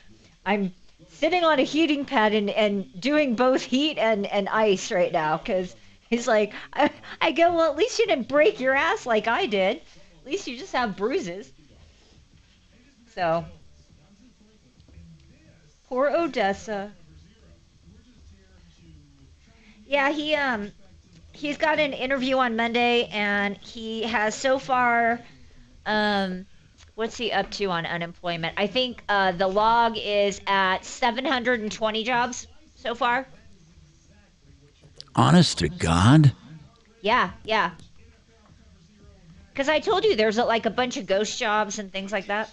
I'm sitting on a heating pad and doing both heat and ice right now because he's like, I go, well, at least you didn't break your ass like I did. At least you just have bruises. So, poor Odessa. Yeah, he's got an interview on Monday, and he has so far, what's he up to on unemployment? I think the log is at 720 jobs so far. Honest to God? Yeah. Because I told you there's like a bunch of ghost jobs and things like that.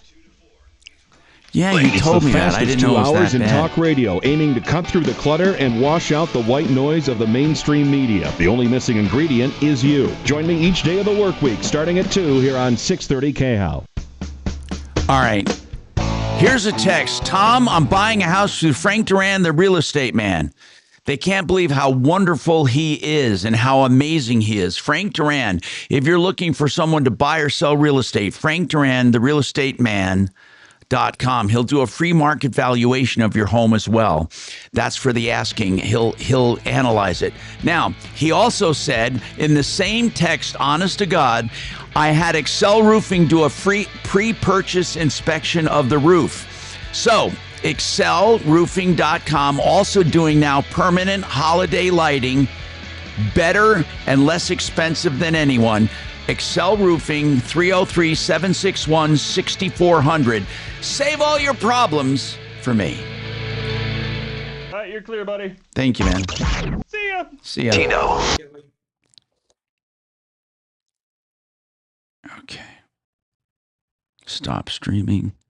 Yeah, you It's told the me that. I fastest didn't know 2 it was hours that in bad. talk radio, aiming to cut through the clutter and wash out the white noise of the mainstream media. The only missing ingredient is you. Join me each day of the work week, starting at 2 here on 630 KHOW. All right. Here's a text. Tom, I'm buying a house through Frank Duran, the real estate man. They can't believe how wonderful he is and how amazing he is. Frank Duran, if you're looking for someone to buy or sell real estate, Frank Duran, the real estate man.com. He'll do a free market valuation of your home as well. That's for the asking. He'll analyze it. Now, he also said in the same text, honest to God, I had Excel Roofing do a free pre-purchase inspection of the roof. So, excelroofing.com also doing now permanent holiday lighting, better and less expensive than anyone. Excel Roofing, 303-761-6400. Save all your problems for me. All right, you're clear, buddy. Thank you, man. See ya. See ya. Tino. Okay. Stop streaming.